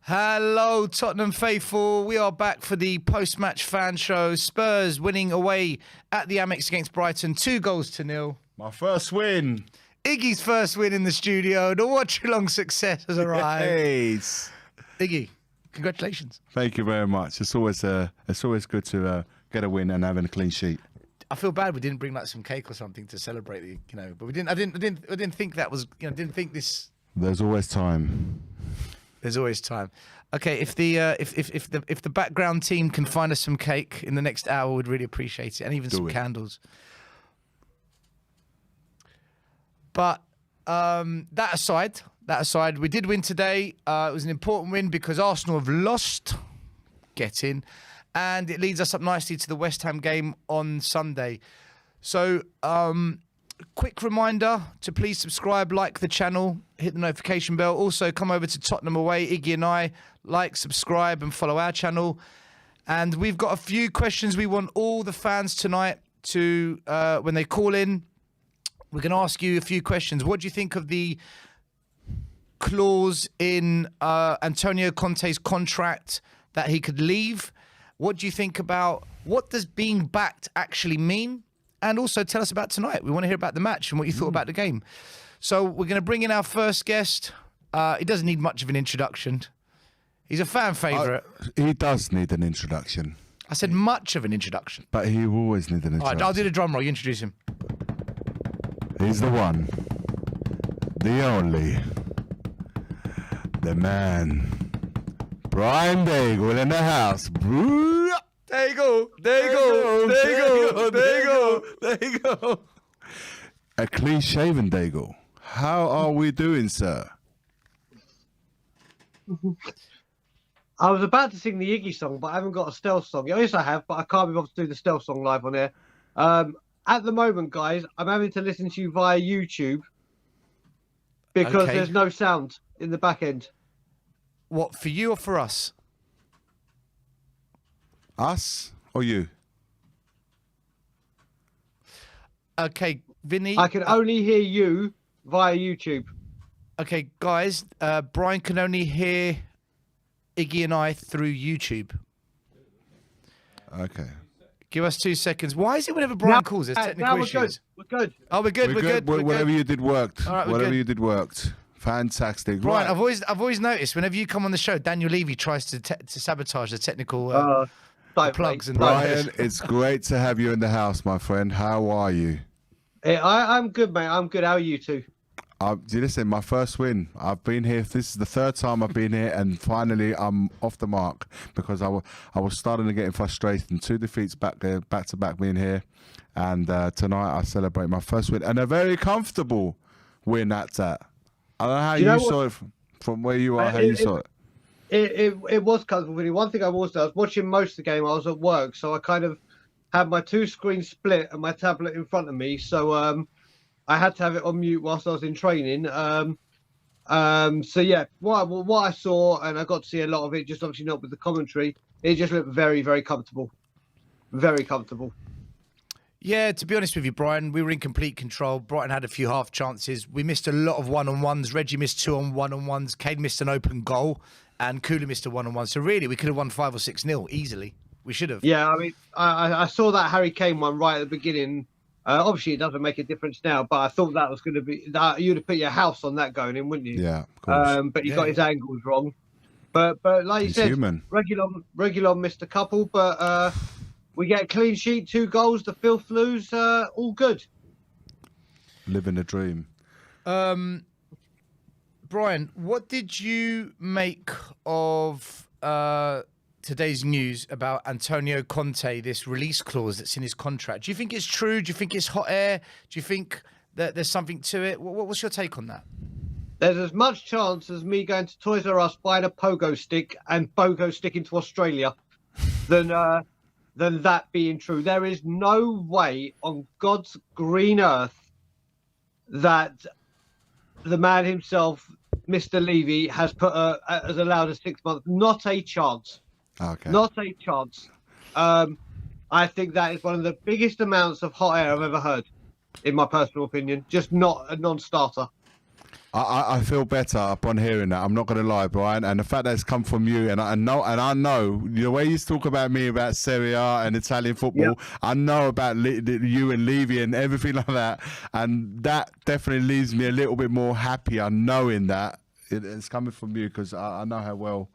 Hello, Tottenham faithful. We are back for the post-match fan show. Spurs winning away at the Amex against Brighton, 2-0. My first win. Iggy's first win in the studio. The watch-along success has arrived. Yes. Iggy, congratulations. Thank you very much. It's always good to get a win and having a clean sheet. I feel bad we didn't bring like some cake or something to celebrate the, but we didn't. I didn't think that was, didn't think this. There's always time. There's always time. Okay, if the background team can find us some cake in the next hour, we'd really appreciate it, and even some candles. But that aside, we did win today. It was an important win because Arsenal have lost. Get in. And it leads us up nicely to the West Ham game on Sunday. So, quick reminder to please subscribe, like the channel, hit the notification bell. Also, come over to Tottenham Away, Iggy and I. Like, subscribe, and follow our channel. And we've got a few questions we want all the fans tonight to, when they call in, we're going to ask you a few questions. What do you think of the clause in Antonio Conte's contract that he could leave? What do you think about what does being backed actually mean? And also tell us about tonight. We want to hear about the match and what you thought about the game. So we're going to bring in our first guest. He doesn't need much of an introduction. He's a fan favourite. He does need an introduction. I said much of an introduction. But he will always need an introduction. All right, I'll do the drum roll. You introduce him. He's the one. The only. The man. Brian Daigle in the house. Daigle. A clean-shaven Daigle. How are we doing, sir? I was about to sing the Iggy song, but I haven't got a stealth song. Yes, I have, but I can't be bothered to do the stealth song live on air. At the moment, guys, I'm having to listen to you via YouTube because there's no sound in the back end. What, for you or for us? Us or you? Okay, Vinny. I can only hear you via YouTube. Okay, guys, Brian can only hear Iggy and I through YouTube. Okay. Give us 2 seconds. Why is it whenever Brian calls, there's technical issues? We're good. Oh, we're good. Whatever you did worked. All right, Whatever you did worked. Fantastic. Brian, right. I've always noticed whenever you come on the show, Daniel Levy tries to sabotage the technical plugs. And Brian, it's great to have you in the house, my friend. How are you? I'm good, mate. I'm good. How are you two? Listen, my first win. I've been here. This is the third time I've been here, and finally I'm off the mark because I was starting to get frustrated. And 2 defeats back to back being here, and tonight I celebrate my first win and a very comfortable win at that. I don't know how you saw it from where you are. How you saw it? It was comfortable. One thing I was watching most of the game. I was at work, so I kind of had my 2 screens split and my tablet in front of me. So I had to have it on mute whilst I was in training. So yeah, what I saw, and I got to see a lot of it, just obviously not with the commentary. It just looked very, very comfortable. Very comfortable. Yeah, to be honest with you, Brian, we were in complete control. Brighton had a few half chances. We missed a lot of one-on-ones. Reggie missed 2 on one-on-ones. Kane missed an open goal, and Kula missed a one-on-one. So really, we could have won 5 or 6-0 easily. We should have. Yeah, I mean, I saw that Harry Kane one right at the beginning. Obviously, it doesn't make a difference now, but I thought that was going to be that you'd have put your house on that going in, wouldn't you? Yeah, of course. But he got his angles wrong. But like you said, Regulon missed a couple, but we get a clean sheet, 2 goals, the filth lose, all good. Living a dream. Brian, what did you make of today's news about Antonio Conte, this release clause that's in his contract? Do you think it's true? Do you think it's hot air? Do you think that there's something to it? What's your take on that? There's as much chance as me going to Toys R Us, buying a pogo stick and pogo sticking to Australia than that being true. There is no way on God's green earth that the man himself, Mr. Levy, has allowed a 6 month. Not a chance. Okay. Not a chance. I think that is one of the biggest amounts of hot air I've ever heard, in my personal opinion. Just not a non-starter. I feel better upon hearing that. I'm not going to lie, Brian. And the fact that it's come from you, and I know the way you talk about me about Serie A and Italian football. I know about you and Levy and everything like that, and that definitely leaves me a little bit more happier knowing that it's coming from you, because I know how well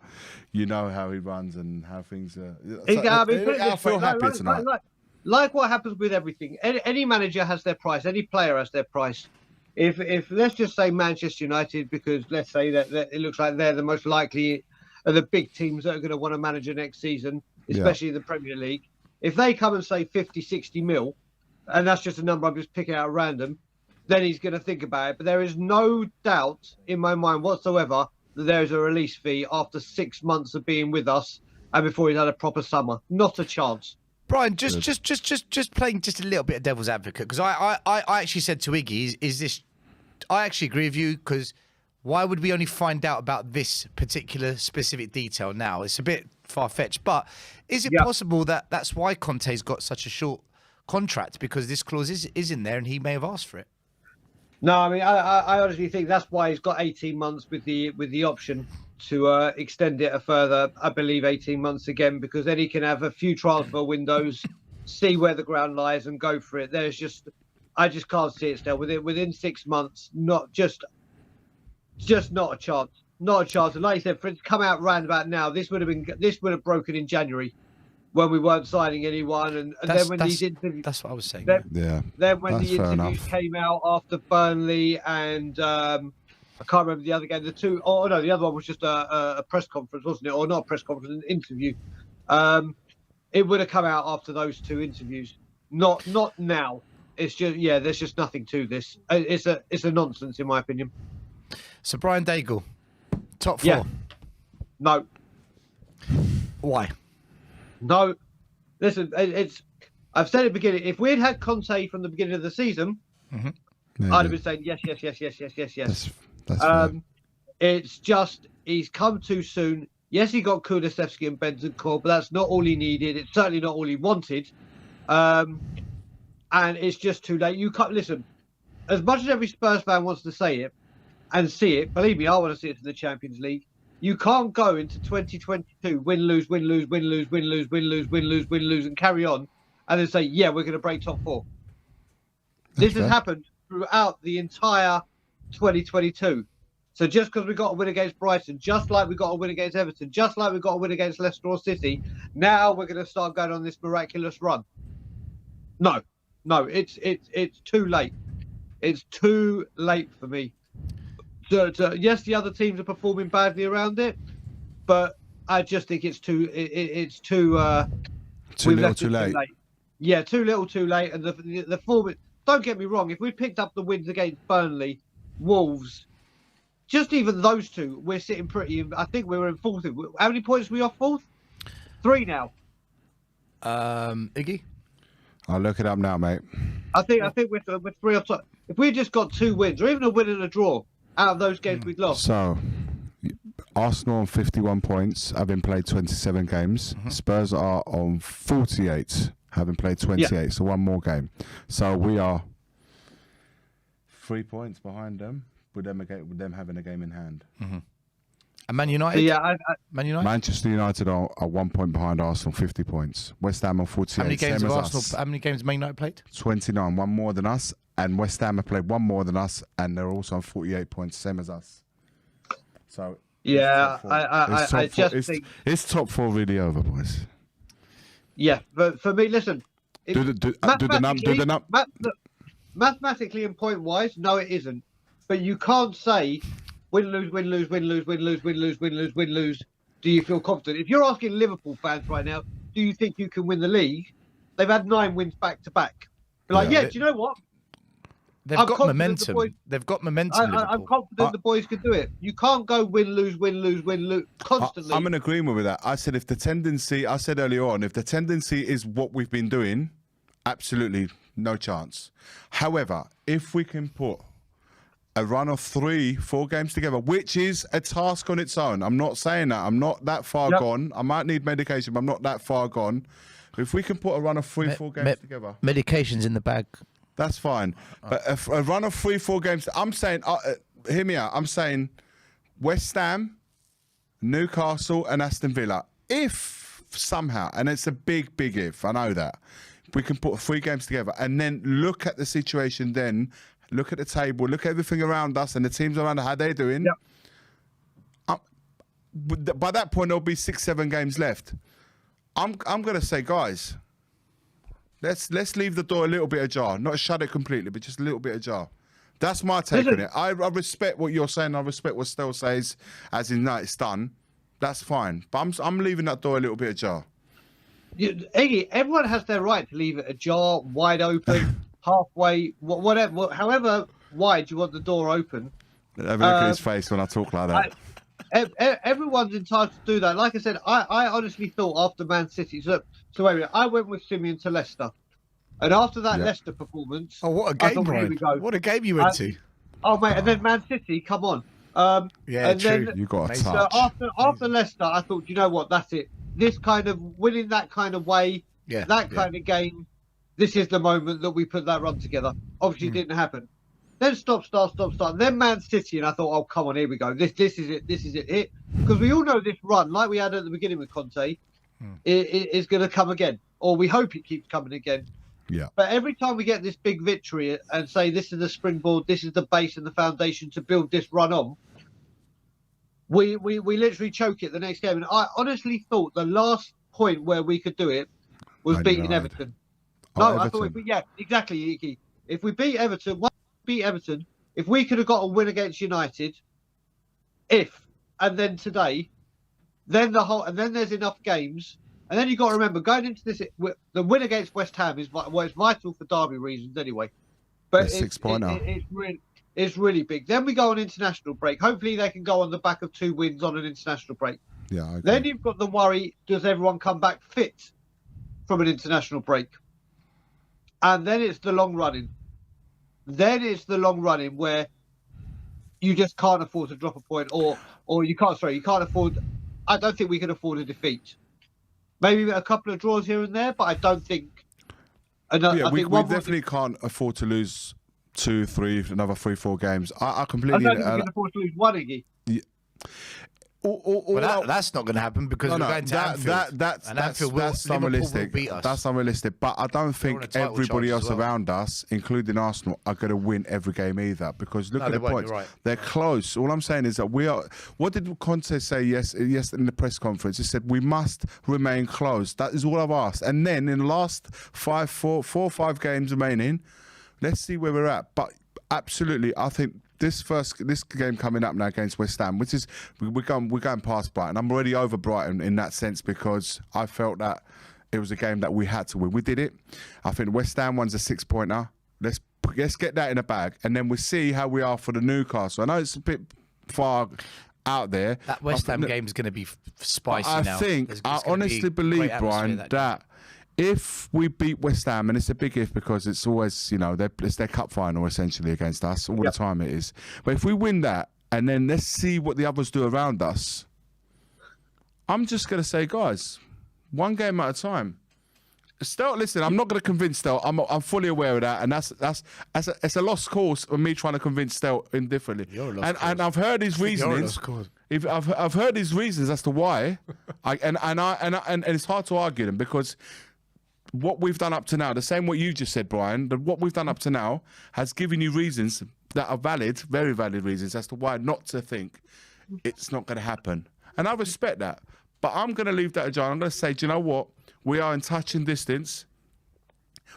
you know how he runs and how things are. I feel happy tonight. Like what happens with everything. Any manager has their price. Any player has their price. If let's just say Manchester United, because let's say that it looks like they're the most likely of the big teams that are going to want a manager next season, especially in the Premier League. If they come and say 50, 60 mil, and that's just a number I'm just picking out at random, then he's going to think about it. But there is no doubt in my mind whatsoever that there is a release fee after 6 months of being with us and before he's had a proper summer. Not a chance. Brian, just playing just a little bit of devil's advocate, because I actually said to Iggy, is this? I actually agree with you, because why would we only find out about this particular specific detail now? It's a bit far-fetched, but is it possible that that's why Conte's got such a short contract, because this clause is in there and he may have asked for it? No, I mean, I honestly think that's why he's got 18 months with the option to extend it a further, I believe, 18 months again, because then he can have a few transfer windows, see where the ground lies and go for it. I just can't see it still. Within 6 months, not just not a chance. Not a chance. And like you said, for it to come out round about now, this would have broken in January when we weren't signing anyone, and then when these interviews. That's what I was saying. Then when the interviews came out after Burnley and I can't remember the other game. The other one was just a press conference, wasn't it? Or not a press conference, an interview. It would have come out after those two interviews. Not now. It's just there's just nothing to this. It's a nonsense in my opinion. So Brian Daigle, top 4. Yeah. No. Why? No. Listen, I've said at the beginning, if we'd had Conte from the beginning of the season, I'd have been saying yes. That's it's just he's come too soon. Yes, he got Kulusevski and Bentancur, but that's not all he needed. It's certainly not all he wanted. And it's just too late. You can't listen. As much as every Spurs fan wants to say it and see it, believe me, I want to see it in the Champions League. You can't go into 2022 win, lose, and carry on, and then say, yeah, we're going to break top 4. This has happened throughout the entire 2022. So just because we got a win against Brighton, just like we got a win against Everton, just like we got a win against Leicester or City, now we're going to start going on this miraculous run. No, it's too late. It's too late for me. Yes, the other teams are performing badly around it, but I just think it's too little, too late. Yeah, too little, too late. And the form. Don't get me wrong. If we picked up the wins against Burnley, Wolves, just even those two, we're sitting pretty. I think we were in 4th. How many points are we off 4th? 3 now. Iggy? I'll look it up now, mate. I think we're 3 off top. If we just got 2 wins, or even a win and a draw out of those games we'd lost. So, Arsenal on 51 points, having played 27 games. Spurs are on 48, having played 28. So 1 more game. So we are 3 points behind them, with them having a game in hand. And Man United? Man United? Manchester United are 1 point behind Arsenal, 50 points. West Ham on 48. How many games have Arsenal? How many games Man United played? 29, 1 more than us. And West Ham have played 1 more than us, and they're also on 48 points, same as us. So I just think it's top 4 really over, boys. Yeah, but for me, listen. Mathematically and point wise, no, it isn't. But you can't say win, lose. Do you feel confident? If you're asking Liverpool fans right now, do you think you can win the league? They've had 9 wins back to back. Do you know what? They've got momentum. They've got momentum. I'm confident the boys can do it. You can't go win, lose constantly. I'm in agreement with that. I said I said earlier on, if the tendency is what we've been doing, absolutely no chance. However, if we can put a run of 3-4 games together, which is a task on its own. I'm not saying that. I'm not that far gone. I might need medication, but I'm not that far gone. If we can put a run of 3-4 games together. Medication's in the bag. That's fine. But a run of 3-4 games, I'm saying hear me out. I'm saying West Ham, Newcastle, and Aston Villa. If somehow, and it's a big if, I know that, we can put 3 games together and then look at the situation then, look at the table, look at everything around us and the teams around us, how they're doing. Yep. By that point, there'll be 6-7 games left. I'm going to say, guys, let's leave the door a little bit ajar. Not shut it completely, but just a little bit ajar. That's my take on it. I respect what you're saying. I respect what Stel says, as in, no, it's done. That's fine. But I'm leaving that door a little bit ajar. Iggy, everyone has their right to leave it ajar, wide open, halfway, whatever, however wide you want the door open. Have a look at his face when I talk like that. Everyone's entitled to do that. Like I said, I honestly thought after Man City, so wait a minute, I went with Simeon to Leicester. And after that Leicester performance... Oh, what a game, Brian. What a game you went to. Oh, mate, and then Man City, come on. Yeah, and true. Then, you got a touch. So after Leicester, I thought, you know what, that's it. This kind of winning that kind of way, that kind of game, this is the moment that we put that run together. Obviously, it didn't happen. Then stop. Then Man City, and I thought, oh, come on, here we go. This is it. Because we all know this run, like we had at the beginning with Conte, is going to come again. Or we hope it keeps coming again. Yeah. But every time we get this big victory and say this is the springboard, this is the base and the foundation to build this run on, we literally choke it the next game. And I honestly thought the last point where we could do it was beating Everton. No, I thought, exactly, Iki. If we beat Everton, if we could have got a win against United, and then today, then there's enough games. And then you've got to remember, going into this, the win against West Ham is it's vital for derby reasons anyway. But it's really big. Then we go on international break. Hopefully they can go on the back of 2 wins on an international break. Yeah. Okay. Then you've got the worry, does everyone come back fit from an international break? And then it's the long running. Where you just can't afford to drop a point or you can't afford, I don't think we can afford a defeat. Maybe a couple of draws here and there, but I don't think. We definitely can't afford to lose 2, 3, another 3, 4 games. I completely. I don't think we can afford to lose 1, Iggy. Yeah. That's not going to happen because we're going to Anfield. That's unrealistic. That's unrealistic. But I don't think everybody else around us, including Arsenal, are going to win every game either. Because look at the points. Right. They're close. All I'm saying is that we are. What did Conte say yes in the press conference? He said we must remain close. That is all I've asked. And then in the last 4 or 5 games remaining, let's see where we're at. But absolutely, I think. This game coming up now against West Ham, which is we're going past Brighton. I'm already over Brighton in that sense because I felt that it was a game that we had to win. We did it. I think West Ham one's a 6-pointer. Let's get that in a bag, and then we'll see how we are for the Newcastle. I know it's a bit far out there. That West Ham game is going to be spicy now. I honestly believe, Brian, that if we beat West Ham, and it's a big if because it's always, it's their cup final essentially against us all the time it is. But if we win that, and then let's see what the others do around us, I'm just going to say, guys, 1 game at a time. Stel, listen, I'm not going to convince Stel. I'm fully aware of that, and it's a lost cause of me trying to convince Stel indifferently. And I've heard his reasonings. I've heard his reasons as to why, and it's hard to argue them because. What we've done up to now, the same what you just said, Brian, what we've done up to now has given you reasons that are valid, very valid reasons as to why not to think it's not going to happen. And I respect that. But I'm going to leave that ajar. I'm going to say, do you know what? We are in touching distance.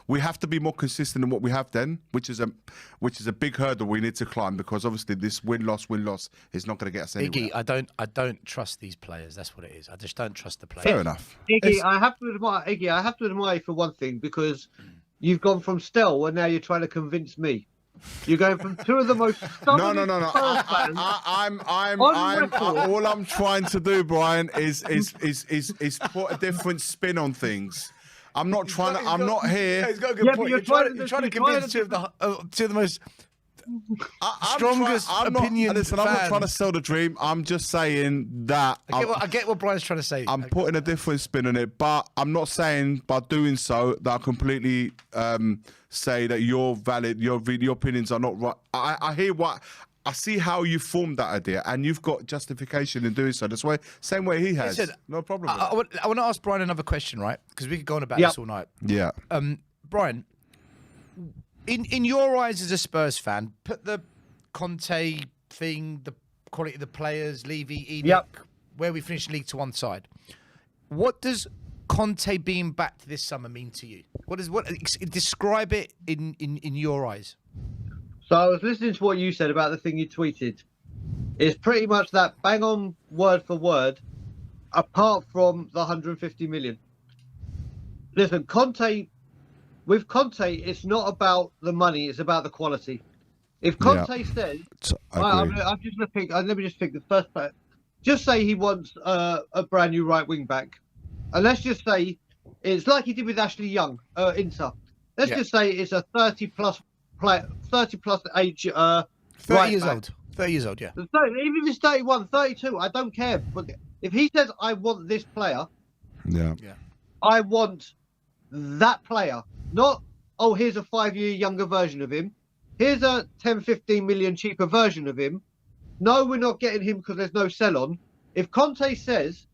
We have to be more consistent in what we have then, which is a big hurdle we need to climb because obviously this win-loss is not going to get us anywhere. Iggy, I don't trust these players. That's what it is. I just don't trust the players. Fair enough. Iggy, I have to admire you for one thing because you've gone from Stel and now you're trying to convince me. You're going from 2 of the most No. All I'm trying to do, Brian, is put a different spin on things. I'm not trying to. I'm not here. He's got a good point. You're trying to convince 2 of the most strongest opinion. Listen, I'm not trying to sell the dream. I'm just saying that. I get what Brian's trying to say. I'm putting a different spin on it, but I'm not saying by doing so that I completely say that you're valid. Your opinions are not right. I hear what. I see how you formed that idea, and you've got justification in doing so. That's why, same way he has. Listen, no problem. I want to ask Brian another question, right? Because we could go on about Yep. this all night. Yeah. Brian, in your eyes as a Spurs fan, put the Conte thing, the quality of the players, Levy, Edic, where we finished league to one side. What does Conte being back this summer mean to you? Describe it in your eyes. So I was listening to what you said about the thing you tweeted. It's pretty much that bang on word for word, apart from the 150 million. Listen, with Conte, it's not about the money, it's about the quality. If Conte says, let me just pick the first player. Just say he wants a brand new right wing back. And let's just say it's like he did with Ashley Young, Inter. Let's just say it's a 30 plus age 30 years old. 30 years old, yeah. Even if it's 31, 32, I don't care. But if he says, I want this player, I want that player. Not, oh, here's a 5-year younger version of him. Here's a 10, 15 million cheaper version of him. No, we're not getting him because there's no sell-on. If Conte says,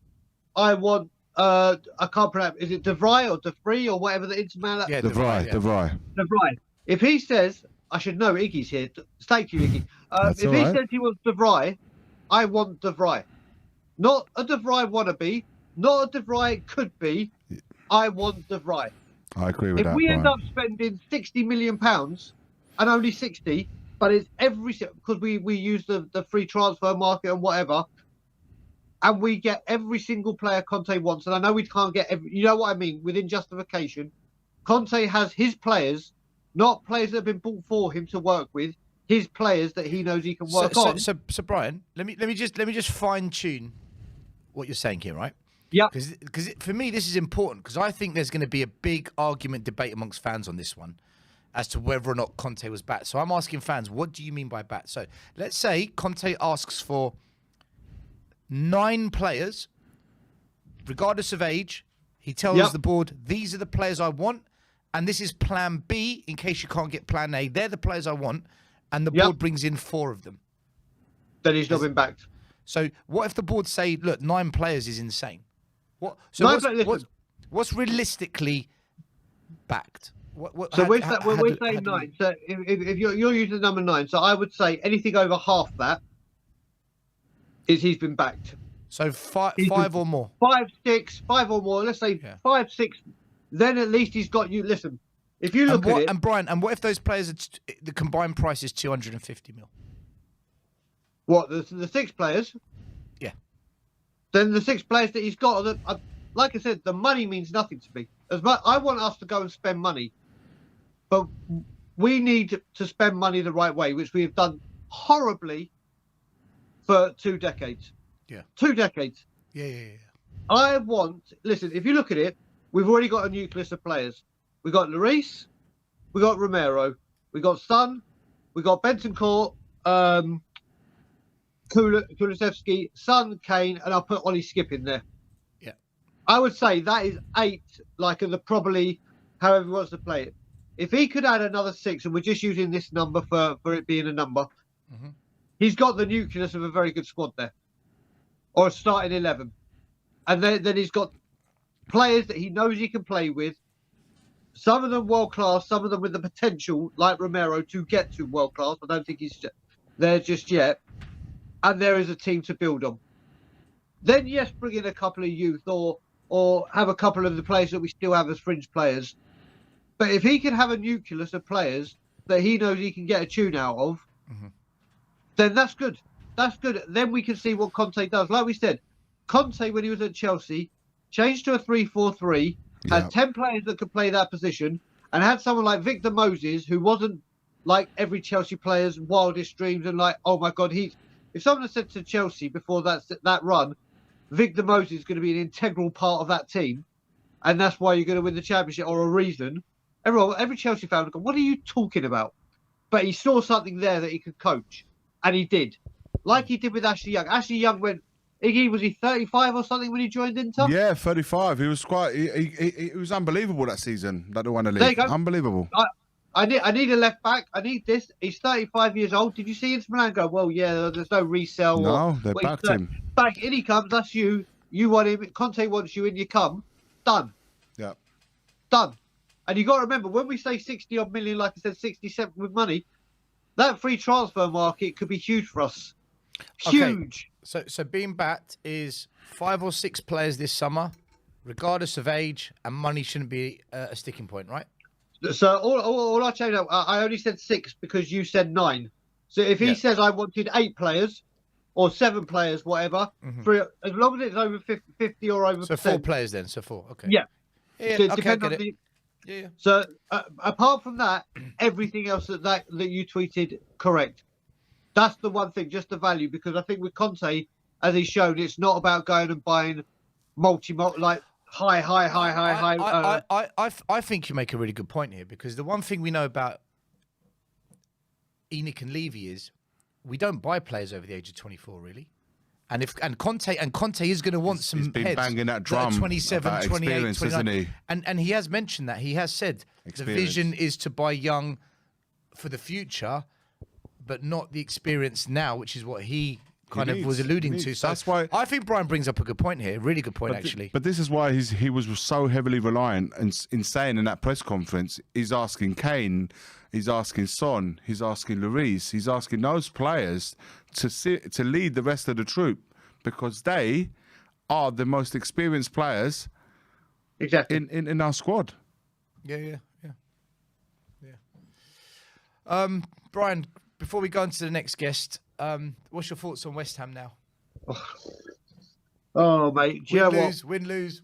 I want, I can't pronounce, is it De Vrij or De Vrij or whatever the Interman? De Vrij. If he says, I should know Iggy's here. Thank you, Iggy. If he says he wants De Vrij, I want De Vrij. Not a De Vrij wannabe, not a De Vrij could be. I want De Vrij. I agree with that. If we end up spending £60 million and only 60, but it's because we use the free transfer market and whatever, and we get every single player Conte wants, and I know we can't get you know what I mean, within justification. Conte has his players, not players that have been bought for him to work with, his players that he knows he can work on. So Brian, let me just fine tune what you're saying here, right? Yeah. Because for me this is important because I think there's going to be a big argument debate amongst fans on this one as to whether or not Conte was bat. So I'm asking fans, what do you mean by bat? So let's say Conte asks for 9 players, regardless of age. He tells the board, these are the players I want, and this is plan B in case you can't get plan A. They're the players I want, and the board brings in 4 of them. Then he's not been backed. So what if the board say, look, 9 players is insane? What's realistically backed? We're saying 9. So if you're using the number 9, so I would say anything over half that is he's been backed. So 5 or more. 5, 6, 5 or more. Let's say 5, 6. Then at least he's got you. Listen, if you look at it, and Brian, and what if those players the combined price is 250 mil? What the 6 players? Yeah. Then the 6 players that he's got, like I said, the money means nothing to me. I want us to go and spend money, but we need to spend money the right way, which we have done horribly for 2 decades. Yeah. 2 decades. Yeah. Listen, if you look at it, we've already got a nucleus of players. We got Lloris, we got Romero, we got Son, we got Bentancur, Kulusevski, Son, Kane, and I'll put Ollie Skip in there. Yeah. I would say that is 8, like probably however he wants to play it. If he could add another 6, and we're just using this number for it being a number, he's got the nucleus of a very good squad there, or a starting 11, and then he's got players that he knows he can play with. Some of them world class, some of them with the potential, like Romero, to get to world class. I don't think he's there just yet. And there is a team to build on. Then yes, bring in a couple of youth, or have a couple of the players that we still have as fringe players. But if he can have a nucleus of players that he knows he can get a tune out of, then that's good. That's good. Then we can see what Conte does. Like we said, Conte, when he was at Chelsea, changed to a 3-4-3, had 10 players that could play that position, and had someone like Victor Moses, who wasn't like every Chelsea player's wildest dreams and like, oh my God, if someone had said to Chelsea before that run, Victor Moses is going to be an integral part of that team, and that's why you're going to win the championship, or a reason, every Chelsea fan would go, what are you talking about? But he saw something there that he could coach, and he did. Like he did with Ashley Young. Ashley Young went, Iggy, was he 35 or something when he joined Inter? Yeah, 35. He was it was unbelievable that season, that they won the league. Unbelievable. I need a left back. I need this. He's 35 years old. Did you see Inter Milan go? Well, yeah, there's no resell. No, they Well, backed him. Bang, in he comes. That's you. You want him. Conte wants you, and you come. Done. Yeah. Done. And you got to remember, when we say 60 odd million, like I said, 67 with money, that free transfer market could be huge for us. Huge. Okay. So being backed is 5 or 6 players this summer, regardless of age, and money shouldn't be a sticking point, right? So all I changed up, I only said 6 because you said 9. So if he says I wanted 8 players or 7 players, whatever, as long as it's over 50 or over. So 4 players then. So 4. Okay. Yeah. Yeah. So Okay. I get it. Yeah. So apart from that, everything else that you tweeted, correct. That's the one thing, just the value, because I think with Conte, as he's shown, it's not about going and buying like high. I think you make a really good point here, because the one thing we know about Enoch and Levy is we don't buy players over the age of 24, really. And Conte is going to want some he's been heads banging that drum 27, about 28, experience, 29. isn't he? And he has mentioned that. He has said the vision is to buy young for the future, but not the experience now, which is what he was alluding to. So that's why I think Brian brings up a good point here. Really good point, actually. But this is why he was so heavily reliant in saying in that press conference, he's asking Kane, he's asking Son, he's asking Lloris, he's asking those players to lead the rest of the troop, because they are the most experienced players in our squad. Yeah. Brian, before we go on to the next guest, what's your thoughts on West Ham now? Oh, mate. Win, lose.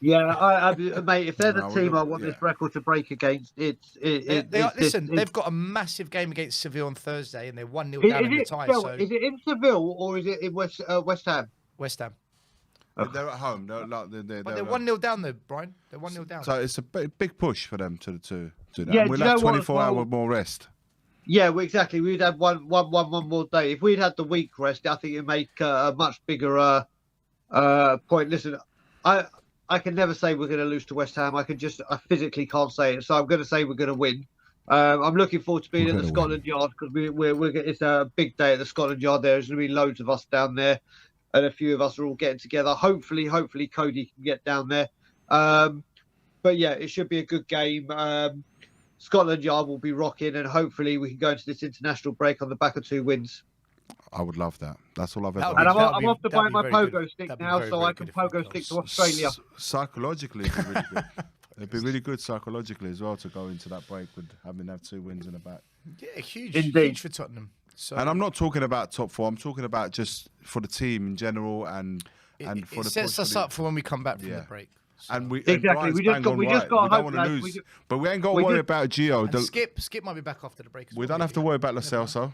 Yeah, mate, if they're the team I want this record to break against, listen, they've got a massive game against Seville on Thursday, and they're 1-0 down in the tie. So is it in Seville or is it in West Ham? West Ham. They're at home. They're 1-0 down though, Brian. They're 1-0 down. So it's a big push for them to do that. Yeah, and we'll have 24 hours more rest. Yeah, well, exactly. We'd have one more day. If we'd had the week rest, I think it'd make a much bigger point. Listen, I can never say we're going to lose to West Ham. I physically can't say it. So I'm going to say we're going to win. I'm looking forward to being at the Scotland Yard, because it's a big day at the Scotland Yard. There's going to be loads of us down there, and a few of us are all getting together. Hopefully Cody can get down there. But yeah, it should be a good game. Scotland Yard will be rocking, and hopefully we can go into this international break on the back of 2 wins. I would love that. That's all I've ever. And I'm off to buy my pogo stick now, so I can pogo stick to Australia. Psychologically, it'd be really good. It'd be really good psychologically as well to go into that break with having 2 wins in the back. Yeah, huge for Tottenham. So, and I'm not talking about top 4. I'm talking about just for the team in general, and for the sets us up for when we come back from the break. So. And we exactly. We just got to hope to lose, but we ain't got to worry about Gio. Skip might be back after the break. We don't have to worry about Lo Celso.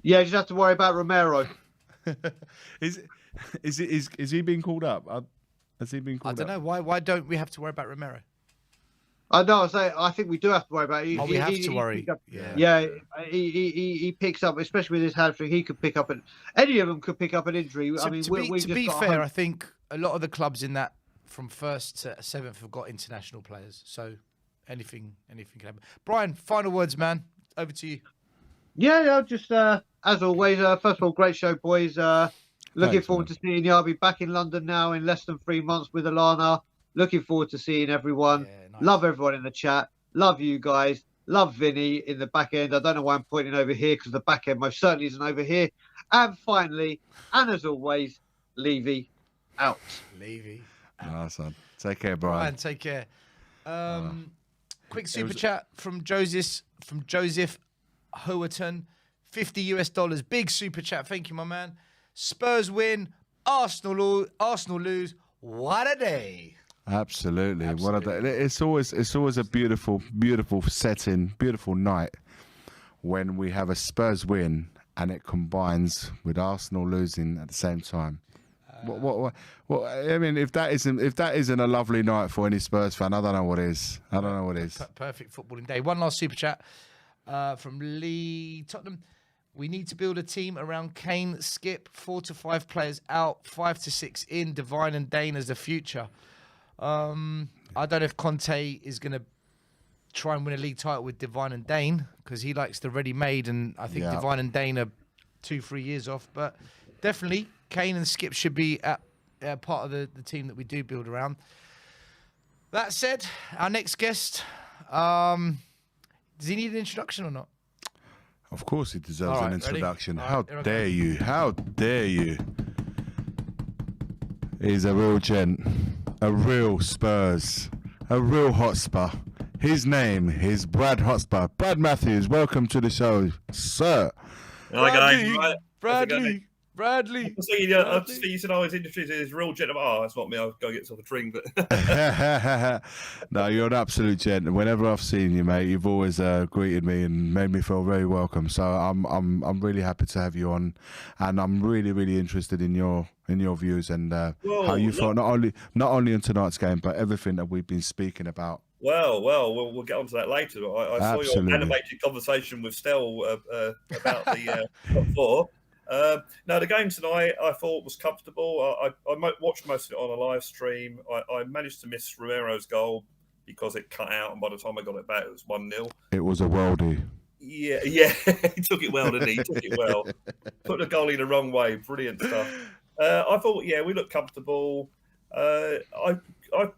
Yeah, you just have to worry about Romero. Is he being called up? Has he been called up? I don't know. Why don't we have to worry about Romero? I think we do have to worry about it. We have to worry. He picks up, especially with his hamstring. He could pick up any of them could pick up an injury. To be fair, I think a lot of the clubs in that from 1st to 7th have got international players. So anything can happen. Brian, final words, man. Over to you. Yeah, just as always. First of all, great show, boys. Looking forward to seeing you. I'll be back in London now in less than 3 months with Alana. Looking forward to seeing everyone. Yeah, nice. Love everyone in the chat. Love you guys. Love Vinny in the back end. I don't know why I'm pointing over here, because the back end most certainly isn't over here. And finally, and as always, Levy out. Levy. Nice one. Take care, Brian. Take care. Quick super chat from Joseph Howerton, $50. Big super chat. Thank you, my man. Spurs win. Arsenal lose. What a day. Absolutely. What a day. It's always a beautiful setting, beautiful night when we have a Spurs win and it combines with Arsenal losing at the same time. What I mean, if that isn't a lovely night for any Spurs fan, I don't know what is. Perfect footballing day. One last super chat from Lee Tottenham. We need to build a team around Kane, Skip, 4 to 5 players out, 5 to 6 in, Divine and Dane as the future. I don't know if Conte is going to try and win a league title with Divine and Dane because he likes the ready-made, and I think Divine and Dane are 2-3 years off. But definitely, Kane and Skip should be part of the team that we do build around. That said, our next guest, does he need an introduction or not? Of course he deserves an introduction. Ready? How dare you? How dare you? He's a real gent, a real Spurs, a real Hotspur. His name is Brad Hotspur. Brad Matthews, welcome to the show, sir. Hi guys. Bradley. I just think you said I was introduced as real gent. Oh, that's not me. I'll go get myself a drink. But No, you're an absolute gent. Whenever I've seen you, mate, you've always greeted me and made me feel very welcome. So I'm really happy to have you on, and I'm really interested in your views and how you felt not only in tonight's game, but everything that we've been speaking about. Well, we'll get onto that later. I saw your animated conversation with Stel about the top four. No, the game tonight I thought was comfortable. I watched most of it on a live stream. I managed to miss Romero's goal because it cut out, and by the time I got it back, it was 1-0. It was a worldie. Yeah, he took it well, didn't he? He took it well. Put the goalie the wrong way. Brilliant stuff. I thought, we looked comfortable. I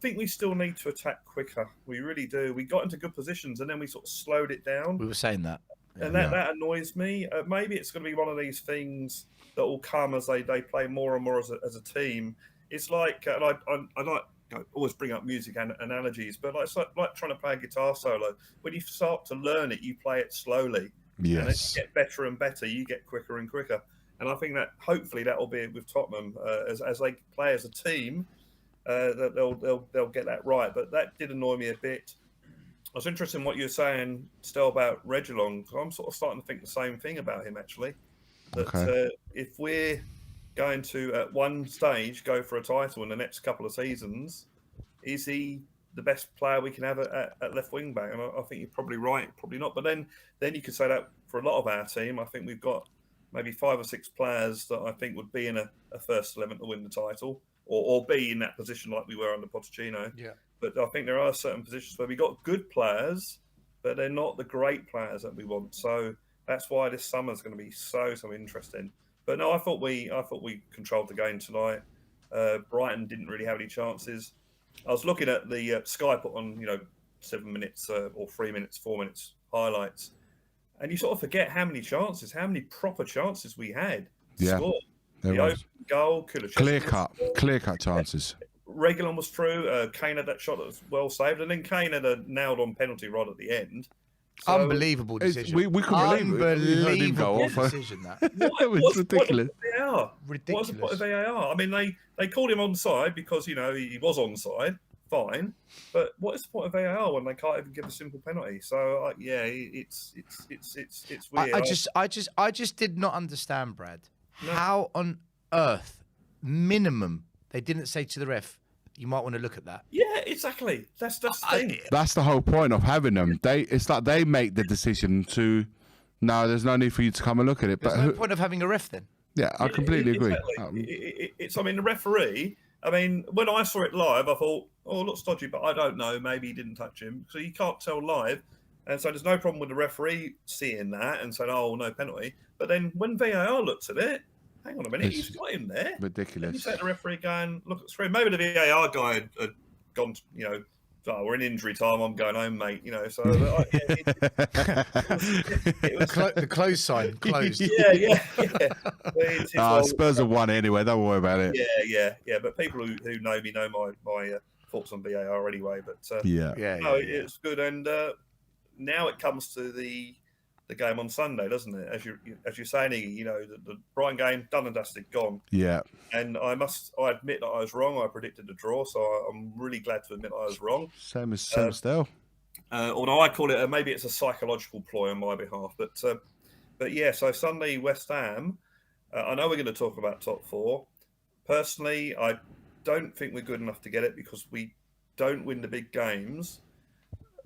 think we still need to attack quicker. We really do. We got into good positions, and then we sort of slowed it down. We were saying that. And that annoys me. Maybe it's going to be one of these things that will come as they play more and more as a team. It's like, and I like always bring up music and analogies, but it's like trying to play a guitar solo. When you start to learn it, you play it slowly. Yes. And as you get better and better, you get quicker and quicker. And I think that hopefully that will be with Tottenham as they play as a team. That they'll get that right. But that did annoy me a bit. I was interested in what you were saying still about Reguilon. I'm sort of starting to think the same thing about him, actually. That if we're going to, at one stage, go for a title in the next couple of seasons, is he the best player we can have at left wing back? And I think you're probably right, probably not. But then you could say that for a lot of our team. I think we've got maybe 5 or 6 players that I think would be in a first 11 to win the title, or be in that position like we were under Pochettino. Yeah. But I think there are certain positions where we got good players, but they're not the great players that we want. So that's why this summer is going to be so interesting. But no, I thought we controlled the game tonight. Brighton didn't really have any chances. I was looking at the Sky put on 7 minutes or 3 minutes, 4 minutes highlights, and you sort of forget how many proper chances we had. Yeah, score. There the was. open goal could have Clear cut chances. Reguilon was through. Kane had that shot that was well saved, and then Kane had a nailed-on penalty right at the end. So, Unbelievable decision. We couldn't believe it. Unbelievable decision. That It was ridiculous. What's the point of VAR? I mean, they called him onside because he was onside. Fine, but what is the point of VAR when they can't even give a simple penalty? So it's weird. I just did not understand, Brad. No. How on earth, minimum, they didn't say to the ref, you might want to look at that. Yeah, exactly. That's the thing. That's the whole point of having them. It's like they make the decision to. No, there's no need for you to come and look at it. There's no point of having a ref then. Yeah, I completely agree. Exactly. The referee. I mean, when I saw it live, I thought, oh, it looks dodgy, but I don't know. Maybe he didn't touch him. So you can't tell live. And so there's no problem with the referee seeing that and saying, oh, no penalty. But then when VAR looks at it, hang on a minute, he's got him there. Ridiculous. And you say to the referee going, look at the screen. Maybe the VAR guy had gone, oh, we're in injury time, I'm going home, mate. So it was the close sign, closed. Yeah. Spurs have won anyway, don't worry about it. Yeah. But people who know me know my thoughts on VAR anyway. But it's good. And now it comes to the game on Sunday, doesn't it? As you're saying, the Brighton game, done and dusted, gone. Yeah. And I admit that I was wrong. I predicted a draw, so I'm really glad to admit I was wrong. Same as Stel. Although I call it maybe it's a psychological ploy on my behalf, but yeah. So Sunday, West Ham. I know we're going to talk about top 4. Personally, I don't think we're good enough to get it because we don't win the big games.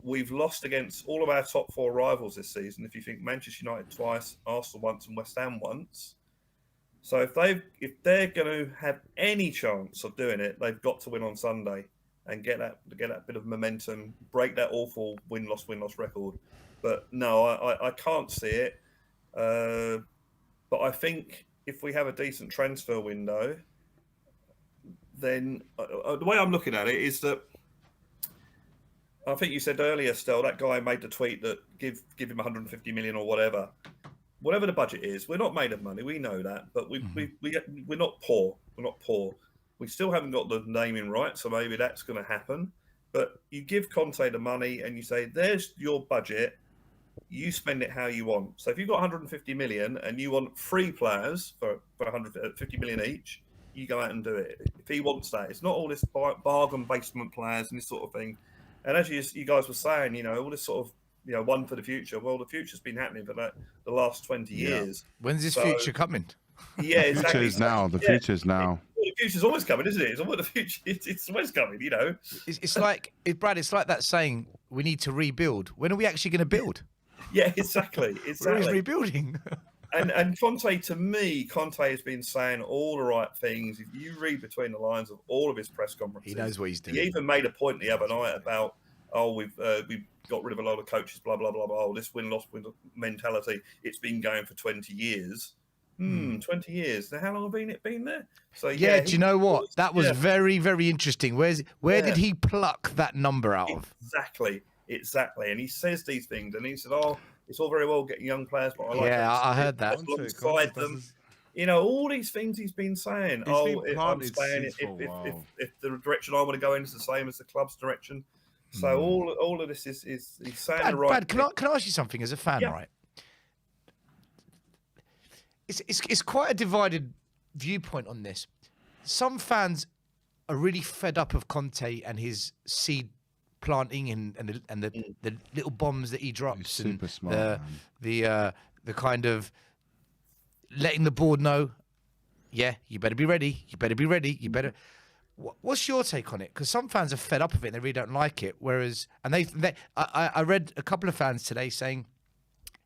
We've lost against all of our top 4 rivals this season. If you think Manchester United twice, Arsenal once, and West Ham once. So if they're going to have any chance of doing it, they've got to win on Sunday. and get that bit of momentum, break that awful win-loss record. But no, I can't see it. But I think if we have a decent transfer window, then the way I'm looking at it is that I think you said earlier, Stel, that guy made the tweet that give him 150 million or whatever the budget is. We're not made of money, we know that, but we're not poor. We're not poor. We still haven't got the naming right, so maybe that's going to happen. But you give Conte the money and you say, "There's your budget. You spend it how you want." So if you've got 150 million and you want 3 players for 150 million each, you go out and do it. If he wants that, it's not all this bargain basement players and this sort of thing. And as you guys were saying, all this sort of, one for the future. Well, the future's been happening for the last 20 years. When's this future coming? Yeah, exactly. The future is now. The future is now. The future's always coming, isn't it? It's always the future. It's always coming, It's like, Brad, it's like that saying, we need to rebuild. When are we actually going to build? Yeah, exactly. We're always rebuilding. And Conte, to me, has been saying all the right things. If you read between the lines of all of his press conferences, he knows what he's doing. He even made a point the other night about, we've got rid of a lot of coaches, blah, blah, blah, blah. This win-loss mentality, it's been going for 20 years. 20 years. Now, how long have it been there? So yeah, do you know what? That was very, very interesting. Where did he pluck that number out of? Exactly. And he says these things, and he said, it's all very well getting young players, but I like I heard that. Alongside them. All these things he's been saying. I'm saying if the direction I want to go in is the same as the club's direction. So all of this is he's saying the right thing. Can I ask you something as a fan, right? It's quite a divided viewpoint on this. Some fans are really fed up of Conte and his seed planting and the little bombs that he drops. Super smart. The kind of letting the board know, you better be ready. You better be ready. You better. What's your take on it? Because some fans are fed up of it and they really don't like it. Whereas, I read a couple of fans today saying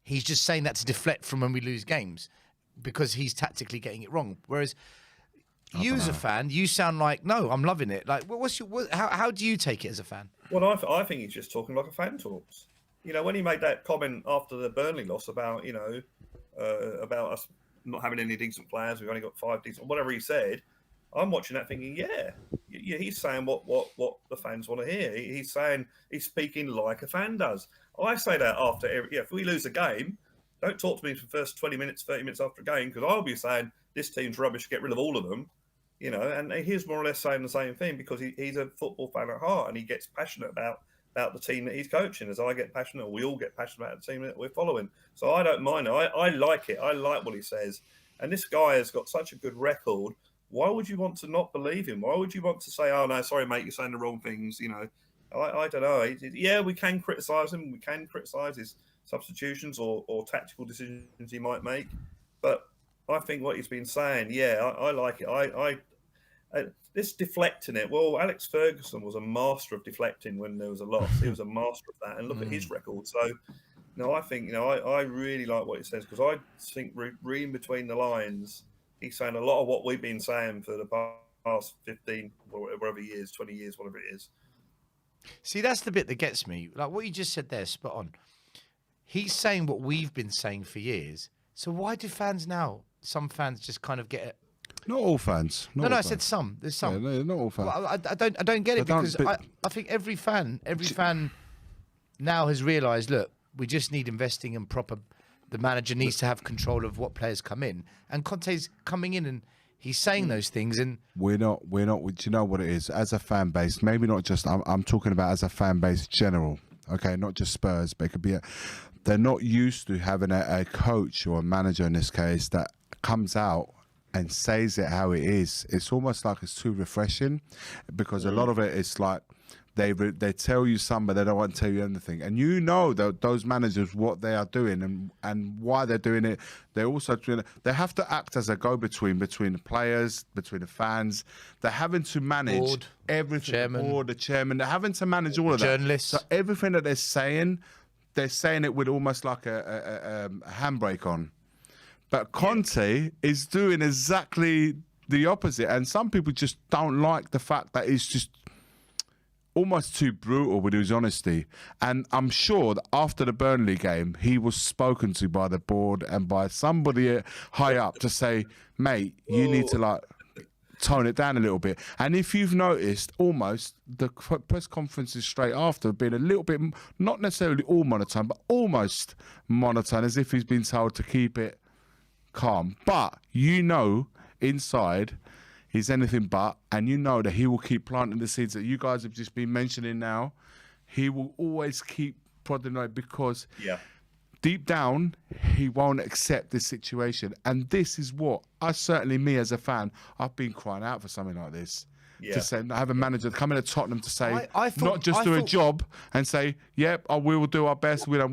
he's just saying that to deflect from when we lose games because he's tactically getting it wrong. Whereas you as a fan, you sound like, no, I'm loving it. Like, how do you take it as a fan? Well, I think he's just talking like a fan talks. When he made that comment after the Burnley loss about, about us not having any decent players, we've only got 5 decent, whatever he said, I'm watching that thinking, he's saying what the fans want to hear. He's speaking like a fan does. I say that after if we lose a game, don't talk to me for the first 20 minutes, 30 minutes after a game, because I'll be saying this team's rubbish, get rid of all of them. And he's more or less saying the same thing because he's a football fan at heart and he gets passionate about the team that he's coaching, as I get passionate, or we all get passionate about the team that we're following. So I don't mind it. I like it. I like what he says. And this guy has got such a good record. Why would you want to not believe him? Why would you want to say, "Oh no, sorry, mate, you're saying the wrong things"? I don't know. Yeah, we can criticise him. We can criticise his substitutions or tactical decisions he might make. But I think what he's been saying, I like it. I this deflecting it. Well, Alex Ferguson was a master of deflecting when there was a loss. He was a master of that. And look at his record. So, I think, I really like what he says because I think reading between the lines, he's saying a lot of what we've been saying for the past 15, whatever years, 20 years, whatever it is. See, that's the bit that gets me. Like what you just said there, spot on. He's saying what we've been saying for years. So why do fans now? Some fans just kind of get it. Not all fans. I said some. There's some. Yeah, not all fans. Well, I don't get it because I think every fan now has realised. Look, we just need investing and proper. The manager needs to have control of what players come in, and Conte's coming in and he's saying those things. And we're not. Do you know what it is? As a fan base, maybe not just. I'm talking about as a fan base general. Okay, not just Spurs, but it could be. They're not used to having a coach or a manager in this case that comes out and says it how it is. It's almost like it's too refreshing because a lot of it is like they tell you some, but they don't want to tell you anything. And those managers, what they are doing and why they're doing it. They're also doing it. They have to act as a go-between between the players, between the fans. They're having to manage board, everything. chairman. The chairman. They're having to manage all of that. Journalists. So everything that they're saying it with almost like a handbrake on. But Conte is doing exactly the opposite. And some people just don't like the fact that almost too brutal with his honesty. And I'm sure that after the Burnley game, he was spoken to by the board and by somebody high up to say, mate, you need to like tone it down a little bit. And if you've noticed, almost the press conferences straight after have been a little bit, not necessarily all monotone, but almost monotone, as if he's been told to keep it calm. But you know, inside, he's anything but, and you know that he will keep planting the seeds that you guys have just been mentioning now. He will always keep prodding it because deep down, he won't accept this situation. And this is what me as a fan, I've been crying out for something like this. To say, have a manager come into Tottenham to say, not just do a job and say, yep, we will do our best. What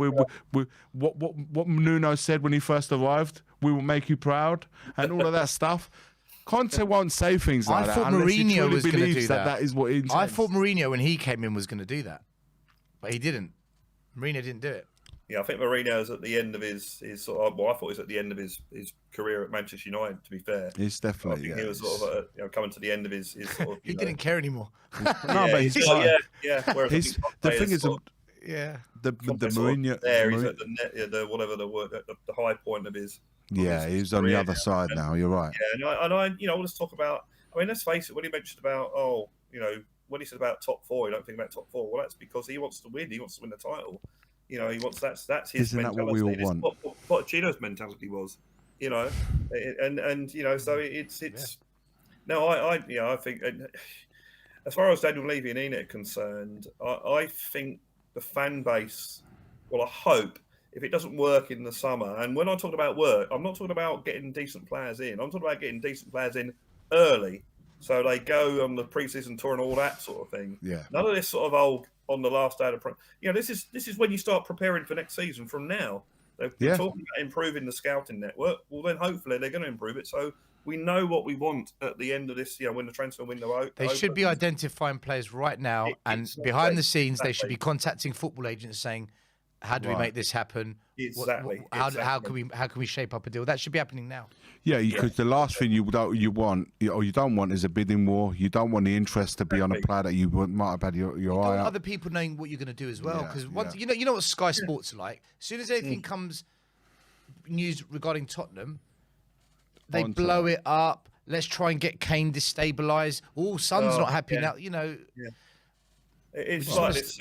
Nuno said when he first arrived, we will make you proud, and all of that stuff. Conte won't say things like that unless he truly believes that is what he intends. I thought Mourinho, when he came in, was going to do that, but he didn't. Mourinho didn't do it. Yeah, I think Mourinho's at the end of his sort of. Well, I thought he was at the end of his career at Manchester United. To be fair, he's definitely. He was sort of coming to the end of his sort of. He didn't care anymore. But he's Whereas the thing is, the Mourinho. There, he's at the whatever the word, the high point of his. Yeah, he's on the other side now. You're right. Yeah, and I want to talk about. I mean, let's face it. When he mentioned about, when he said about top four, you don't think about top four. Well, that's because he wants to win. He wants to win the title. He wants that's his Isn't mentality. that what we all want? What Gino's mentality was, and so it's. No, I think as far as Daniel Levy and Enid are concerned, I think the fan base. Well, I hope if it doesn't work in the summer, and when I talk about work, I'm not talking about getting decent players in. I'm talking about getting decent players in early, so they go on the pre-season tour and all that sort of thing. Yeah. None of this sort of on the last day of this is when you start preparing for next season from now. They're talking about improving the scouting network. Well, then hopefully they're going to improve it. So we know what we want at the end of this, when the transfer window opens. They should be identifying players right now, and behind the scenes, they should be contacting football agents saying, how do we make this happen? Exactly. How can we shape up a deal? That should be happening now. Yeah, because the last thing you want or you don't want is a bidding war. You don't want the interest to be on a player that you might have had your eye on. Other people knowing what you're going to do as well, because you know what Sky Sports are like. As soon as anything comes news regarding Tottenham, they blow it up. Let's try and get Kane destabilised. Oh, Son's not happy now. It's like this.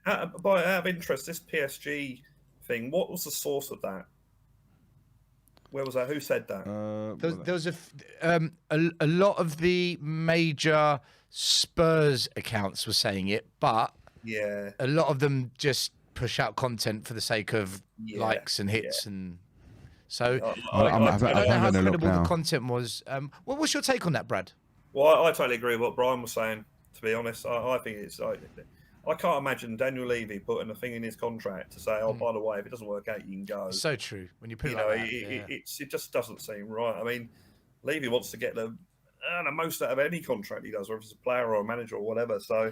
Out of interest, this PSG thing. What was the source of that? Where was that? Who said that? There was a lot of the major Spurs accounts were saying it, but a lot of them just push out content for the sake of likes and hits, and so I don't know how credible the content was. What's your take on that, Brad? Well, I totally agree with what Brian was saying. To be honest, I think it's like I can't imagine Daniel Levy putting a thing in his contract to say, "Oh, by the way, if it doesn't work out, you can go." It's so true when you put it like that. It just doesn't seem right. I mean, Levy wants to get the most out of any contract he does, whether it's a player or a manager or whatever. So,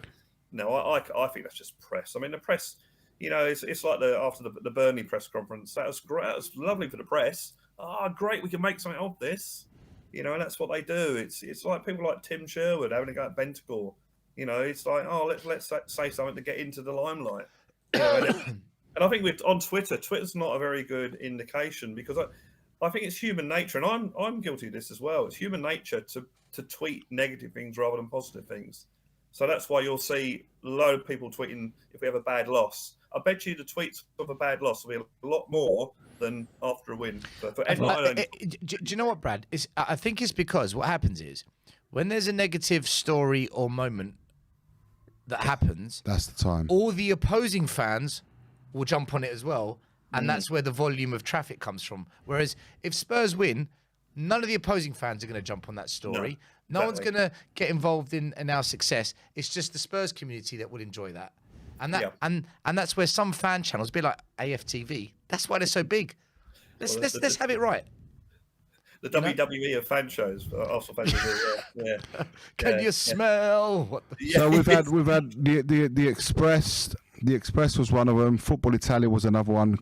no, I think that's just press. I mean, the press, it's like after the Burnley press conference. That was great. That was lovely for the press. Great, we can make something of this. And that's what they do. It's like people like Tim Sherwood having a go at Bentacore. It's like, let's say something to get into the limelight. And I think on Twitter's not a very good indication because I think it's human nature, and I'm guilty of this as well. It's human nature to tweet negative things rather than positive things. So that's why you'll see a load of people tweeting if we have a bad loss. I bet you the tweets of a bad loss will be a lot more than after a win. Do you know what, Brad? I think it's because what happens is when there's a negative story or moment that happens, that's the time. All the opposing fans will jump on it as well, and that's where the volume of traffic comes from. Whereas if Spurs win, none of the opposing fans are going to jump on that story. No one's going to get involved in our success. It's just the Spurs community that would enjoy that. And that's where some fan channels, a bit like AFTV, that's why they're so big. Let's have it right. The WWE of fan shows, Arsenal fan shows. Can you smell? What so we've had the Express. The Express was one of them. Football Italia was another one.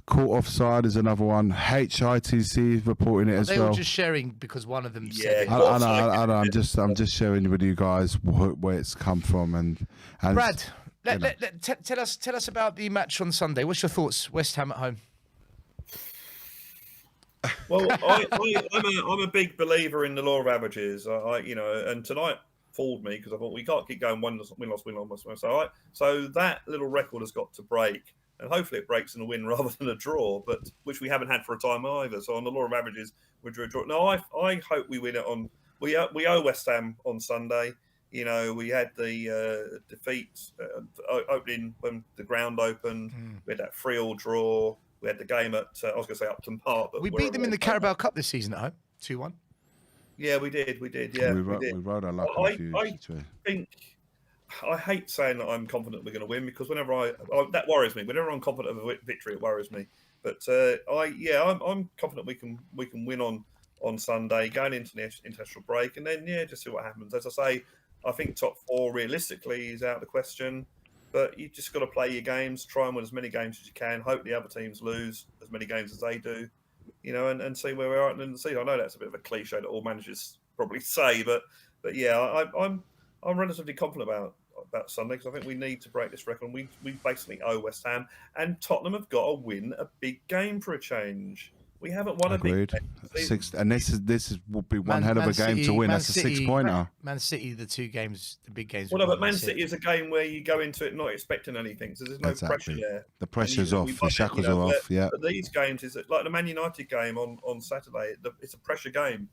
Caught offside is another one. HITC reporting it as They well. were just sharing because one of them Yeah, said it. I know. I'm just sharing with you guys where it's come from and Brad, you know. tell us about the match on Sunday. What's your thoughts? West Ham at home. Well, I'm a big believer in the law of averages. And tonight fooled me because I thought we can't keep going win loss. So that little record has got to break, and hopefully it breaks in a win rather than a draw, but which we haven't had for a time either. So on the law of averages, we drew a draw. No, I hope we win it on. We owe West Ham on Sunday. You know, we had the defeat opening when the ground opened. We had that 3-3 draw. We had the game at, I was going to say Upton Park. But We beat them in the Carabao Cup this season at home, 2-1. Yeah, we did. Yeah, we did. rode our luck on a few. I hate saying that I'm confident we're going to win because whenever that worries me. Whenever I'm confident of a victory, it worries me. But I'm confident we can win on Sunday, going into the international break, and then just see what happens. As I say, I think top 4 realistically is out of the question. But you just got to play your games, try and win as many games as you can. Hope the other teams lose as many games as they do, and see where we are at the end of the season. I know that's a bit of a cliche that all managers probably say, but yeah, I'm relatively confident about Sunday because I think we need to break this record. We basically owe West Ham, and Tottenham have got to win a big game for a change. We haven't won Agreed. a big game. And this will be one hell of a game to win. That's a 6-pointer. Man City, the big games. Well, no, but Man City is a game where you go into it not expecting anything, so there's no pressure there. The pressure's off, the shackles are off. Yeah. But these games is like the Man United game on Saturday. It's a pressure game.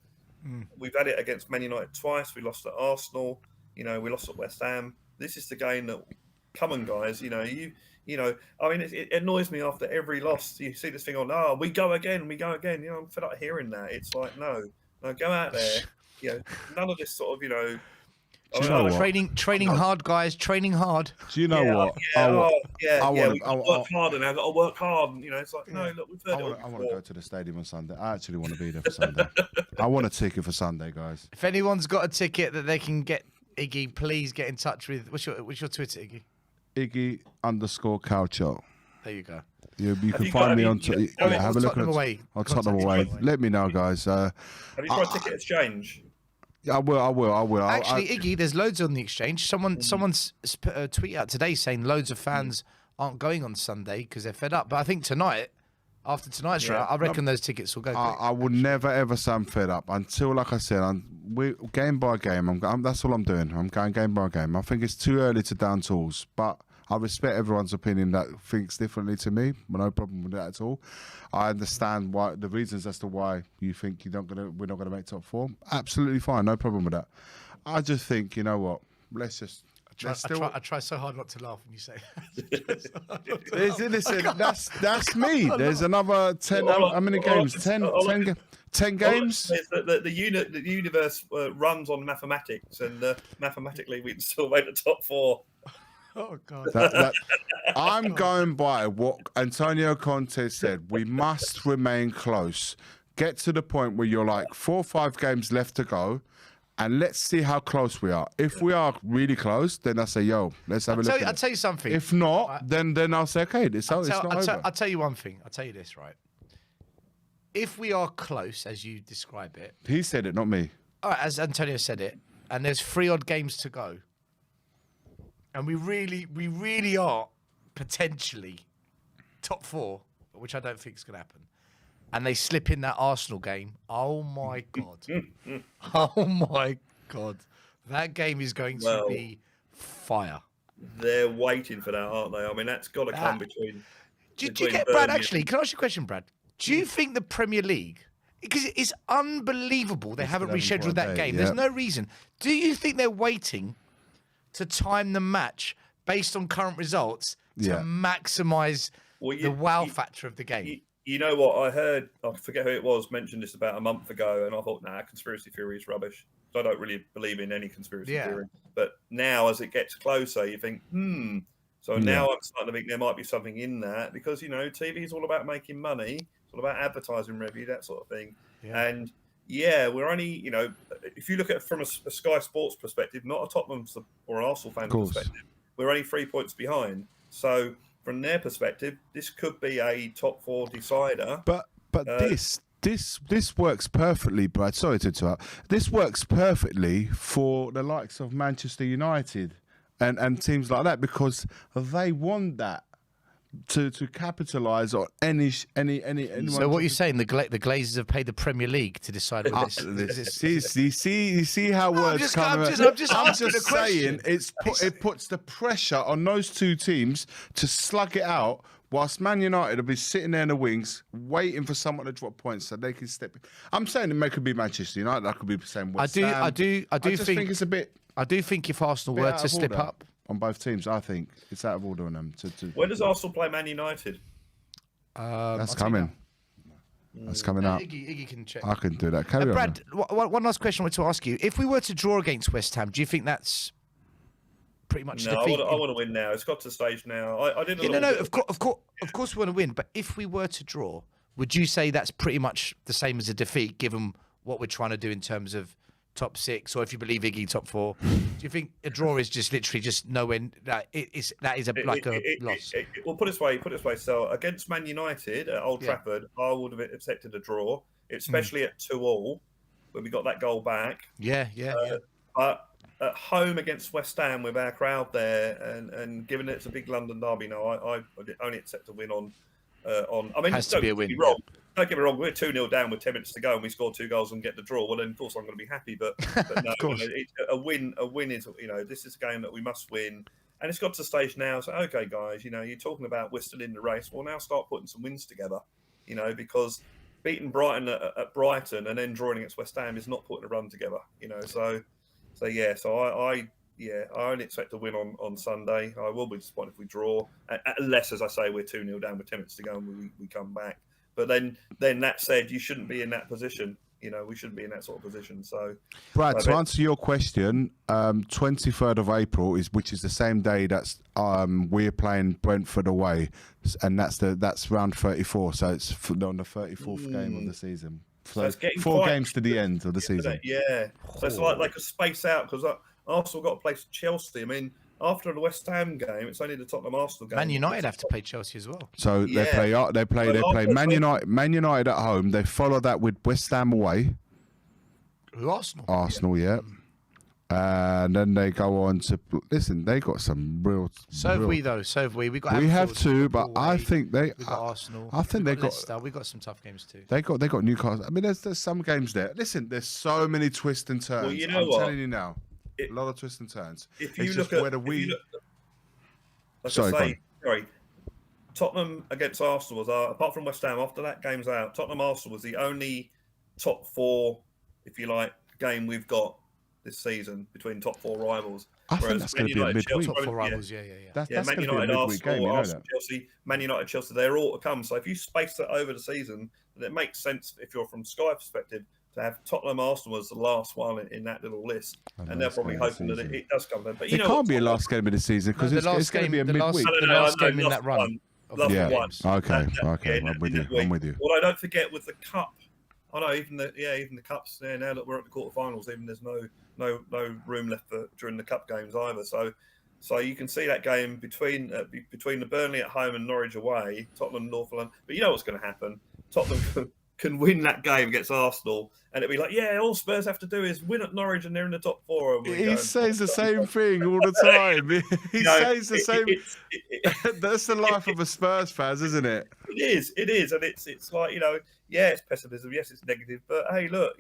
We've had it against Man United twice. We lost at Arsenal. We lost at West Ham. This is the game that, come on, guys. I mean, it annoys me after every loss. You see this thing on, we go again. I'm fed up hearing that. It's like, no, go out there. None of this sort of, Do you know what? Training hard, guys. Training hard. Do you know what? We've got to work harder now. I've got to work hard. It's like, no, look, we've heard it all I want to go to the stadium on Sunday. I actually want to be there for Sunday. I want a ticket for Sunday, guys. If anyone's got a ticket that they can get, Iggy, please get in touch with. What's your Twitter, Iggy? Iggy_Calcio. There you go. You can find me on. Have a look at Tottenham away. Let me know, guys. Have you tried ticket exchange? I will. Actually, Iggy, there's loads on the exchange. Someone's put a tweet out today saying loads of fans aren't going on Sunday because they're fed up. But I think tonight, after tonight's round, I reckon those tickets will go. I would never ever say I'm fed up until, like I said, we game by game. That's all I'm doing. I'm going game by game. I think it's too early to down tools, but I respect everyone's opinion that thinks differently to me. No problem with that at all. I understand why the reasons as to why you think we're not gonna make top 4. Absolutely fine, no problem with that. I just think, you know what? Let's just. I try so hard not to laugh when you say Listen, that's me. There's another 10. How many games? 10 games. The universe runs on mathematics, and mathematically we can still make the top 4. Oh God! I'm going by what Antonio Conte said. We must remain close. Get to the point where you're like 4 or 5 games left to go, and let's see how close we are. If we are really close, then I say, "Yo, let's have a look." I'll tell you something. If not, then I'll say, "Okay, it's not over." I'll tell you one thing. I'll tell you this, right? If we are close, as you describe it, he said it, not me. All right, as Antonio said it, and there's 3 odd games to go. And we really are potentially top 4, which I don't think is going to happen. And they slip in that Arsenal game. Oh my God! Oh my God! That game is going to be fire. They're waiting for that, aren't they? I mean, that's got to come between. Do you get Brad? Actually, can I ask you a question, Brad? Do you think the Premier League? Because it's unbelievable they haven't rescheduled that game. There's no reason. Do you think they're waiting to time the match based on current results to maximise the wow factor of the game? You know what? I heard, I forget who it was, mentioned this about a month ago, and I thought, conspiracy theory is rubbish. So I don't really believe in any conspiracy theory. But now, as it gets closer, you think, So now I'm starting to think there might be something in that because, TV is all about making money. It's all about advertising revenue, that sort of thing. Yeah. And we're only, if you look at it from a Sky Sports perspective, not a Tottenham or an Arsenal fan perspective, we're only 3 points behind. So from their perspective, this could be a top 4 decider. But this works perfectly, Brad. Sorry to interrupt. This works perfectly for the likes of Manchester United and teams like that, because they want that to capitalise on any. So what you're saying? The Glazers have paid the Premier League to decide what this. You see how words come. I'm just asking a saying question. it puts the pressure on those two teams to slug it out, whilst Man United will be sitting there in the wings waiting for someone to drop points so they can step in. I'm saying it could be Manchester United. That could be the same. West Ham. I do just think it's a bit. I do think if Arsenal were to slip up on both teams, I think it's out of order on them. When does Arsenal play Man United? That's coming. That's coming up. Iggy can check. I can do that. Carry on. Brad, one last question I want to ask you. If we were to draw against West Ham, do you think that's pretty much defeat? I want to win now. It's got to the stage now. I did a little no. Of course we want to win. But if we were to draw, would you say that's pretty much the same as a defeat, given what we're trying to do in terms of top 6, or if you believe Iggy top 4? Do you think a draw is just literally just nowhere? That is a loss. Well, put it this way. So against Man United at Old Trafford, I would have accepted a draw, especially at 2-2, where we got that goal back. Yeah. But at home against West Ham with our crowd there, and given it's a big London derby now, I only accept a win on. I mean, has to be a win. Don't get me wrong. We're 2-0 down with 10 minutes to go, and we score 2 goals and get the draw. Well, then of course I'm going to be happy. But no, a win is, this is a game that we must win, and it's got to the stage now. So okay, guys, you're talking about we're still in the race. Well, now start putting some wins together. Because beating Brighton at Brighton and then drawing against West Ham is not putting a run together. So I only expect a win on Sunday. I will be disappointed if we draw, unless, as I say, we're 2-0 down with 10 minutes to go and we come back. But then that said, you shouldn't be in that position. We shouldn't be in that sort of position. So, Brad, to answer your question, 23rd of April which is the same day that's we're playing Brentford away, and that's round 34. So it's on the 34th game of the season. So it's 4 games to the end of the season. Yeah. So it's like a space out, because Arsenal got to play Chelsea. I mean, after the West Ham game, it's only the Tottenham Arsenal game. Man United have to play Chelsea as well. So they play Man United at home. They follow that with West Ham away. Arsenal. Arsenal, yeah. And then they go on to listen. They got some real. So have we though. So have we. We got. We have too, but I think they. We got Arsenal. I think they got. Leicester. We got some tough games too. They got Newcastle. I mean, there's some games there. Listen, there's so many twists and turns. Well, I'm telling you now. A lot of twists and turns. If you look at, Tottenham against Arsenal was apart from West Ham. After that game's out, Tottenham Arsenal was the only top 4, if you like, game we've got this season between top 4 rivals. I think that's going to be a midweek. Top 4 rivals, yeah. That's Man United, Arsenal, Chelsea, Man United, Chelsea. They're all to come. So if you space that over the season, then it makes sense if you're from Sky perspective to have Tottenham Arsenal as the last one in that little list, and they're probably hoping that it does come there. But it can't be a last game of the season because it's going to be a midweek. The last game in that run. Okay. I'm with you. Well, I don't forget with the cup. I know even the cups there now that we're at the quarterfinals. Even there's no room left for during the cup games either. So you can see that game between the Burnley at home and Norwich away, Tottenham, North London. But you know what's going to happen? Tottenham can win that game against Arsenal, and it'd be like, all Spurs have to do is win at Norwich and they're in the top 4. And he says the same thing all the time. He says the same. That's the life of a Spurs fan, isn't it? It is, and it's like, it's pessimism, yes, it's negative, but hey, look,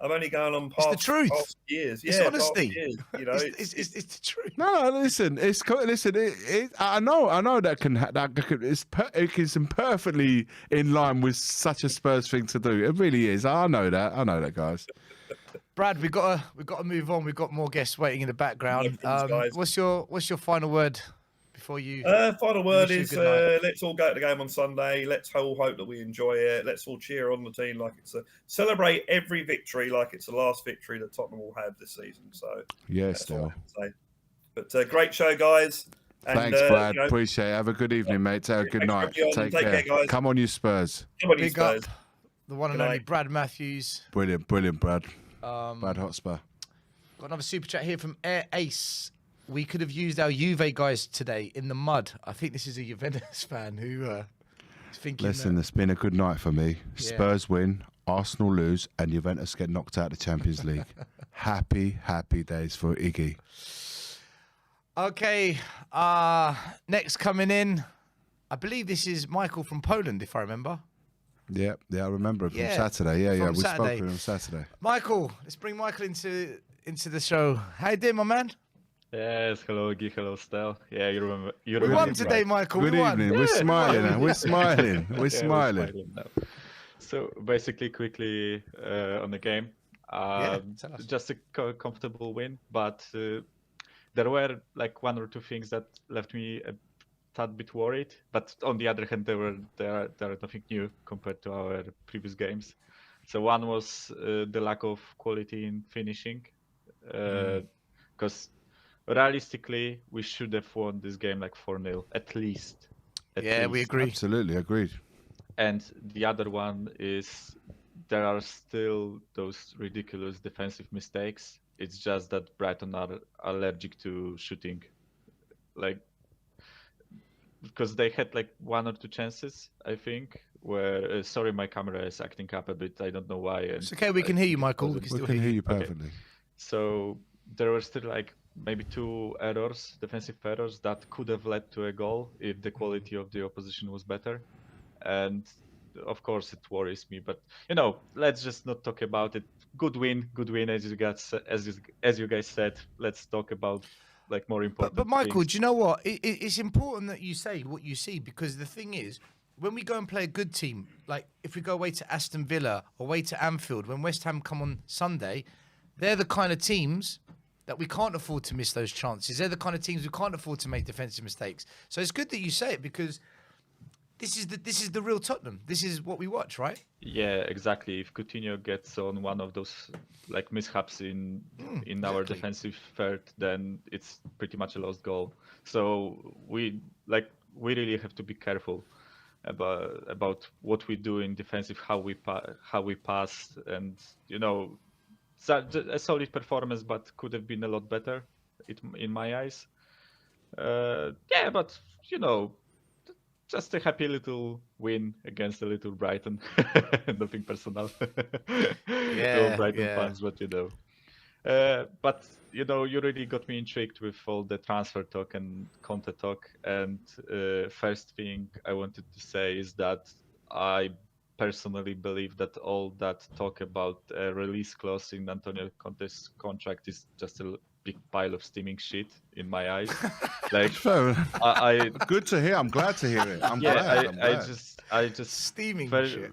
I'm only going on past, it's the truth. Past years. It's honesty. Years, it's the truth. No, listen. I know that is perfectly in line with such a Spurs thing to do. It really is. I know that, guys. Brad, we got to move on. We've got more guests waiting in the background. What's your final word? Before you, final word is let's all go to the game on Sunday. Let's all hope that we enjoy it. Let's all cheer on the team like celebrate every victory like it's the last victory that Tottenham will have this season. So still. But great show, guys. And, thanks, Brad. Appreciate it. Have a good evening, mate. Have a good night. Take care, guys. Come on, you Spurs. Big up the one and only Brad Matthews. Brilliant, Brad. Brad Hotspur. Got another super chat here from Air Ace. we could have used our Juve guys today in the mud. I think this is a Juventus fan who is thinking. Listen, it's been a good night for me. Yeah. Spurs win, Arsenal lose, and Juventus get knocked out of the Champions League. Happy days for Iggy. Okay, next coming in, I believe this is Michael from Poland, if I remember. Yeah, I remember it from Yeah, Saturday. Yeah, from we Saturday. spoke with him Saturday. Michael, let's bring Michael into the show. How you doing, my man? Yes, hello, Guy, hello, Stel. Yeah, you remember. You We remember won me, today, right? Michael. Good we won. evening. We're smiling. Yeah. We're smiling. We're Yeah, smiling. now. So basically, quickly on the game, tell us. just a comfortable win, but there were like one or two things that left me a tad bit worried. But on the other hand, there are nothing new compared to our previous games. So one was the lack of quality in finishing, because realistically we should have won this game like 4-0 at least. Yeah, we least. agree. Absolutely, agreed. And the other one is there are still those ridiculous defensive mistakes. It's just that Brighton are allergic to shooting, like because they had like one or two chances, I think. Where sorry, my camera is acting up a bit. I don't know why. And It's okay. We can hear you, Michael. We wasn't- can We still can hear hear you. you perfectly. So there were still like maybe two errors, defensive errors, that could have led to a goal if the quality of the opposition was better. And of course, it worries me. But let's just not talk about it. Good win, as you guys said. Let's talk about like more important. But Michael, things. do you know what? It's important that you say what you see, because the thing is, when we go and play a good team, like if we go away to Aston Villa or away to Anfield, when West Ham come on Sunday, they're the kind of teams that we can't afford to miss those chances. They're the kind of teams we can't afford to make defensive mistakes. So it's good that you say it, because this is the real Tottenham. This is what we watch, right? Yeah, exactly. If Coutinho gets on one of those like mishaps in our exactly. defensive third, then it's pretty much a lost goal. So we really have to be careful about what we do in defensive, how we pass, and a solid performance, but could have been a lot better, in my eyes. Yeah, but just a happy little win against a little Brighton. Nothing personal. Yeah, No Brighton yeah. fans, but but you really got me intrigued with all the transfer talk and Conte talk. And first thing I wanted to say is that I personally believe that all that talk about a release clause in Antonio Conte's contract is just a big pile of steaming shit in my eyes. Like Fair enough. I Good to hear. I'm glad to hear it. I'm yeah, glad. I'm I glad. just Steaming very- shit.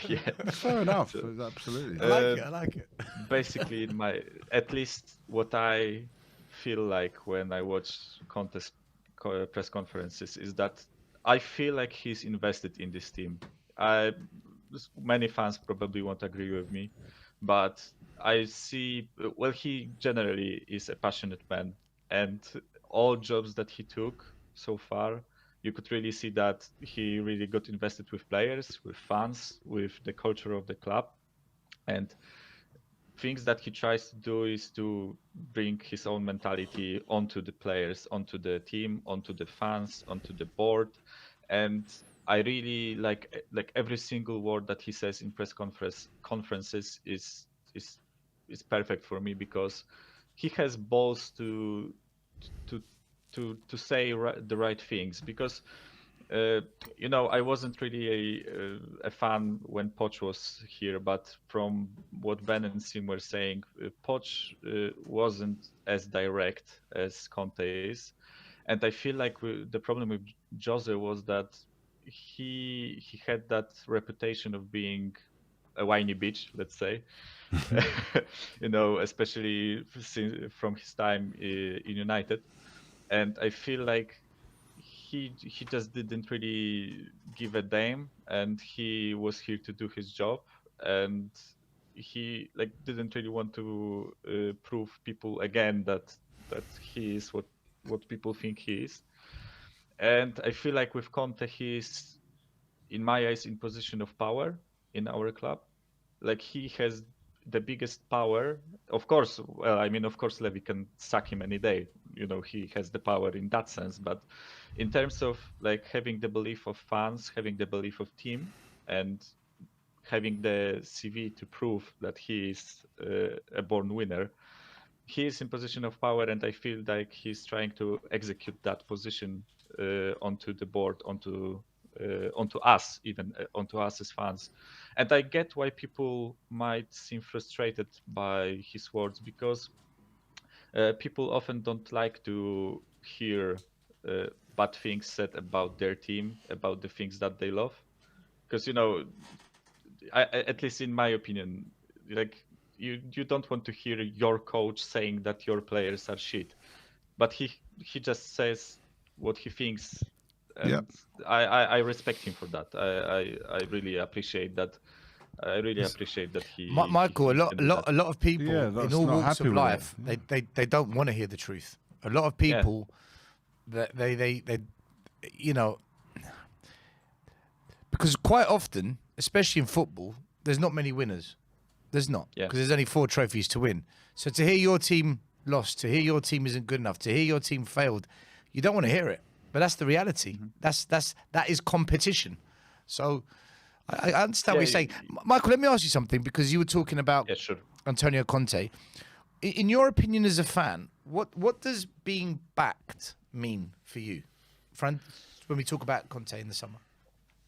yeah. Fair enough. Absolutely. I like it. Basically, at least what I feel like when I watch Conte's press conferences is that I feel like he's invested in this team. Many fans probably won't agree with me, but I see, well, he generally is a passionate man, and all jobs that he took so far, you could really see that he really got invested with players, with fans, with the culture of the club. And things that he tries to do is to bring his own mentality onto the players, onto the team, onto the fans, onto the board. And I really like every single word that he says in press conferences is perfect for me, because he has balls to say the right things. Because I wasn't really a fan when Poch was here, but from what Ben and Sim were saying, Poch wasn't as direct as Conte is. And I feel like the problem with Jose was that he had that reputation of being a whiny bitch, let's say. Especially from his time in United. And I feel like he just didn't really give a damn, and he was here to do his job, and he didn't really want to prove people again that he is what people think he is. And I feel like with Conte, he's, in my eyes, in position of power in our club. Like he has the biggest power, of course, well, I mean, of course, Levy can sack him any day. He has the power in that sense. But in terms of like having the belief of fans, having the belief of team, and having the CV to prove that he is a born winner, he is in position of power, and I feel like he's trying to execute that position onto the board, onto us, even onto us as fans. And I get why people might seem frustrated by his words, because people often don't like to hear bad things said about their team, about the things that they love. Because, at least in my opinion, like you don't want to hear your coach saying that your players are shit, but he just says what he thinks, and Yep. I respect him for that. I really appreciate that. I really appreciate that he. Michael, he can do that. a lot of people Yeah, in that's all not walks happy of with life, they don't want to hear the truth. A lot of people, that they because quite often, especially in football, there's not many winners. There's not, Yeah. because there's only 4 trophies to win. So to hear your team lost, to hear your team isn't good enough, to hear your team failed, you don't want to hear it. But that's the reality. That is competition. So I understand what you're saying. Michael, let me ask you something, because you were talking about Yeah, sure. Antonio Conte. In your opinion as a fan, what does being backed mean for you, Fran, when we talk about Conte in the summer?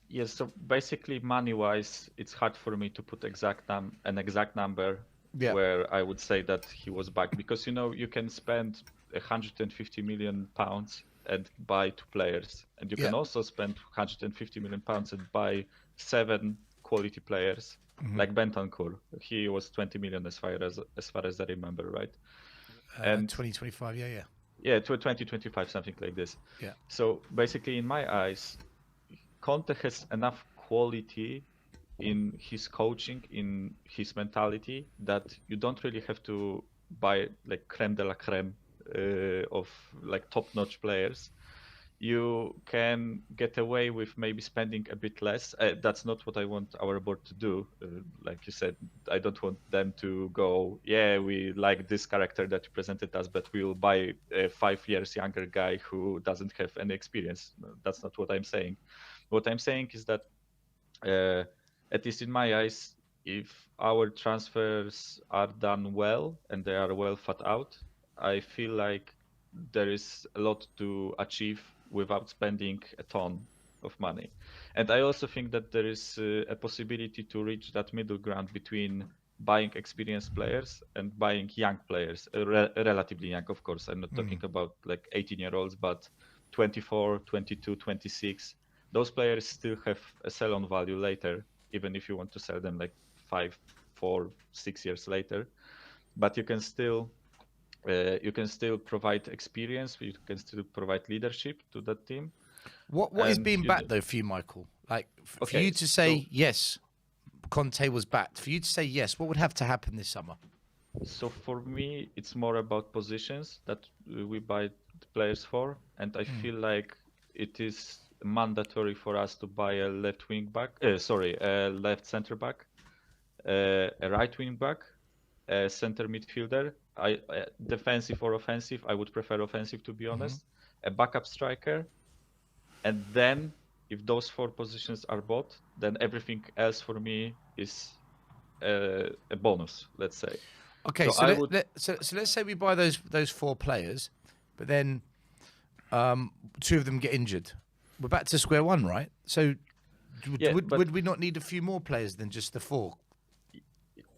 Yes, so basically money-wise, it's hard for me to put an exact number Yeah. where I would say that he was back, because you can spend 150 million pounds and buy 2 players, and you can Yeah. also spend 150 million pounds and buy 7 quality players, like Bentancur. He was 20 million as far as I remember, right? And 2025, yeah. yeah, to 2025, something like this. Yeah. So basically, in my eyes, Conte has enough quality in his coaching, in his mentality, that you don't really have to buy like creme de la creme of like top-notch players. You can get away with maybe spending a bit less. That's not what I want our board to do. Like you said, I don't want them to go, yeah, we like this character that you presented us, but we'll buy a 5 years younger guy who doesn't have any experience. That's not what I'm saying. What I'm saying is that, at least in my eyes, if our transfers are done well and they are well thought out, I feel like there is a lot to achieve without spending a ton of money. And I also think that there is a possibility to reach that middle ground between buying experienced players and buying young players, relatively young, of course. I'm not talking about like 18-year-olds, but 24, 22, 26. Those players still have a sell-on value later, even if you want to sell them like 5, 4, 6 years later. But you can still provide experience. You can still provide leadership to that team. What is being backed though for you, Michael? Like for you to say yes, Conte was backed. For you to say yes, what would have to happen this summer? So for me, it's more about positions that we buy the players for, and I feel like it is mandatory for us to buy a left wing back. A left center back, a right wing back, a center midfielder. Defensive or offensive? I would prefer offensive, to be honest. A backup striker, and then if those 4 positions are bought, then everything else for me is a bonus. Let's say. Okay, So so let's say we buy those 4 players, but then 2 of them get injured. We're back to square one, right? So would we not need a few more players than just the 4?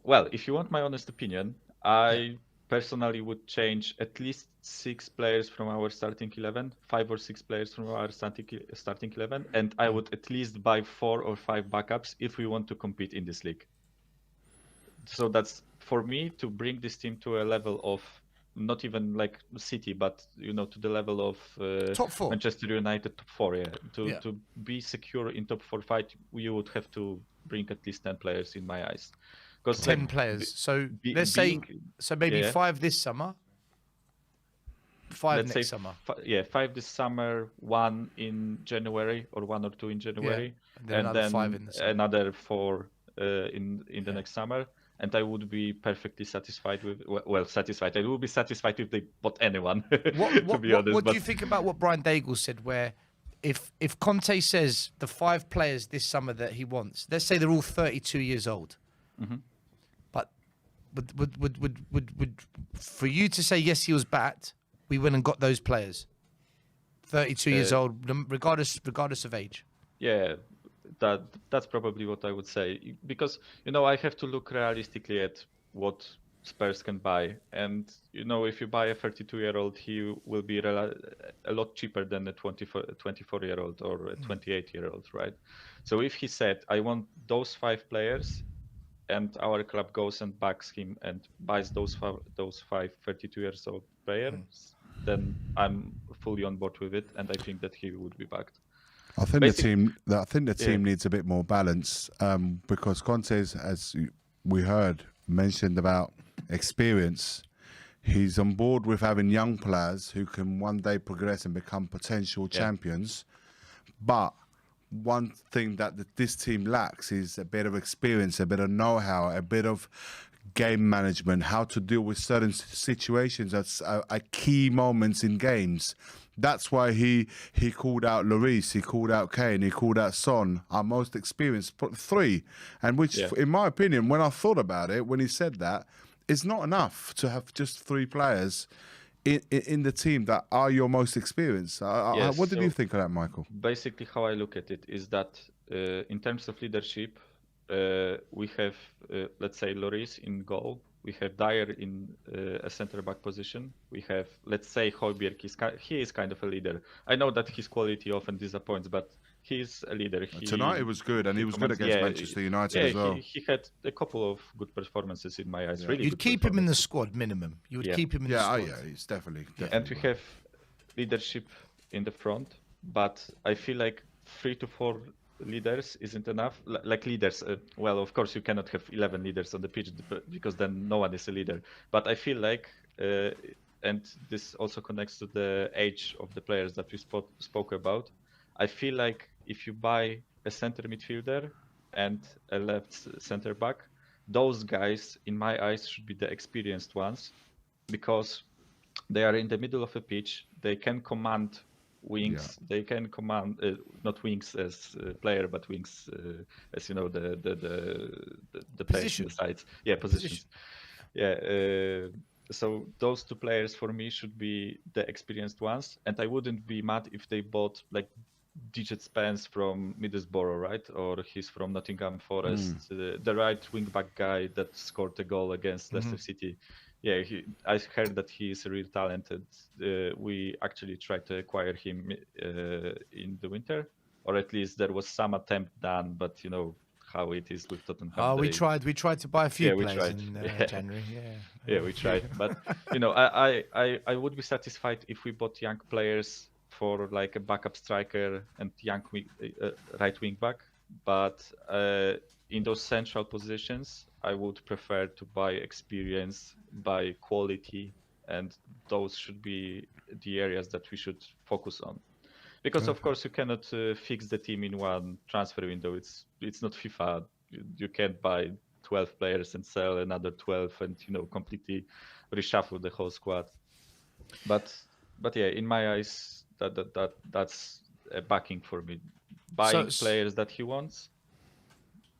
Well, if you want my honest opinion, I personally would change at least 6 players from our starting 11, 5 or 6 players from our starting 11, and I would at least buy 4 or 5 backups if we want to compete in this league. So that's for me to bring this team to a level of not even like City, but to the level of Top 4. Manchester United, top 4. Yeah, to be secure in top 4 fight, you would have to bring at least 10 players in my eyes. 10 players. So let's say maybe 5 this summer, 5 next summer. 5 this summer, 1 in January, or 1 or 2 in January, and then another 5 in the summer. Another 4 in the next summer. and I would be perfectly satisfied with. Well, satisfied. I would be satisfied if they bought anyone. To be honest, What do you think about what Brian Daigle said? Where if Conte says the 5 players this summer that he wants, let's say they're all 32 years old, but would for you to say yes, he was bat, we went and got those players, 32 years old, regardless of age. Yeah, that's probably what I would say, because I have to look realistically at what Spurs can buy, and if you buy a 32-year-old, he will be a lot cheaper than a 24-year-old or a 28-year-old, right? So if he said, I want those 5 players, and our club goes and backs him and buys those 5 32-year-old players, then I'm fully on board with it, and I think that he would be backed. I think the team needs a bit more balance, because Conte's, as we heard, mentioned about experience. He's on board with having young players who can one day progress and become potential champions. But one thing that this team lacks is a bit of experience, a bit of know-how, a bit of game management, how to deal with certain situations at key moments in games. That's why he called out Lloris, he called out Kane, he called out Son, our most experienced 3. And which, in my opinion, when I thought about it, when he said that, it's not enough to have just 3 players in the team that are your most experienced. What did you think of that, Michael? Basically, how I look at it is that in terms of leadership, we have, let's say, Lloris in goal. We have Dyer in a centre-back position. We have, let's say, Højbjerg. He is kind of a leader. I know that his quality often disappoints, but he's a leader. Tonight he was good, and he was good against Manchester United as well. He had a couple of good performances in my eyes. Really, you'd keep him in the squad minimum. You would keep him in the squad. Yeah, he's definitely. And we have leadership in the front, but I feel like 3 to 4 leaders isn't enough. Like leaders, well, of course you cannot have 11 leaders on the pitch because then no one is a leader. But I feel like, and this also connects to the age of the players that we spoke about. I feel like if you buy a center midfielder and a left center back, those guys, in my eyes, should be the experienced ones, because they are in the middle of a pitch. They can command wings. They can command not wings as player, but wings as the players on the sides. Yeah, positions. So those 2 players for me should be the experienced ones, and I wouldn't be mad if they bought like Digit Spence from Middlesbrough, right? Or he's from Nottingham Forest, the right wing back guy that scored a goal against Leicester City. Yeah, I heard that he is real talented. We actually tried to acquire him in the winter, or at least there was some attempt done, but you know how it is with Tottenham. Oh, we tried to buy a few players in January. Yeah, we tried. But I would be satisfied if we bought young players for like a backup striker and young right wing back. But in those central positions, I would prefer to buy experience, buy quality, and those should be the areas that we should focus on. Because of course you cannot fix the team in one transfer window. It's not FIFA. You can't buy 12 players and sell another 12 and completely reshuffle the whole squad. But yeah, in my eyes, that's a backing for me. Buying players that he wants,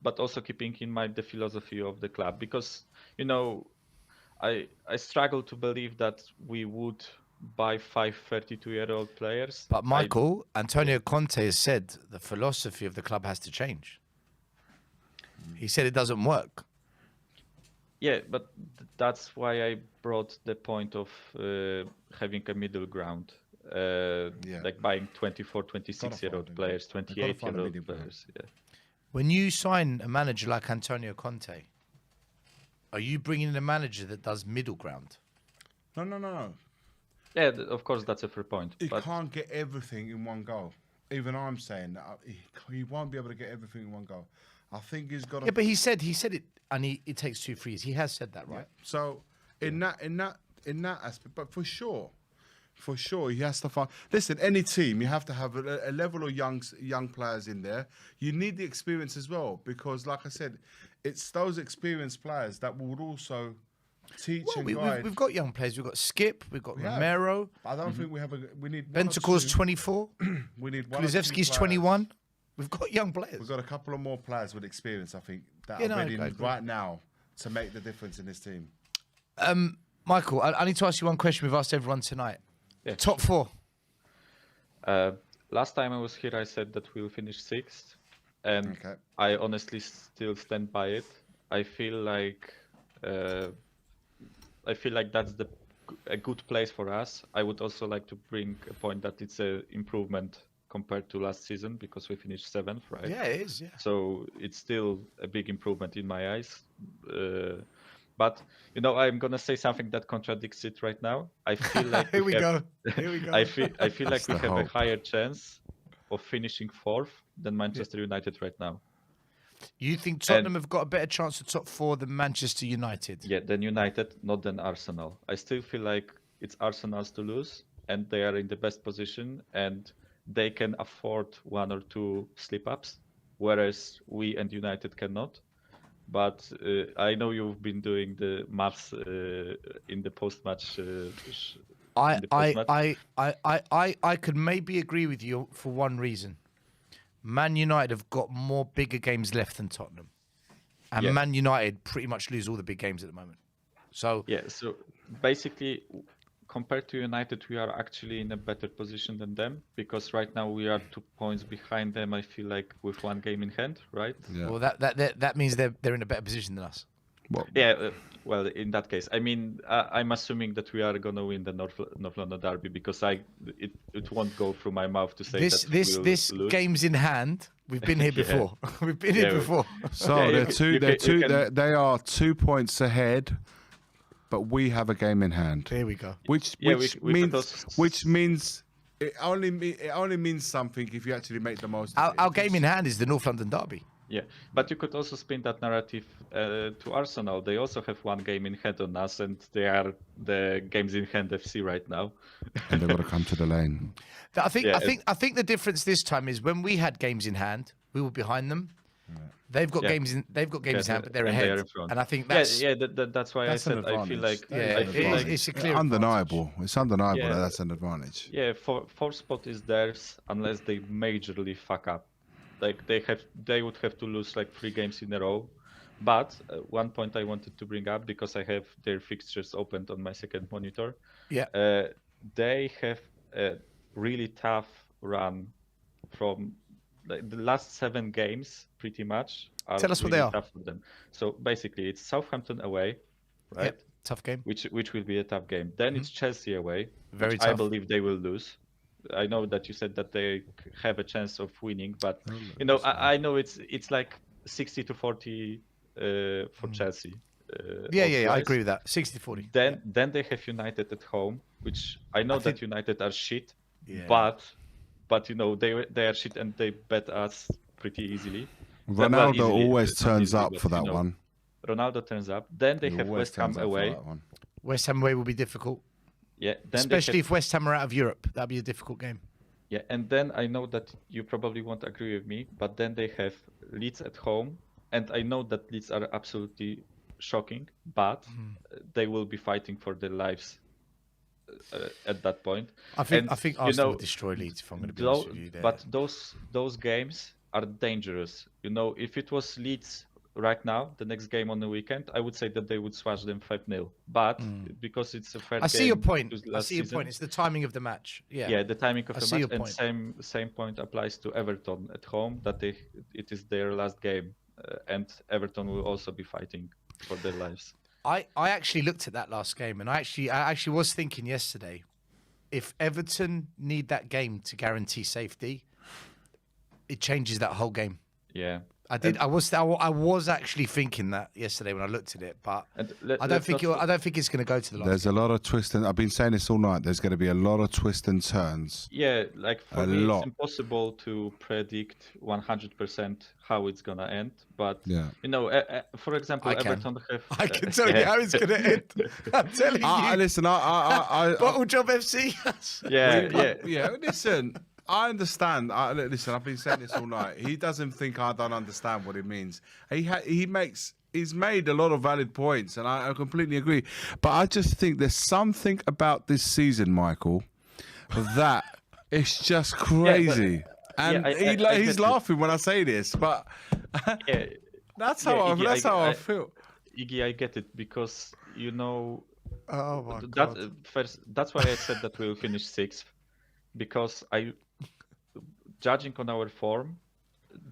but also keeping in mind the philosophy of the club, because I struggle to believe that we would buy 5 32-year-old players. But Michael, Antonio Conte has said the philosophy of the club has to change. He said it doesn't work. Yeah, but that's why I brought the point of having a middle ground. Like buying 24, 26-year-old players, 28-year-old players. Yeah. When you sign a manager like Antonio Conte, are you bringing in a manager that does middle ground? No. Yeah, of course, that's a fair point. He can't get everything in one go. Even I'm saying that he won't be able to get everything in one go. I think he's got. Yeah, but he said it, and it takes 2 3 years. He has said that, right? Yeah. So in that aspect, but for sure, For sure, he has to find. Listen, any team, you have to have a level of young players in there. You need the experience as well, because, like I said, it's those experienced players that will also teach Well, and guide. we've got young players. We've got Skip. We've got have. Romero. I don't think we have a. We need one or Bentancur's two. 24. We need one or two Kulusevski's players. 21. We've got young players. We've got a couple of more players with experience, I think, that Yeah, are no, ready I agree. right now to make the difference in this team. Michael, I need to ask you one question we've asked everyone tonight. Yeah, Top four. Last time I was here, I said that we'll finish sixth, and Okay. I honestly still stand by it. I feel like that's a good place for us. I would also like to bring a point that it's an improvement compared to last season, because we finished seventh, right? Yeah, it is. Yeah. So it's still a big improvement in my eyes. But I'm gonna say something that contradicts it right now. I feel like Here we have- go. Here we go. I feel like we the have a hope. higher chance of finishing fourth than Manchester United right now. You think Tottenham have got a better chance of top four than Manchester United? Yeah, than United, not than Arsenal. I still feel like it's Arsenal's to lose, and they are in the best position, and they can afford one or two slip-ups, whereas we and United cannot. But I know you've been doing the maths in the post-match. I could maybe agree with you for one reason. Man United have got more bigger games left than Tottenham. And Yeah. Man United pretty much lose all the big games at the moment. So Yeah, so basically, compared to United, we are actually in a better position than them, because right now we are 2 points behind them, I feel like, with one game in hand, right? Yeah. well, that means they're in a better position than us. Yeah, well, in that case, I mean, I'm assuming that we are going to win the North London derby, because it won't go through my mouth to say that we'll This lose. game's in hand. We've been here Yeah. before. We've been here Yeah, before. So Yeah, they are 2 points ahead, but we have a game in hand, Here we go. which Yeah, means it only means something if you actually make the most. of it. Our If you game in hand is the North London derby. Yeah, but you could also spin that narrative to Arsenal. They also have one game in hand on us, and they are the games in hand FC right now. and they've got to come to the lane. I think Yeah, I think the difference this time is when we had games in hand, we were behind them. They've got Yeah. games in hand, but they're and they ahead. are in front. And I think that's that's why That's I an said I feel advantage. like That is I an feel advantage. like it's a clear Undeniable. It's undeniable Yeah. that that's an advantage. yeah, fourth spot is theirs unless they majorly fuck up. Like they would have to lose like 3 games in a row. But one point I wanted to bring up, because I have their fixtures opened on my second monitor. Yeah. They have a really tough run from the last 7 games, pretty much. Are Tell us what really they are. tough for them. So basically, it's Southampton away, right? Yep, tough game. Which will be a tough game. Then it's Chelsea away, Very which I tough. believe they will lose. I know that you said that they have a chance of winning, but I know it's like 60 to 40 for Chelsea. Yeah, I odds-wise. agree with that. 60-40. Then they have United at home, which I know that think- United are shit, Yeah. but they are shit and they bet us pretty easily. Ronaldo easily, always not turns easily, up but, for that one. Ronaldo turns up. Then they He have always West Ham turns up for away. that one. West Ham away will be difficult, Yeah, then especially they if West Ham are out of Europe. That'll be a difficult game. Yeah, and then I know that you probably won't agree with me, but then they have Leeds at home, and I know that Leeds are absolutely shocking, but they will be fighting for their lives at that point. I think And, I think you Arsenal know, will destroy Leeds. If I'm going to be honest with you, there. But those games are dangerous. If it was Leeds right now, the next game on the weekend, I would say that they would smash them 5-0. But because it's a third I see your game point. to I last see your season, point. It's the timing of the match. Yeah. yeah, the timing of I the see match, your and point. same point applies to Everton at home. That it is their last game, and Everton will also be fighting for their lives. I actually looked at that last game, and I actually was thinking yesterday, if Everton need that game to guarantee safety, it changes that whole game. Yeah, I did. I was actually thinking that yesterday when I looked at it, but I don't think it's going to go to the last. There's a lot of twists and I've been saying this all night. There's going to be a lot of twists and turns. Yeah, like for me, it's impossible to predict 100% how it's gonna end. But for example, Everton have. I can tell you how it's gonna end. I'm telling you. Listen, Bottle Job FC. yeah. Listen. I understand. Listen, I've been saying this all night. He doesn't think I don't understand what it means. He's made a lot of valid points, and I completely agree. But I just think there's something about this season, Michael, that it's just crazy. He's laughing when I say this, but that's how I feel. Iggy, I get it because Oh my God. That's why I said that we'll finish 6th, because judging on our form,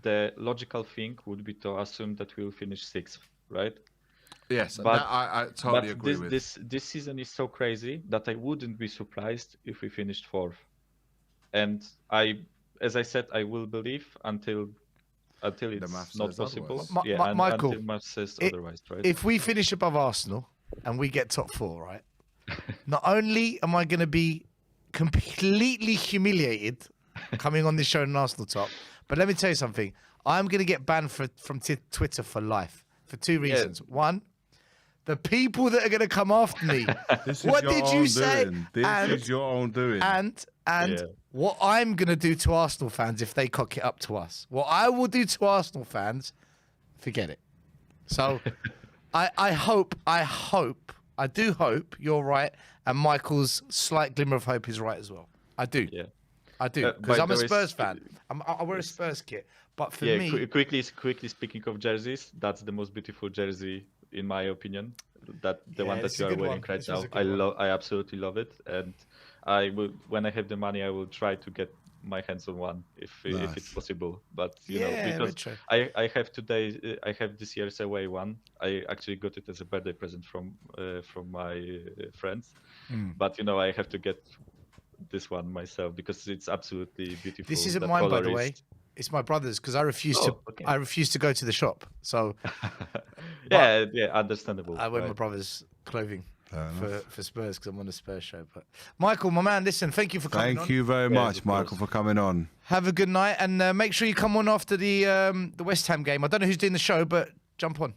the logical thing would be to assume that we'll finish 6th, right? Yes, but I totally agree with. This season is so crazy that I wouldn't be surprised if we finished 4th. And as I said, I will believe until it's not possible. Michael, until math says otherwise, right? If we finish above Arsenal and we get top 4, right? Not only am I going to be completely humiliated coming on this show in Arsenal top, but let me tell you something. I'm going to get banned from Twitter for life for 2 reasons. One, the people that are going to come after me. What did you say? This is your own doing. And what I'm going to do to Arsenal fans if they cock it up to us. What I will do to Arsenal fans, forget it. So I do hope you're right, and Michael's slight glimmer of hope is right as well. I do. Yeah. I do, because I'm a Spurs fan. I wear a Spurs kit. But for me... Quickly speaking of jerseys, that's the most beautiful jersey, in my opinion. The one that you are wearing right now. I absolutely love it. And when I have the money, I will try to get my hands on one if it's possible. But because I have this year's away one. I actually got it as a birthday present from my friends. But I have to get this one myself because it's absolutely beautiful. This isn't mine, by the way. It's my brother's because I refuse to go to the shop. So yeah, understandable. I wear my brother's clothing for Spurs because I'm on a Spurs show. But Michael, my man, listen, thank you for coming on. Thank you very much, Michael, for coming on. Have a good night and make sure you come on after the West Ham game. I don't know who's doing the show, but jump on.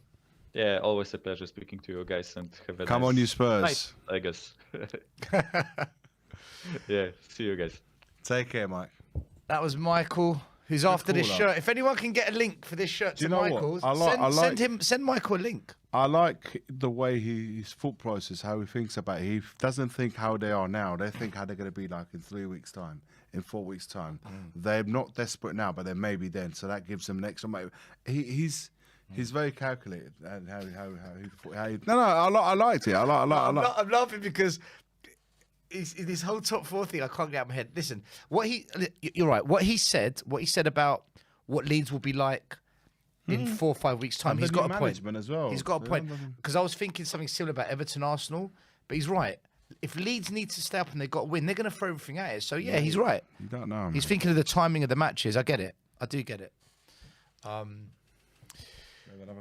Yeah, always a pleasure speaking to you guys and have a come on, you Spurs. Night, I guess. Yeah, see you guys. Take care, Mike. That was Michael, who's after this shirt. If anyone can get a link for this shirt to Michael's, send Michael a link. I like the way his thought process, how he thinks about it. He doesn't think how they are now. They think how they're going to be like in 3 weeks' time, in 4 weeks' time. They're not desperate now, but they may be then. So that gives them an extra. He's very calculated. And how he I liked it. I'm laughing because this whole top 4 thing, I can't get out of my head. Listen, you're right. What he said about what Leeds will be like in 4 or 5 weeks' time, he's got a point. As well. He's got a point. Because I was thinking something similar about Everton, Arsenal, but he's right. If Leeds need to stay up and they've got to win, they're going to throw everything at it. So yeah, he's right. You don't know. Man. He's thinking of the timing of the matches. I get it. I do get it.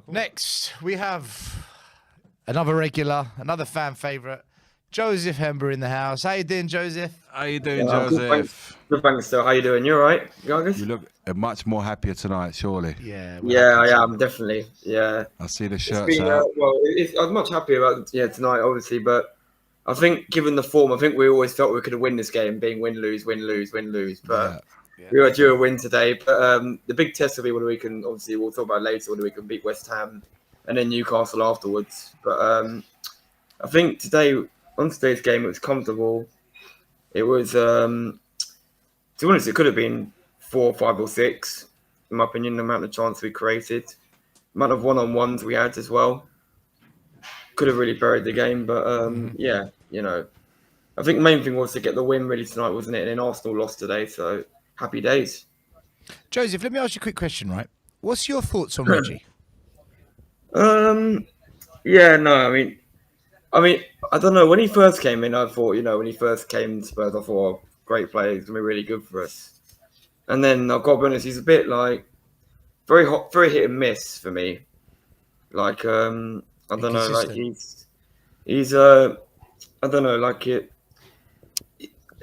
Next, we have another regular, another fan favourite. Joseph Hember in the house. How you doing, Joseph? How you doing, Joseph? Good, thanks, sir. How you doing? You all right, guys? You look much more happier tonight, surely. Yeah. I am, definitely. Yeah. I see the shirts out. I was much happier about tonight, obviously, but I think given the form, I think we always felt we could win this game, being win-lose. But we were due a win today. But the big test will be whether we can, obviously, we'll talk about later, whether we can beat West Ham and then Newcastle afterwards. But I think on today's game, it was comfortable. It was, to be honest, it could have been 4, 5 or 6, in my opinion, the amount of chance we created. The amount of one-on-ones we had as well. Could have really buried the game, but I think the main thing was to get the win really tonight, wasn't it? And then Arsenal lost today, so happy days. Joseph, let me ask you a quick question, right? What's your thoughts on Reggie? I mean, I don't know. When he first came in, I thought, when he first came to Spurs, I thought, great player, he's going to be really good for us. And then I've got to be honest, he's a bit like, very hot, very hit and miss for me. Like I don't know, like he's I don't know, like he'll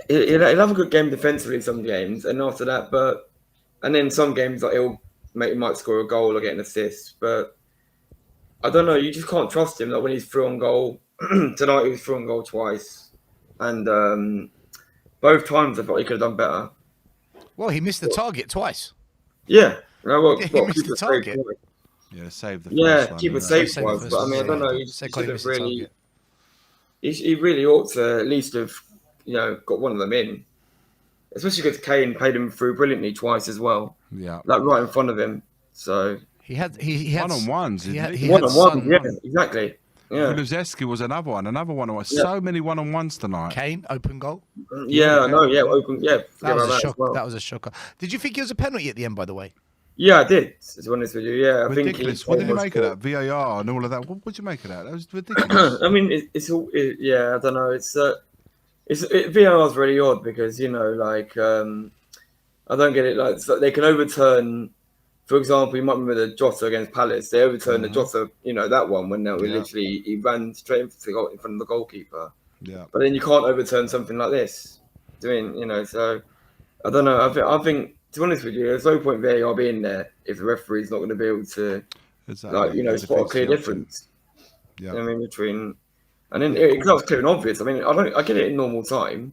have a good game defensively some games, and after that, and then some games like he might score a goal or get an assist, but I don't know, you just can't trust him. Like when he's through on goal tonight, he was through on goal twice, and both times I thought he could have done better. Well, he missed the target twice. Yeah, well, He missed the target. Yeah, save the yeah, first one. keep it Saved safe was, but I mean, I don't know. He Second should he have missed the really. target. He really ought to at least have, got one of them in. Especially because Kane played him through brilliantly twice as well. Yeah, like right in front of him. So he had one-on-ones. He had one-on-one. Yeah, exactly. Yeah, Kulusevski was another one. So many one-on-ones tonight. Came open goal. Yeah, I know. Yeah, open. Yeah, That was a shock. well. That was a shocker. Did you think it was a penalty at the end? By the way. Yeah, I did. To be honest with you, yeah, I Ridiculous. think. What did you make of that? VAR and all of that. What did you make of that? That was ridiculous. I mean, it's all. Yeah, I don't know. VAR is really odd because I don't get it. Like they can overturn. For example, you might remember the Jota against Palace. They overturned the Jota, that one when literally he ran straight into the goal in front of the goalkeeper. Yeah. But then you can't overturn something like this. So I don't know. I think to be honest with you, there's no point VAR being there if the referee's not going to be able to, spot a clear difference. Yeah. I mean, between, and then it was clear and obvious. I mean, I get it in normal time.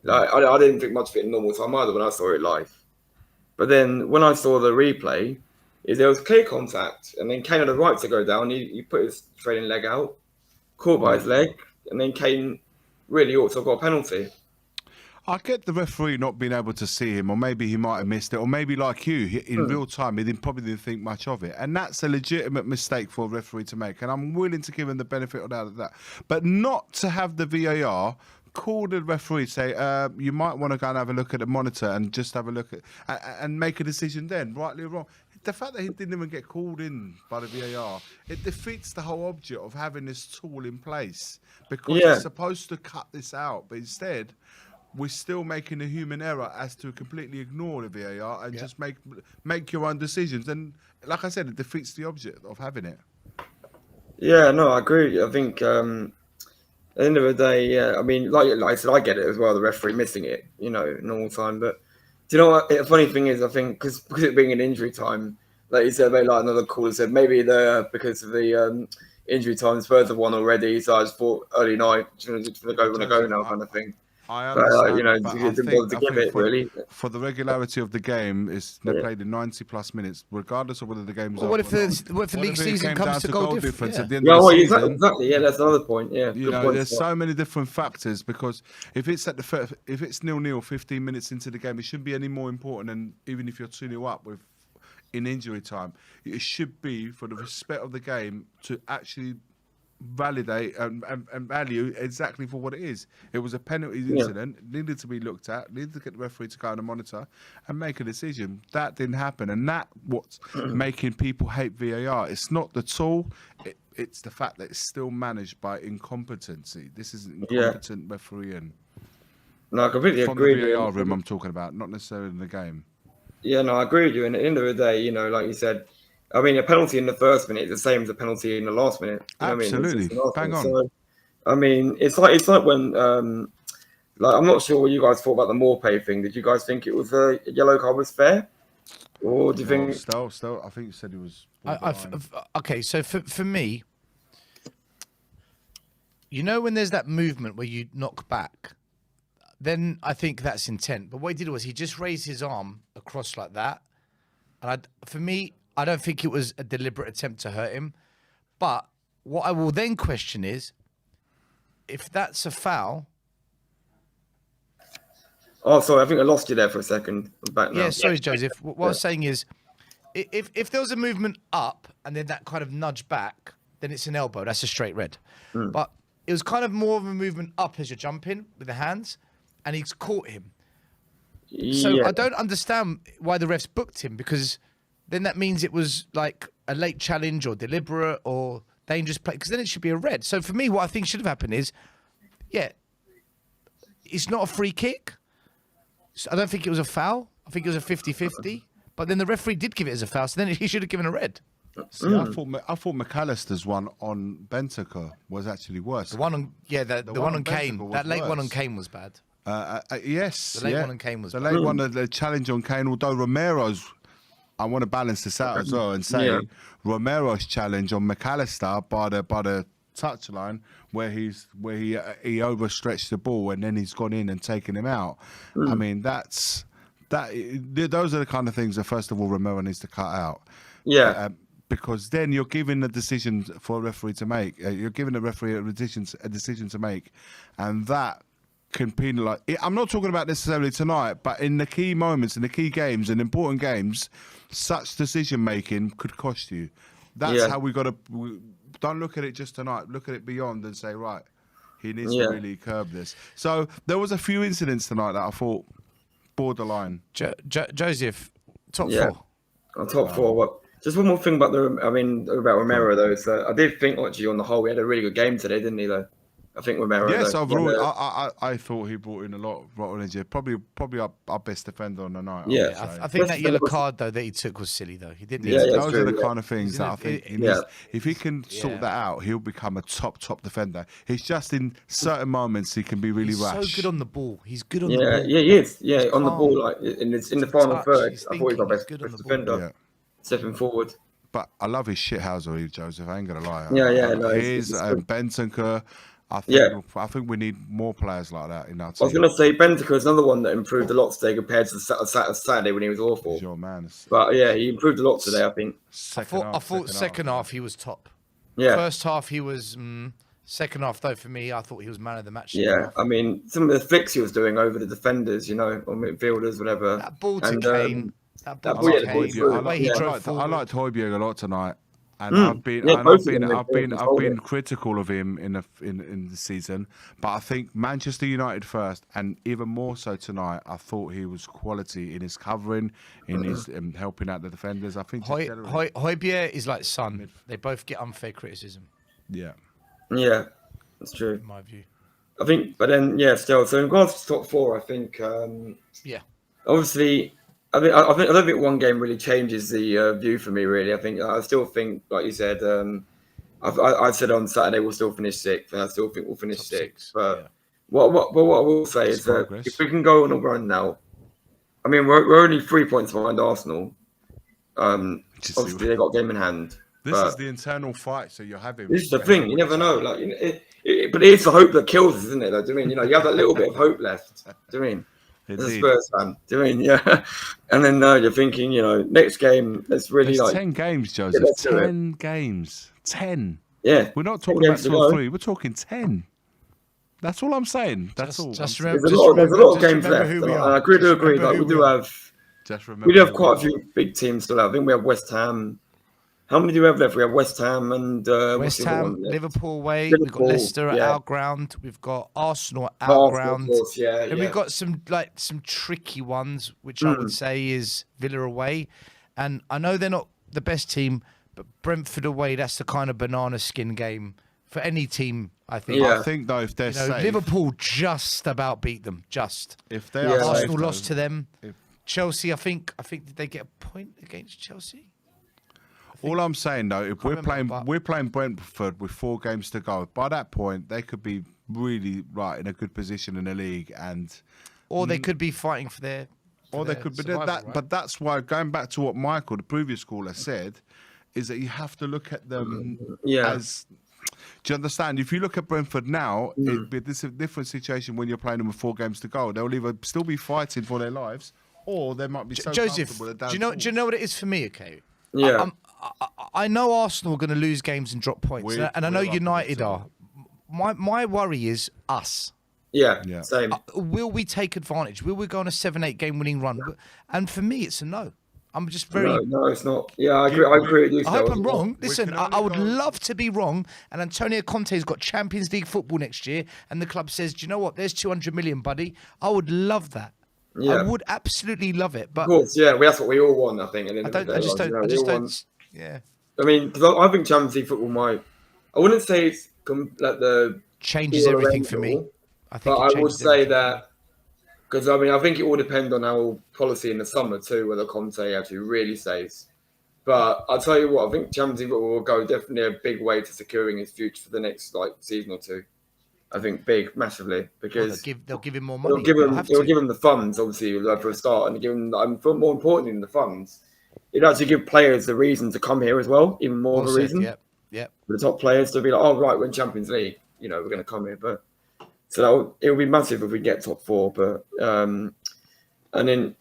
Like I didn't think much of it in normal time either when I saw it live. But then when I saw the replay, there was clear contact, and then Kane had the right to go down. He put his trailing leg out, caught by his leg, and then Kane really ought to have got a penalty. I get the referee not being able to see him, or maybe he might have missed it, or maybe like you, in real time, he probably didn't think much of it. And that's a legitimate mistake for a referee to make, and I'm willing to give him the benefit of that. But not to have the VAR call the referee, say, you might want to go and have a look at the monitor and just have a look at and make a decision then, rightly or wrong. The fact that he didn't even get called in by the VAR, it defeats the whole object of having this tool in place, because it's supposed to cut this out, but instead we're still making a human error as to completely ignore the VAR and just make your own decisions. And like I said, it defeats the object of having it. Yeah, no, I agree. I think at the end of the day, I mean, like I said, I get it as well, the referee missing it, normal time. But do you know what? The funny thing is, I think, because it being an injury time, like you said, like another caller said, maybe because of the injury time, Spurs have won already, so I just thought early night, just want to go now kind of thing. I understand, but, I think really. For the regularity of the game, they played in 90 plus minutes, regardless of whether the game's what if the league season comes to goal difference at the end of the season? Exactly. Yeah, that's another point. Yeah, there's so many different factors, because if it's if it's 0-0, 15 minutes into the game, it shouldn't be any more important than even if you're 2-0 up in injury time. It should be, for the respect of the game, to actually validate and value exactly for what it is. It was a penalty incident, needed to be looked at, needed to get the referee to go on the monitor and make a decision. That didn't happen, and that's what's making people hate VAR. It's not the tool, it's the fact that it's still managed by incompetency. This is incompetent refereeing. No, I completely From agree. From the VAR room I'm talking about, not necessarily in the game. Yeah, no, I agree with you. And at the end of the day, like you said, I mean, a penalty in the first minute is the same as a penalty in the last minute. Absolutely, bang on. So, I mean, it's like when, I'm not sure what you guys thought about the Morpay thing. Did you guys think it was a yellow card was fair, or do you think? Still, I think you said it was. Okay, so for me, when there's that movement where you knock back, then I think that's intent. But what he did was he just raised his arm across like that, and for me, I don't think it was a deliberate attempt to hurt him. But what I will then question is, if that's a foul. Oh, sorry, I think I lost you there for a second. I'm back now. Yeah, sorry, Joseph. What I was saying is, if there was a movement up and then that kind of nudge back, then it's an elbow. That's a straight red. But it was kind of more of a movement up as you're jumping with the hands, and he's caught him. So I don't understand why the refs booked him, because then that means it was like a late challenge or deliberate or dangerous play, because then it should be a red. So for me, what I think should have happened is, it's not a free kick. So I don't think it was a foul. I think it was a 50-50. But then the referee did give it as a foul, so then he should have given a red. See, I thought McAllister's one on Bentancur was actually worse. The one on, the one on Kane. Bentancur was That late one on worse. Kane was bad. Yes, The late one on Kane was the bad. late one, the challenge on Kane. Although Romero's, I want to balance this out as well and say Romero's challenge on McAllister by the touchline where he overstretched the ball and then he's gone in and taken him out. I mean, those are the kind of things that first of all Romero needs to cut out. Yeah. Because then you're giving a decision for a referee to make. You're giving a referee a decision to make, and that can penalise. I'm not talking about necessarily tonight, but in the key moments, in the key games, and important games, such decision making could cost you. That's how we got to. Don't look at it just tonight. Look at it beyond and say, right, he needs to really curb this. So there was a few incidents tonight that I thought borderline. Joseph, top four. Top four. What? Just one more thing about Romero though. So I did think actually on the whole he had a really good game today, didn't he? Though I think Romero. Yes, though, overall, I thought he brought in a lot of energy. Probably our best defender on the night. Yeah, I think that yellow card though that he took was silly though. He didn't. Those are the kind of things that I think. If he can sort that out, he'll become a top defender. He's just in certain moments he can be really rash. So good on the ball. He's good on the ball. Yeah, he is. Yeah, on the ball, like in the final third, I thought he was our best defender. Yeah. Stepping forward. But I love his shithousery, Joseph. I ain't gonna lie. His Bentancur. I think we need more players like that in our team. I was gonna say Bentancur is another one that improved a lot today compared to Saturday when he was awful. He's your man. But yeah, he improved a lot today. I think. I thought second half he was top. Yeah. First half he was. Second half though, for me, I thought he was man of the match. Yeah, I mean some of the flicks he was doing over the defenders, or midfielders, whatever. That ball to Kane. I liked Højbjerg a lot tonight, and I've been critical of him in the season. But I think Manchester United first, and even more so tonight. I thought he was quality in his covering, in his helping out the defenders. I think Højbjerg is like Son. They both get unfair criticism. Yeah, that's true. In my view, I think, but then still. So in regards to top four, I think obviously. I don't think one game really changes the view for me. Really, I still think, like you said, I said on Saturday we'll still finish sixth, and I still think we'll finish sixth. But what I will say is that if we can go on a run now, I mean we're only 3 points behind Arsenal. Obviously they got a game in hand. This is the internal fight, so you're having. This is the thing. You never know. Like, but it's the hope that kills us, isn't it? Like, do you mean you have that little bit of hope left? Do you mean? As a Spurs fan, do you mean And then you're thinking, next game, let's really There's 10 games, Joseph. 10 games. 10. Yeah. We're not talking about 2 or 3. We're talking 10. That's all I'm saying. That's all. There's a lot of games left. I agree that we do have quite a few big teams still. I think we have West Ham. How many do we have left? We have West Ham and West Ham, Liverpool away. We've got Leicester at our ground. We've got Arsenal at our ground. Course, and we've got some tricky ones, which I would say is Villa away. And I know they're not the best team, but Brentford away, that's the kind of banana skin game for any team, I think. I think though, if they're safe, Liverpool just about beat them. If they are Arsenal lost to them. Chelsea, I think did they get a point against Chelsea? All I'm saying though, if we're playing Brentford with 4 games to go, by that point they could be really in a good position in the league, or they could be fighting for their. But that's why, going back to what Michael, the previous caller, said, is that you have to look at them as. Do you understand? If you look at Brentford now, it's a different situation when you're playing them with 4 games to go. They'll either still be fighting for their lives, or they might be so Joseph, comfortable. do you know what it is for me? Okay. Yeah. I know Arsenal are going to lose games and drop points, and I know United are. My worry is us. Yeah. Same. Will we take advantage? Will we go on a 7-8 game winning run? And for me, it's a no. I'm just very. No, it's not. Yeah, I agree with you. I hope I'm wrong. Listen, I would love to be wrong. And Antonio Conte's got Champions League football next year, and the club says, "Do you know what? There's 200 million, buddy." I would love that. Yeah. I would absolutely love it. But of course, that's what we all want. I think. I just don't. Yeah. I mean, because I think Champions League football might. I wouldn't say it's like the changes everything for me. I would say that Because I mean, I think it will depend on our policy in the summer too, whether Conte actually really stays. But I'll tell you what, I think Champions League will go definitely a big way to securing his future for the next season or two. I think big, massively, because they'll give him more money. They'll give him the funds, obviously, for a start, and give him. More importantly than the funds, it'd actually give players the reason to come here as well, even more of a reason. Yeah. For the top players to be like, oh right, we're in Champions League, we're going to come here. But so it'll be massive if we get top 4. But I mean,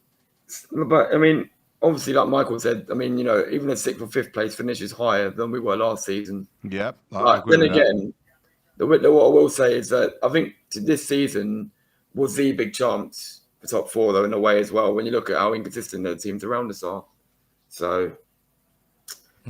obviously, like Michael said, I mean, even a 6th or 5th place finish is higher than we were last season. Yep. But then again. What I will say is that I think this season was the big chance for top 4, though, in a way as well, when you look at how inconsistent the teams around us are. So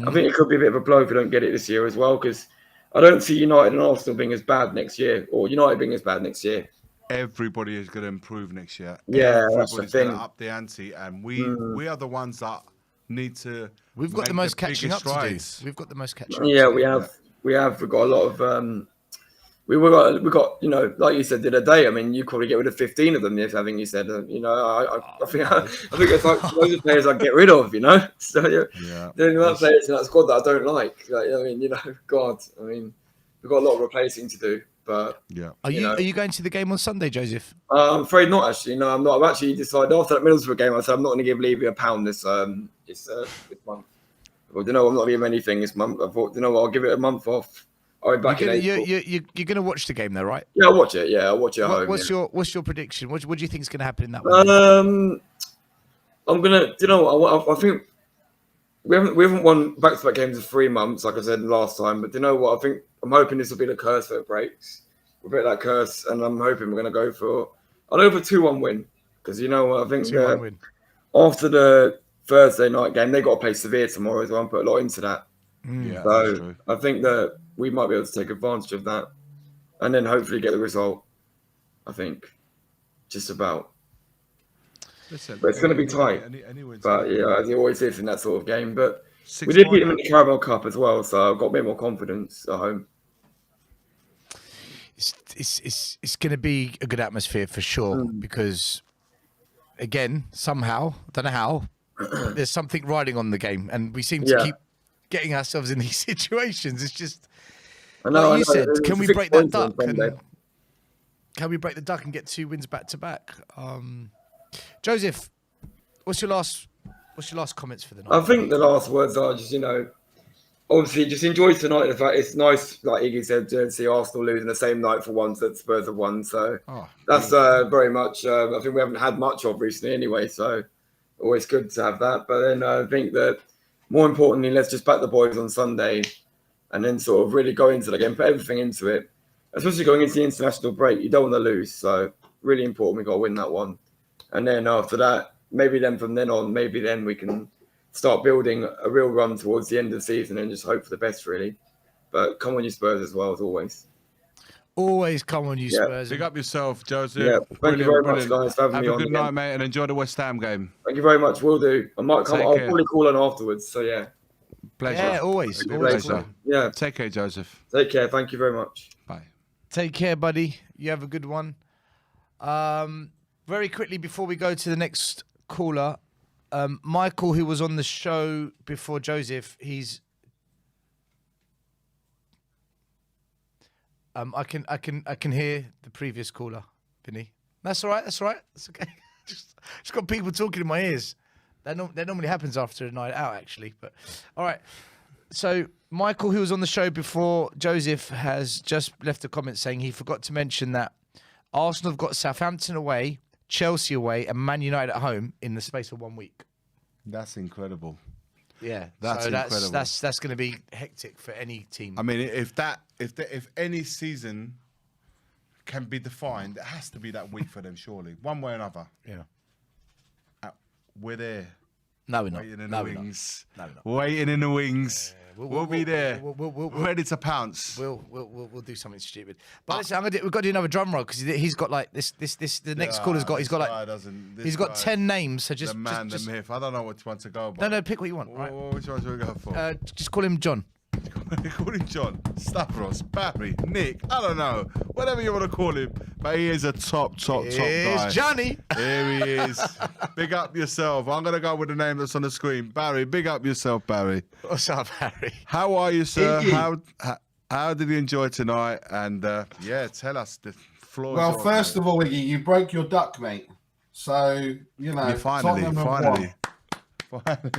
I think it could be a bit of a blow if we don't get it this year as well, because I don't see United and Arsenal being as bad next year, or United being as bad next year. Everybody is going to improve next year. Yeah, that's the Everybody's thing. going to up the ante, and we are the ones that need to. We've got the most catching up strides. to do. We've got the most catching up. Yeah, we have. We've got a lot of. We got, like you said the other day. I mean, you probably get rid of 15 of them. Yes, I think you said. I think it's like loads of players I'd get rid of. So there are players in that squad that I don't like. God. I mean, we've got a lot of replacing to do. But are you going to the game on Sunday, Joseph? I'm afraid not. Actually, no, I'm not. I've actually decided after that Middlesbrough game, I said I'm not going to give Levy £1 this month. Well, I'm not going to give him anything this month. I thought, I'll give it a month off. I'll be back in April. You're going to watch the game though, right? Yeah, I'll watch it. Yeah, I'll watch it at home. What's your prediction? What do you think is going to happen in that one? I'm gonna. I think we haven't won back-to-back games in 3 months, like I said last time. But I think I'm hoping this will be the curse that breaks. We'll break that curse, and I'm hoping we're going to go for. I'll go for 2-1 win, because I think 2-1 win. After the Thursday night game, they got to play Sevilla tomorrow as well, and put a lot into that. Yeah, so I think that we might be able to take advantage of that, and then hopefully get the result. I think, just about. Listen, but it's going to be tight. But as it always is in that sort of game. But we did beat them in the Carabao Cup as well, so I've got a bit more confidence at home. It's going to be a good atmosphere for sure, because again, somehow, I don't know how, there's something riding on the game, and we seem to keep getting ourselves in these situations. It's just, like you said, can we break that duck? Can we break the duck and get 2 wins back to back? Joseph, what's your last comments for the night? I think the last words are just, obviously just enjoy tonight. The fact it's nice, like Iggy said, to see Arsenal losing the same night for once that Spurs have won. So that's very much, I think we haven't had much of recently anyway. So always good to have that. But then I think that more importantly, let's just back the boys on Sunday and then sort of really go into the game, put everything into it, especially going into the international break. You don't want to lose. So really important. We've got to win that one. And then after that, maybe then from then on, maybe then we can start building a real run towards the end of the season and just hope for the best, really. But come on, you Spurs, as well as always. Always come on, you Spurs. Big up yourself, Joseph. Yeah, thank you very much, guys, for having me on. Have a good night, mate, and enjoy the West Ham game. Thank you very much. Will do. I might come. I'll probably call on afterwards. So yeah. Pleasure. Yeah, always. Pleasure. Yeah. Take care, Joseph. Take care. Thank you very much. Bye. Take care, buddy. You have a good one. Very quickly before we go to the next caller, Michael, who was on the show before Joseph, he's. I can hear the previous caller, Vinny. That's all right. That's all right. That's okay. just got people talking in my ears. That normally happens after a night out, actually. But all right. So Michael, who was on the show before Joseph, has just left a comment saying he forgot to mention that Arsenal have got Southampton away, Chelsea away, and Man United at home in the space of 1 week. That's incredible. Yeah, that's incredible. That's going to be hectic for any team. I mean, if any season can be defined, it has to be that week for them, surely, one way or another. Yeah, we're there. No, we're not. Waiting in the wings. No, we're not. Waiting in the wings. We'll be there. We'll ready to pounce. We'll do something stupid. But listen, we've got to do another drum roll because he's got like this. The next caller's got. He's got 10 names. So just the man, just, the myth. I don't know which one to go by. No, pick what you want. Right. Which one should we go for? Just call him John. Call him John, Stavros, Barry, Nick, I don't know, whatever you want to call him. But he is a top guy. It's Johnny. Here he is. Big up yourself. I'm going to go with the name that's on the screen. Barry, big up yourself, Barry. What's up, Harry? How are you, sir? Iggy. How did you enjoy tonight? And tell us. The floor. Well, first of all, Iggy, you broke your duck, mate. So, you know, Finally. Tottenham have won.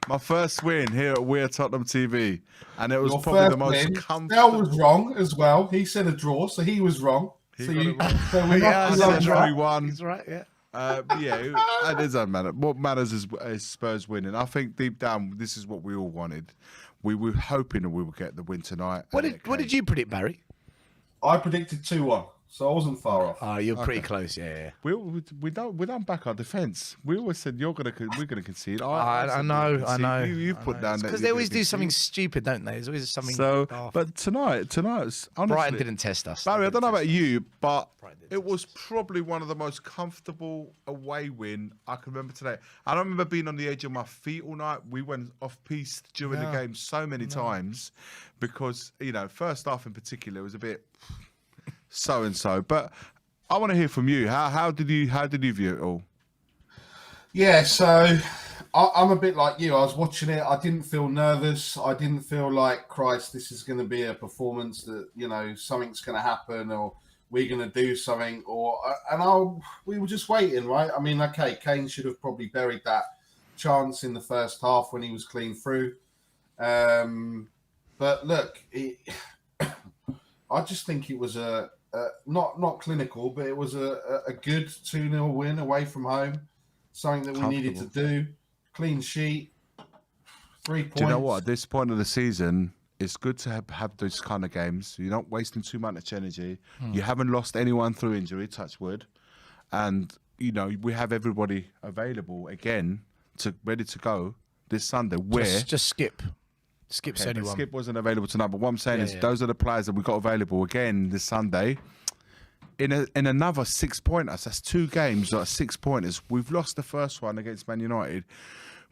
My first win here at WeAreTottenhamTV, and it was Your probably the first most win. comfortable. Dale was wrong as well. He said a draw, so he was wrong. He So, got you, it wrong. so we're Yeah, not I allowed said that. 3-1. He's right, yeah. It doesn't matter. What matters is Spurs winning. I think deep down, this is what we all wanted. We were hoping that we would get the win tonight. What did you predict, Barry? I predicted 2-1, so I wasn't far off. Oh, you're pretty close, yeah. We don't back our defence. We always said we're gonna concede. I said know, we're gonna I concede. know. You put down that Because they always do something stupid, don't they? There's always something. So, daft. but tonight's honestly, Brighton didn't test us. Barry, I don't know about you, but Brighton didn't it was probably one of the most comfortable away win I can remember today. I don't remember being on the edge of my feet all night. We went off piste during the game so many times because, first half in particular was a bit so and so. But I want to hear from you. How did you view it all? Yeah, so I'm a bit like you. I was watching it. I didn't feel nervous. I didn't feel like, Christ, this is going to be a performance that, something's going to happen or we're going to do something. We were just waiting, right? I mean, okay, Kane should have probably buried that chance in the first half when he was clean through. But look, I just think it was not clinical, but it was a good 2-0 win away from home. Something that we needed to do. Clean sheet, 3 points. Do you know what? At this point of the season, it's good to have those kind of games. You're not wasting too much energy. You haven't lost anyone through injury, touch wood. And, we have everybody available again ready to go this Sunday. Just Skip. Skip's Okay, anyone. Skip wasn't available tonight, but what I'm saying is those are the players that we got available again this Sunday. In another 6-pointers, that's 2 games, like 6-pointers. We've lost the first one against Man United.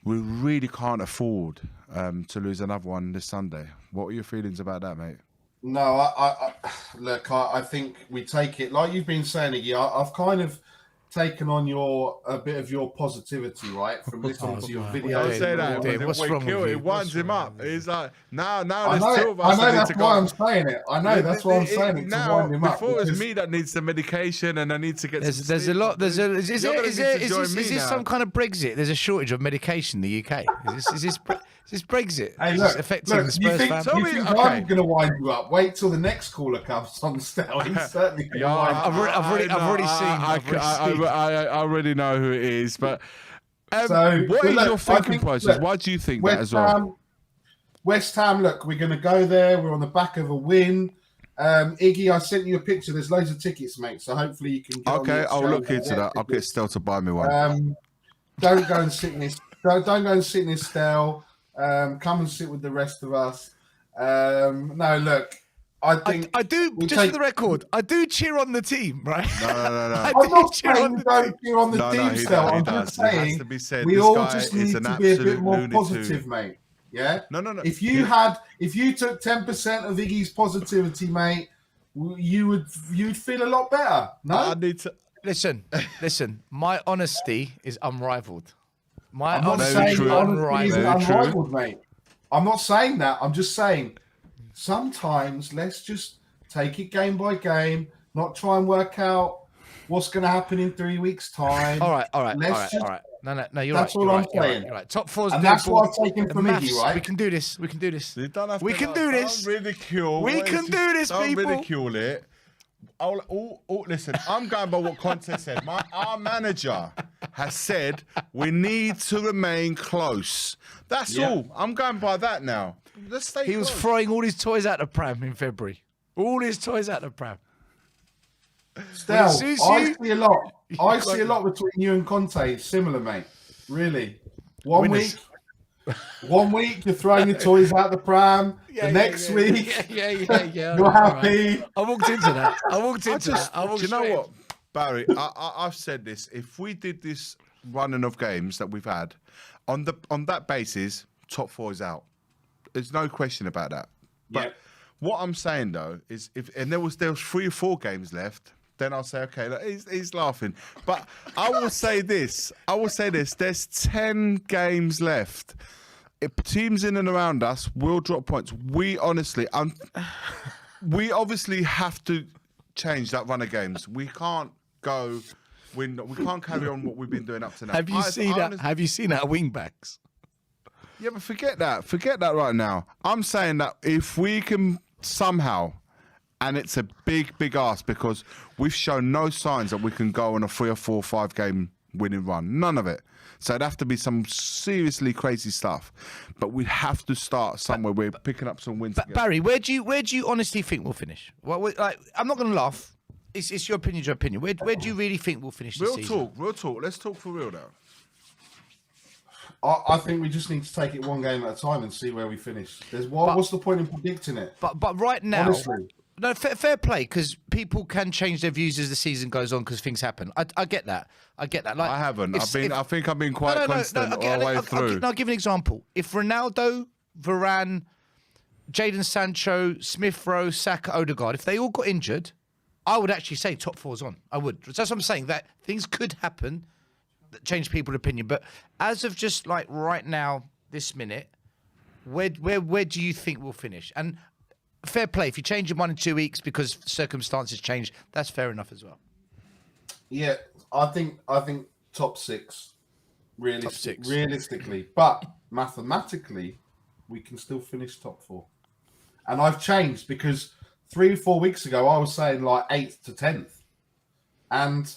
We really can't afford to lose another one this Sunday. What are your feelings about that, mate? No, look, I think we take it like you've been saying, Iggy. I've kind of taken on a bit of your positivity, right, from listening to your videos. Don't say that. Dave, what's wrong with you? It winds him up. He's like, now I there's 2 know, of us that need that's to why go. I'm saying it. I know that's why I'm saying it to now, wind him up. before it's because- me that needs the medication and I need to get. There's a lot. Is You're gonna this need to join me some now. kind of Brexit? There's a shortage of medication in the UK. Is this Brexit? Hey, Is look, this affecting the you Spurs think, family? you think Okay. I'm going to wind you up? Wait till the next caller comes on Stel. He's certainly going to wind you up. I've already seen. I already know who it is, but So, what is look, your I thinking think- process? look, Why do you think that as well? West Ham, look, we're going to go there. We're on the back of a win. Iggy, I sent you a picture. There's loads of tickets, mate. So hopefully you can get on Okay, the I'll look exchange into and that. get I'll get tickets. Stel to buy me one. Don't go and sit in this. Don't go and sit in this Stel. Come and sit with the rest of us. No, look, I think I do. we'll Just take- for the record, I do cheer on the team, right? No. I I'm do not cheer saying on you the don't team. cheer on the No, team, he Stel. does, he I'm does. just It has saying to be said. we This all guy just is need an to be a bit absolute more Looney positive, Tune. mate. Yeah. No. If you took 10% of Iggy's positivity, mate, you'd feel a lot better. No. I need to. Listen. My honesty is unrivaled. My I'm not honesty saying is true. honesty is unrivaled. Very true. unrivaled, mate. I'm not saying that. I'm just saying sometimes let's just take it game by game, not try and work out what's going to happen in 3 weeks' time. All right. Let's just- No, you're That's right. all you're I'm right, you're saying. right, you're right. Top four's And that's what doable. I've taken The from maths, Iggy, right? We can do this. You don't have We to, can do this. Don't ridicule. We can do this, don't people. ridicule it. Listen, I'm going by what Conte said. Our manager has said we need to remain close. That's all. I'm going by that now. Let's stay He was close. throwing all his toys out the pram in February. All his toys out the pram. Stel, it suits I you, see a lot. I see a lot between you and Conte. Similar, mate. Really. One Winners. week you're throwing your toys out the pram. The next week Yeah. you're happy. I walked into that. I walked into that. I Do walked you know straight what, Barry? I've said this. If we did this running of games that we've had on that basis, top 4 is out. There's no question about that. But Yep. what I'm saying though is, if there was 3 or 4 games left, then I'll say, okay, look, he's laughing. But I will say this. There's 10 games left. If teams in and around us will drop points, we obviously have to change that run of games. We can't go. We can't carry on what we've been doing up to now. Have you seen our wing backs? Yeah, but forget that. Forget that right now. I'm saying that if we can somehow, and it's a big, big ask because we've shown no signs that we can go on a 3 or 4 or 5 game winning run. None of it. So it'd have to be some seriously crazy stuff. But we have to start somewhere. We're picking up some wins. But Barry, where do you honestly think we'll finish? Well, I'm not going to laugh. It's your opinion. Your opinion. Where do you really think we'll finish this season? Real talk. Let's talk for real now. I think we just need to take it one game at a time and see where we finish. What's the point in predicting it? But right now, Honestly. no, fair play, because people can change their views as the season goes on because things happen. I get that. Like, I haven't. I think I've been quite constant all the way through. I'll give an example. If Ronaldo, Varane, Jadon Sancho, Smith Rowe, Saka, Odegaard, if they all got injured, I would actually say top 4's on. I would. So that's what I'm saying, that things could happen that change people's opinion. But as of just like right now, this minute, where do you think we'll finish? And fair play, if you change it 1 in 2 weeks because circumstances change, that's fair enough as well. Yeah, I think top 6, Top 6. realistically, but mathematically, we can still finish top 4. And I've changed because 3 or 4 weeks ago, I was saying like 8th to 10th, and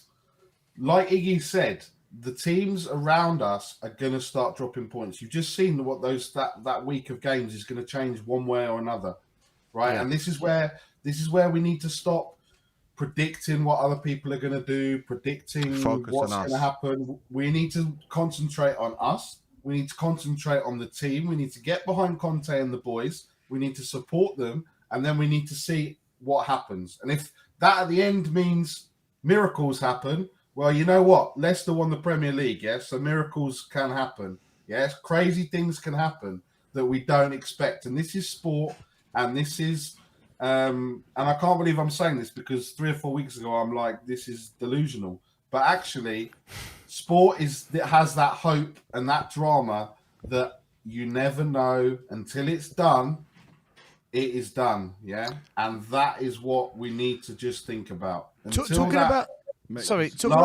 like Iggy said, the teams around us are going to start dropping points. You've just seen what that week of games is going to change one way or another, right? Yeah. And this is where we need to stop predicting what other people are going to do, predicting what's going to happen. We need to concentrate on us. We need to concentrate on the team. We need to get behind Conte and the boys. We need to support them, and then we need to see what happens. And if that at the end means miracles happen, well, you know what? Leicester won the Premier League, yes? So miracles can happen, yes? Crazy things can happen that we don't expect. And this is sport, and this is... and I can't believe I'm saying this because 3 or 4 weeks ago, I'm like, this is delusional. But actually, sport has that hope and that drama that you never know until it's done. It is done, yeah? And that is what we need to just think about. Talking about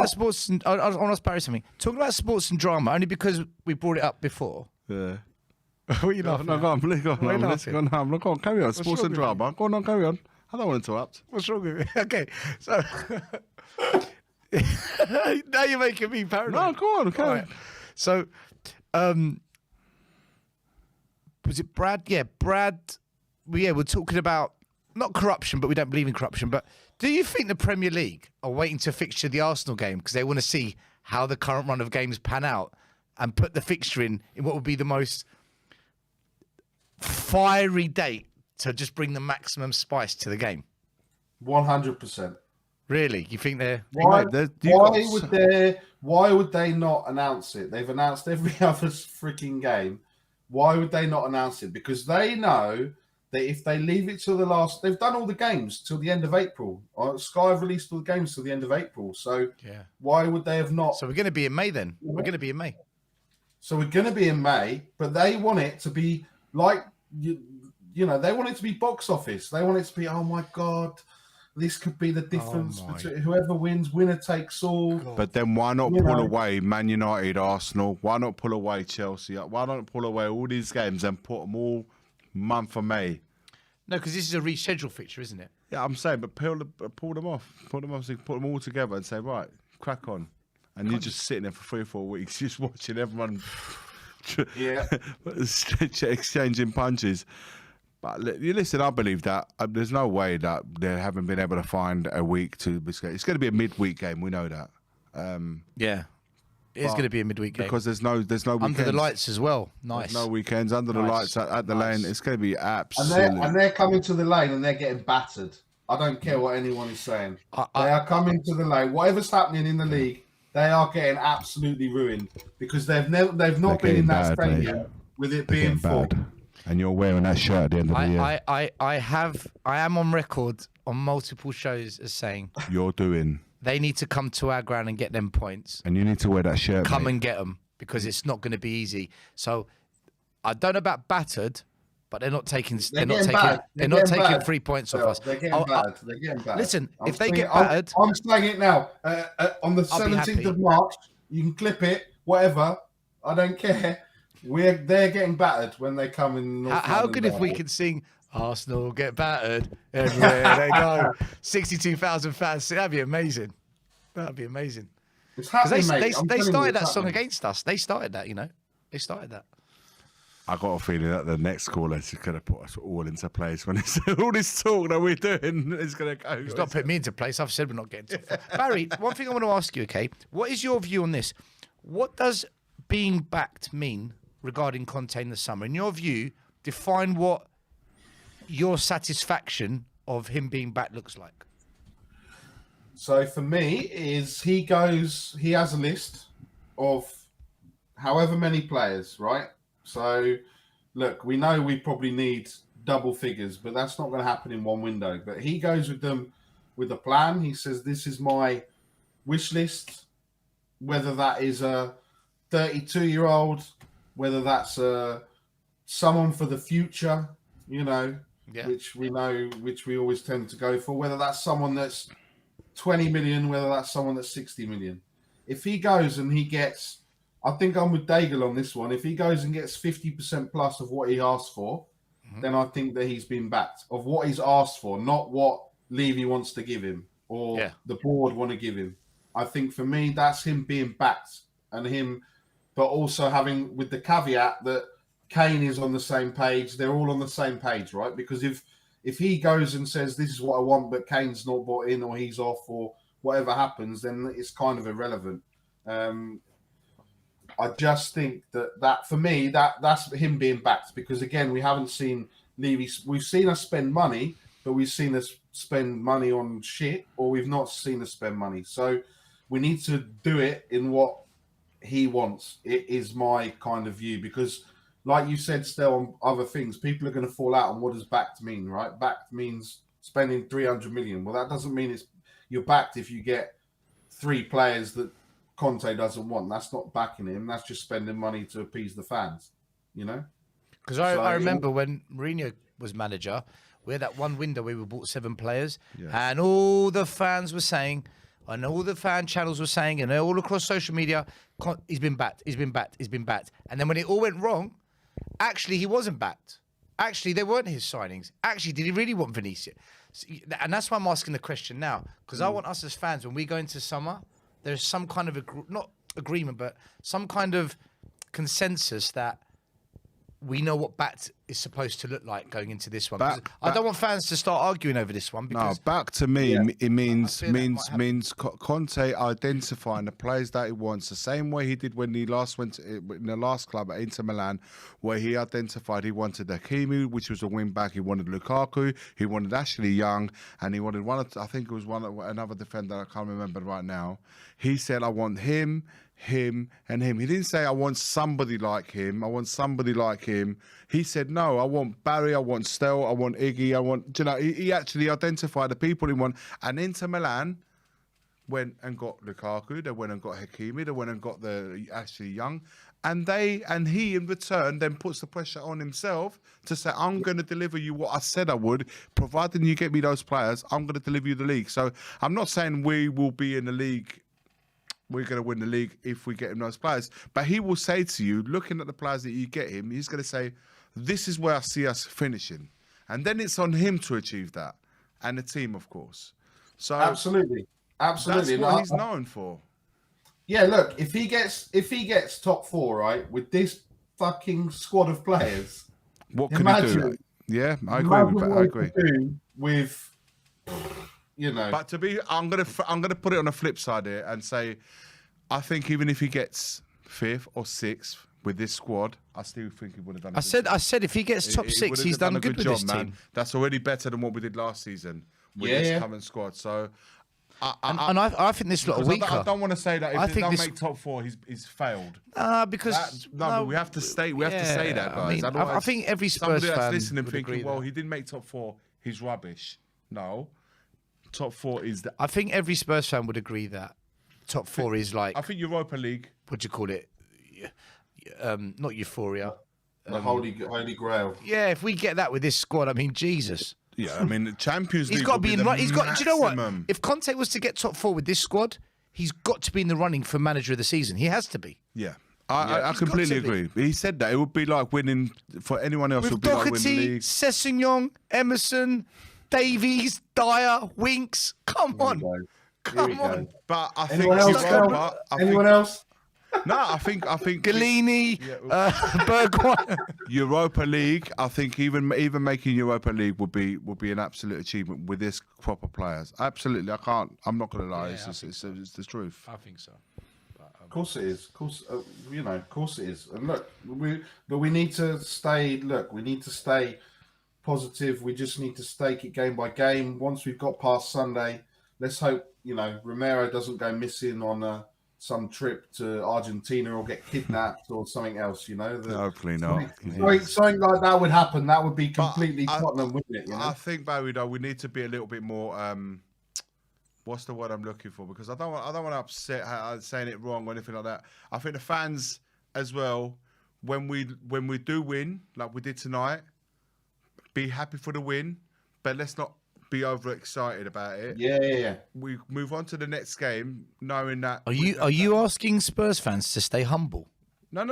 sports, and I want to ask Barry something. Talking about sports and drama, only because we brought it up before. Yeah. What are you laughing No, at? go on, carry on. What's Sports wrong and with drama. Go on, carry on. I don't want to interrupt. What's wrong with me? Okay, so now you're making me paranoid. No, go on, carry on. Right. So, was it Brad? Yeah, Brad. Yeah, we're talking about not corruption, but we don't believe in corruption. But do you think the Premier League are waiting to fixture the Arsenal game because they want to see how the current run of games pan out and put the fixture in what would be the most fiery date to just bring the maximum spice to the game? 100%. Really? You think they're... Why would they not announce it? They've announced every other freaking game. Why would they not announce it? Because they know that if they leave it till the last... They've done all the games till the end of April. Sky have released all the games till the end of April. So why would they have not... So we're going to be in May then. We're going to be in May. So we're going to be in May, but they want it to be like... You know, they want it to be box office. They want it to be, oh my God, this could be the difference between whoever wins, winner takes all. But then why not pull away Man United, Arsenal? Why not pull away Chelsea? Why not pull away all these games and put them all month of May? No, because this is a rescheduled fixture, isn't it? Yeah, I'm saying, but pull them off. Put them all together and say, right, crack on. And you're just sitting there for 3 or 4 weeks, just watching everyone exchanging punches. But you listen, I believe that. There's no way that they haven't been able to find a week to... It's going to be a midweek game, we know that. Yeah. It's going to be a midweek game. Because there's no weekends. Under the lights as well. Nice. There's no weekends, under the lights, at the lane. It's going to be absolutely... And they're coming to the lane and they're getting battered. I don't care what anyone is saying. They are coming to the lane. Whatever's happening in the league, they are getting absolutely ruined because they've not been in that stadium with it being full. And you're wearing that shirt at the end of the year. I am on record on multiple shows as saying You're doing. they need to come to our ground and get them points. And you need to wear that shirt. Come mate. and get them because it's not going to be easy. So I don't know about battered, but they're not taking. They're not taking 3 points off us. They're getting bad. They're getting bad. Listen, I'm if they saying get it- battered, I'm saying it now. On the I'll be 17th happy. of March, you can clip it, whatever. I don't care. They're getting battered when they come in. North how London good if we derby. could sing Arsenal get battered everywhere they go? 62,000 fans. That'd be amazing. That'd be amazing. It's Because happening, they mate. I'm telling you, started it's that song happening. against us. They started that, They started that. I got a feeling that the next caller is going to put us all into place when it's all this talk that we're doing is going to go. It's not putting me into place. I've said we're not getting to Barry, one thing I want to ask you, okay? What is your view on this? What does being backed mean regarding Conte in the summer? In your view, define what your satisfaction of him being back looks like. So for me, he has a list of however many players, right? So look, we know we probably need double figures, but that's not going to happen in one window. But he goes with them with a plan. He says, this is my wish list, whether that is a 32-year-old, whether that's someone for the future, which we always tend to go for, whether that's someone that's 20 million, whether that's someone that's 60 million. If he goes and he gets, I think I'm with Daigle on this one, if he goes and gets 50% plus of what he asked for, then I think that he's been backed of what he's asked for, not what Levy wants to give him or the board want to give him. I think for me, that's him being backed and him, but also having with the caveat that Kane is on the same page. They're all on the same page, right? Because if he goes and says, this is what I want, but Kane's not bought in or he's off or whatever happens, then it's kind of irrelevant. I just think that for me, that's him being backed because, again, we haven't seen Levy. We've seen us spend money, but we've seen us spend money on shit or we've not seen us spend money. So we need to do it in what he wants. It is my kind of view because, like you said, still on other things, people are going to fall out on what does backed mean, right? Backed means spending 300 million. Well, that doesn't mean you're backed if you get 3 players that Conte doesn't want. That's not backing him. That's just spending money to appease the fans, Because I remember when Mourinho was manager, we had that one window where we bought 7 players, and all the fans were saying, and all the fan channels were saying, and all across social media, he's been backed, he's been backed, he's been backed. And then when it all went wrong, actually he wasn't backed. Actually, they weren't his signings. Actually, did he really want Vinicius? And that's why I'm asking the question now, because I want us as fans, when we go into summer, there's some kind of, not agreement, but some kind of consensus that we know what backed is supposed to look like going into this one. I don't want fans to start arguing over this one. Because, back to me, it means Conte identifying the players that he wants the same way he did when he last went in the last club at Inter Milan, where he identified he wanted Hakimi, which was a wing back. He wanted Lukaku, he wanted Ashley Young, and he wanted another defender I can't remember right now. He said, I want him, and him. He didn't say, I want somebody like him. I want somebody like him. He said, no, I want Barry, I want Stel, I want Iggy, I want, he actually identified the people he wanted. And Inter Milan went and got Lukaku, they went and got Hakimi, they went and got the Ashley Young. And he in return then puts the pressure on himself to say, I'm going to deliver you what I said I would, providing you get me those players, I'm going to deliver you the league. So I'm not saying we will be in the league, we're going to win the league if we get him those players. But he will say to you, looking at the players that you get him, he's going to say, this is where I see us finishing. And then it's on him to achieve that. And the team, of course. So absolutely. That's what he's known for. Yeah, look, if he gets top 4, right, with this fucking squad of players, what can he do? Yeah, I agree. With But I'm gonna put it on the flip side here and say, I think even if he gets 5th or 6th with this squad, I still think he would have done. I said if he gets top 6, he's done a good job with this team. That's already better than what we did last season with this current squad. So I think this lot are weaker. I don't want to say that if I they think don't this- make top 4, he's failed. Because But we have to stay. We have to say that, guys. I mean, I Otherwise, think every somebody Spurs that's fan listening would thinking, agree well, that. he didn't make top 4. He's rubbish. No, top 4 is the. I think every Spurs fan would agree that top 4 is like, I think Europa League. what do you call it? Not euphoria. The holy grail. Yeah, if we get that with this squad, I mean, Jesus. Yeah, I mean, the Champions League. He's got to would be in the run. He's got. Do you know what? maximum. If Conte was to get top 4 with this squad, he's got to be in the running for manager of the season. He has to be. Yeah. I He's completely got to agree. He said that it would be like winning for anyone else. It With would be like winning the Doherty, league. Sessegnon, Emerson, Davies, Dyer, Winks. Come on. Come on. But I think Anyone else? Europa. Anyone else? No, I think Galini, Bergwijn. Europa League. I think even making Europa League would be an absolute achievement with this crop of players. Absolutely, I'm not going to lie. It's the truth. I think so. Of course it is. Of course, of course it is. And look, we need to stay. Look, we need to stay positive. We just need to take it game by game. Once we've got past Sunday, let's hope Romero doesn't go missing on some trip to Argentina or get kidnapped or something else. Hopefully not. Something like that would happen. That would be completely Tottenham, wouldn't it? I think, Barry, though, we need to be a little bit more. What's the word I'm looking for? Because I don't want to upset saying it wrong or anything like that. I think the fans as well, when we do win, like we did tonight, be happy for the win, but let's not be overexcited about it. Yeah. We move on to the next game, knowing that. Are you asking Spurs fans to stay humble? No.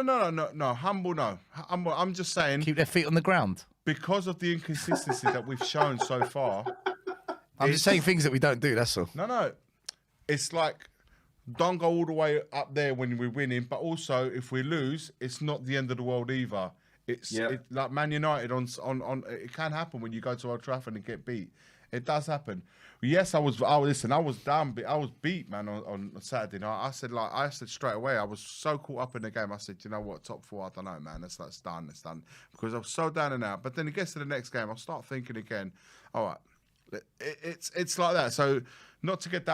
Humble, no. Humble. I'm just saying Keep their feet on the ground. because of the inconsistency that we've shown so far. I'm just saying things that we don't do, that's all. No. It's like, don't go all the way up there when we're winning, but also if we lose, it's not the end of the world either. It's like Man United on. It can happen when you go to Old Trafford and get beat. It does happen. Yes, I was down. I was beat, man, on Saturday night. I said straight away. I was so caught up in the game. I said, you know what, top 4. I don't know, man. That's done. It's done because I was so down and out. But then it gets to the next game. I'll start thinking again. All right. It's like that. So not to get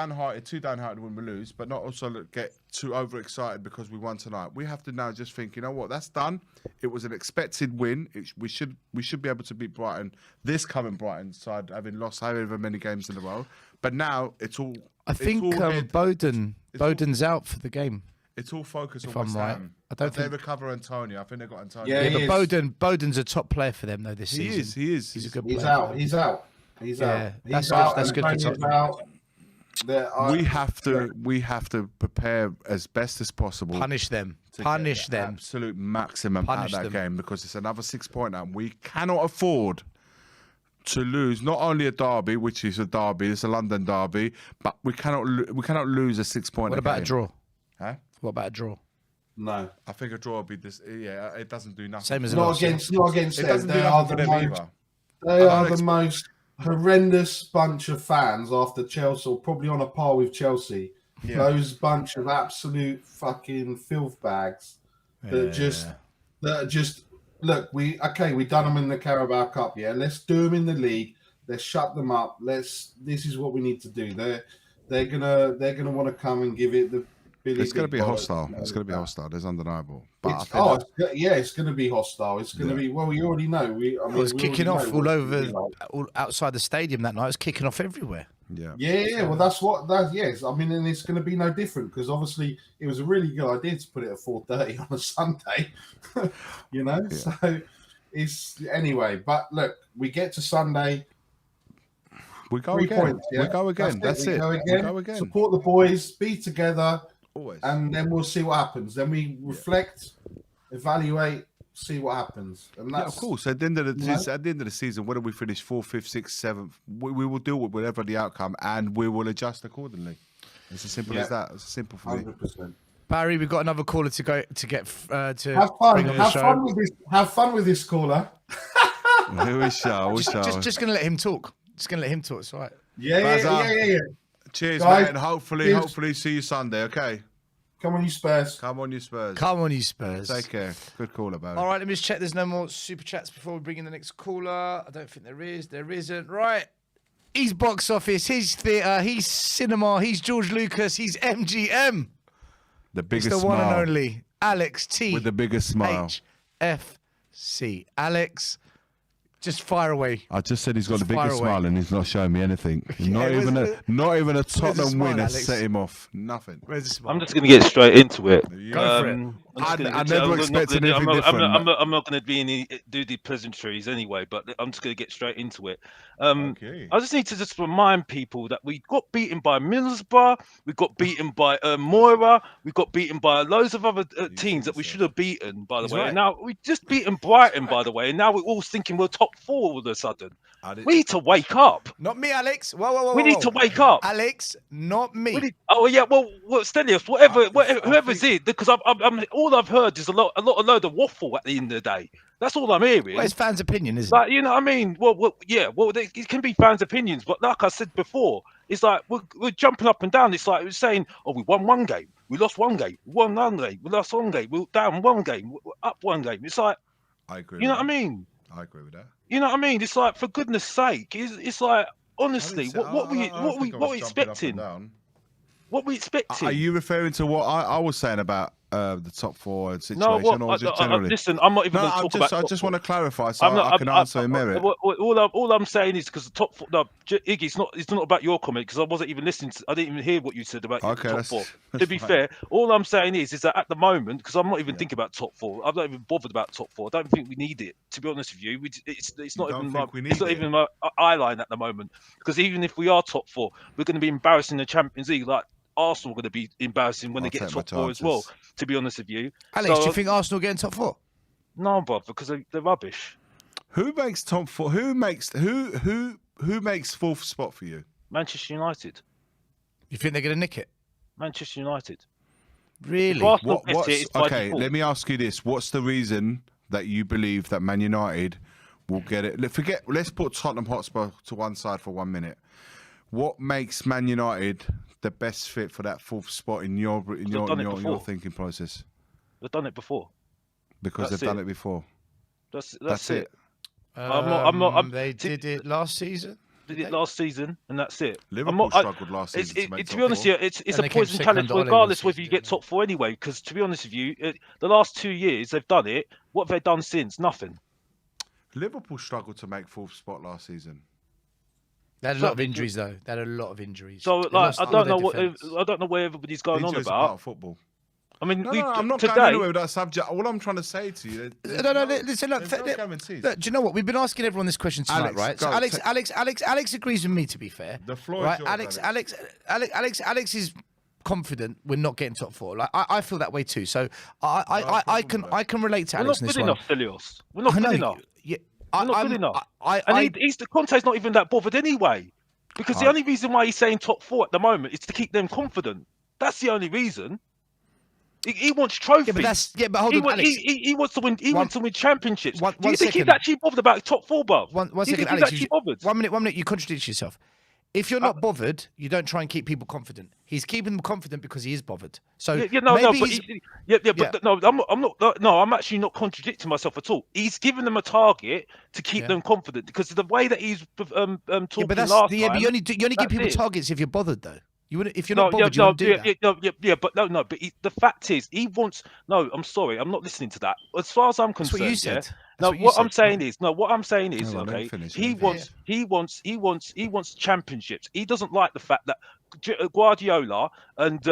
too downhearted when we lose, but not also get too overexcited because we won tonight. We have to now just think, you know what, that's done. It was an expected win. We should be able to beat Brighton. This coming Brighton side, having lost however many games in a row. But now it's all. I think Bowden's out for the game. It's all focused If on I'm West right. Ham. I don't They think recover Antonio. I think they've got Antonio. Yeah, Yeah, he but is. Bowden's a top player for them though this He season. is. He's a good He's player. out. He's out. Yeah, He's that's out. good for Antonio's Tottenham. out. We have to prepare as best as possible. Punish them. to Punish get the them. absolute maximum Punish out of that them. game because it's another 6-pointer. We cannot afford to lose not only a derby, which is a derby, it's a London derby, but we cannot lose a 6-pointer. What about a draw? Huh? What about a draw? No, I think a draw would be this. Yeah, it doesn't do nothing. Same as a not loss. against It them. doesn't do They are nothing for the them most. either. They are don't the most horrendous bunch of fans after Chelsea, or probably on a par with Chelsea. Yeah. Those bunch of absolute fucking filth bags that just look. We done them in the Carabao Cup. Yeah, let's do them in the league. Let's shut them up. This is what we need to do. They're gonna want to come and give it the. It's going to be hostile. It's going to be hostile. There's undeniable. But I think it's going to be hostile. It's going to be. Well, we already know. It was kicking off all over, all outside the stadium that night. It was kicking off everywhere. yeah. Well, that's what that. Yes, I mean, and it's going to be no different because obviously it was a really good idea to put it at 4:30 on a Sunday. So it's anyway. But look, we get to Sunday. We go 3 again. points, yeah? We go again. That's it. We go again. Support the boys. Be together. Always. And then we'll see what happens. Then we reflect, evaluate, see what happens. And that's of course. At the end of the season, whether we finish 4th, 5th, 6th, 7th, we will deal with whatever the outcome, and we will adjust accordingly. It's as simple as that. It's simple for me. 100%. Barry, we've got another caller to get to Have fun. bring on the Have show. fun with this. Have fun with this caller. We shall. Just going to let him talk. Just going to let him talk. It's all right. Yeah. Cheers, Guys, mate, and hopefully see you Sunday. Okay. Come on, you Spurs. Come on, you Spurs. Come on, you Spurs. Take care. Good caller, Barry. All right, let me just check. There's no more super chats before we bring in the next caller. I don't think there is. There isn't. Right. He's box office. He's theatre. He's cinema. He's George Lucas. He's MGM. The biggest It's the smile. one and only Alex T. With the biggest smile. HFC. Alex, just fire away. I just said he's got Just the biggest fire away. smile and he's not showing me anything. Yeah, not even a the Tottenham smile, win has Alex? set him off. Nothing. Where's the smile? I'm just going to get straight into it. Go for it. I never expected anything different. I'm not going to do the pleasantries anyway, but I'm just going to get straight into it. Okay. I just need to just remind people that we got beaten by Middlesbrough, we got beaten by Moira, we got beaten by loads of other teams that we should have beaten, by the way. right. And now we just beaten Brighton, by the way, and now we're all thinking we're top 4 all of a sudden. We need to wake up. Not me, Alex. Whoa. We need to wake up. Alex, not me. Oh yeah, well, Stelios, whoever's it, because I'm all I've heard is a load of waffle at the end of the day. That's all I'm hearing. Well, it's fans' opinion, isn't Like, you know what I mean? Well, it can be fans' opinions, but like I said before, it's like we're jumping up and down. It's like we're saying, oh, we won one game, we lost one game, we won one game, we lost one game, we're down one game, we're up one game. It's like, I agree. you know what I mean? I agree with that. You know what I mean? It's like, for goodness sake, it's like, honestly, what we expecting? What we expecting? Are you referring to what I was saying about the top 4 situation, No, or just generally? listen, I'm not even No, going to talk about. I just want to clarify so I can answer in merit. All I'm saying is because the top 4. No, Iggy, it's not about your comment because I wasn't even listening. I didn't even hear what you said about the top 4. To be fair, all I'm saying is that at the moment, because I'm not even thinking about top 4. I'm not even bothered about top 4. I don't think we need it. To be honest with you, it's not even my eye line at the moment. Because even if we are top 4, we're going to be embarrassing the Champions League. Like Arsenal are going to be embarrassing when they get top 4 as well. To be honest with you, Alex, do you think Arsenal get in top 4? No, brother, because they're rubbish. Who makes top 4? Who makes 4th spot for you? Manchester United. You think they're going to nick it? Manchester United. Really? If Arsenal gets it, it's by Okay, default. let me ask you this: what's the reason that you believe that Man United will get it? Let's put Tottenham Hotspur to one side for 1 minute. What makes Man United the best fit for that 4th spot in your thinking process? They've done it before. Because they've done it before. That's it. They did it last season. Did it last season, and that's it. Liverpool struggled last season. To be honest, it's And a they came poison second challenge, under Ole regardless last whether season, you get didn't top 4 anyway. Because to be honest with you, the last 2 years they've done it. What have they done since? Nothing. Liverpool struggled to make 4th spot last season. They had a lot of injuries, though. They had a lot of injuries. So, They like, lost I all don't their know defence. I don't know where everybody's going on Injuries are part about. of football. I mean, I'm not today. going anywhere with that subject. All I'm trying to say to you, Listen, look, guarantees. look, do you know what? We've been asking everyone this question tonight, Alex, right? So go, Alex agrees with me, to be fair. The floor right? is yours, Alex is confident we're not getting top 4. Like I feel that way too. So I can relate to We're Alex not in good this enough, one. Stelios. We're not I know, good enough. Yeah, We're not good enough. Conte's not even that bothered anyway. Because the only reason why he's saying top 4 at the moment is to keep them confident. That's the only reason. He wants trophies. But hold on, Alex. He wants to win. He wants to win championships. One Do you think he's second. actually bothered about top 4, bruv? One Do you second, think Alex. he's actually bothered? 1 minute. You contradict yourself. If you're not bothered, you don't try and keep people confident. He's keeping them confident because he is bothered. So I'm actually not contradicting myself at all. He's given them a target to keep them confident because of the way that he's talking last time. You only give people targets if you're bothered, though. You wouldn't, if you're not bothered, you wouldn't do that. But the fact is, he wants. No, I'm sorry, I'm not listening to that. As far as I'm concerned, That's what you said. What I'm saying is, okay, finish, he wants championships. He doesn't like the fact that Guardiola and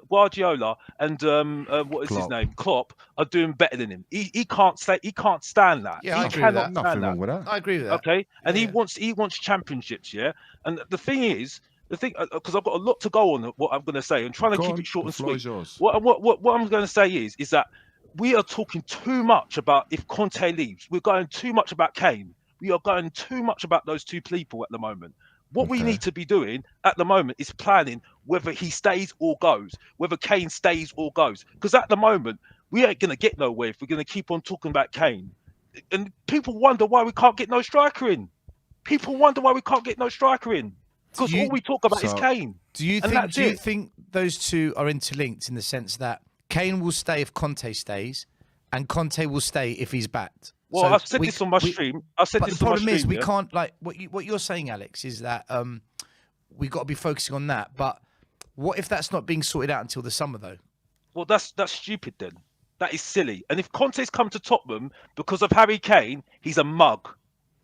what is his name, Klopp, are doing better than him. He can't stand that. Yeah, he I agree with that. Nothing wrong with that. I agree with that. Okay, and he wants championships, yeah. And the thing is, because I've got a lot to go on what I'm going to say, and trying to keep it short and sweet. What I'm going to say is that we are talking too much about if Conte leaves. We're going too much about Kane. We are going too much about those two people at the moment. What we need to be doing at the moment is planning whether he stays or goes, whether Kane stays or goes. Because at the moment, we ain't going to get nowhere if we're going to keep on talking about Kane. And people wonder why we can't get no striker in. Because all we talk about is Kane. Do you think those two are interlinked in the sense that Kane will stay if Conte stays, and Conte will stay if he's backed? Well, So I've said this on my stream. I said but this the on my problem is stream. we can't like what you're saying, Alex, is that we got to be focusing on that. But what if that's not being sorted out until the summer, though? Well, that's stupid then. That is silly. And if Conte's come to Tottenham because of Harry Kane, he's a mug.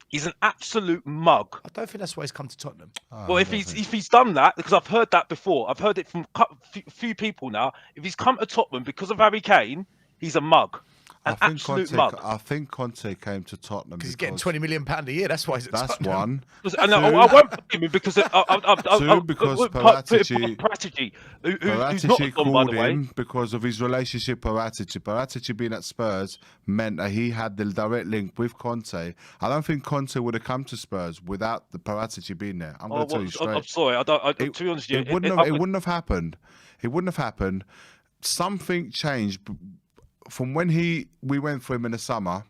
He's an absolute mug. I don't think that's why he's come to Tottenham. Well, if he's done that, because I've heard that before, I've heard it from a few people now. If he's come to Tottenham because of Harry Kane, he's a mug. An absolute mug. I think Conte came to Tottenham because he's getting £20 million a year. That's why he's at that's Tottenham. one. And I won't blame him because because Paratici, who's not Paratici gone, by the called way. him because of his relationship with Paratici. Paratici being at Spurs meant that he had the direct link with Conte. I don't think Conte would have come to Spurs without the Paratici being there. I'm going to tell you straight. I'm sorry. To be honest with you, it wouldn't have happened. It wouldn't have happened. Something changed from when we went for him in the summer,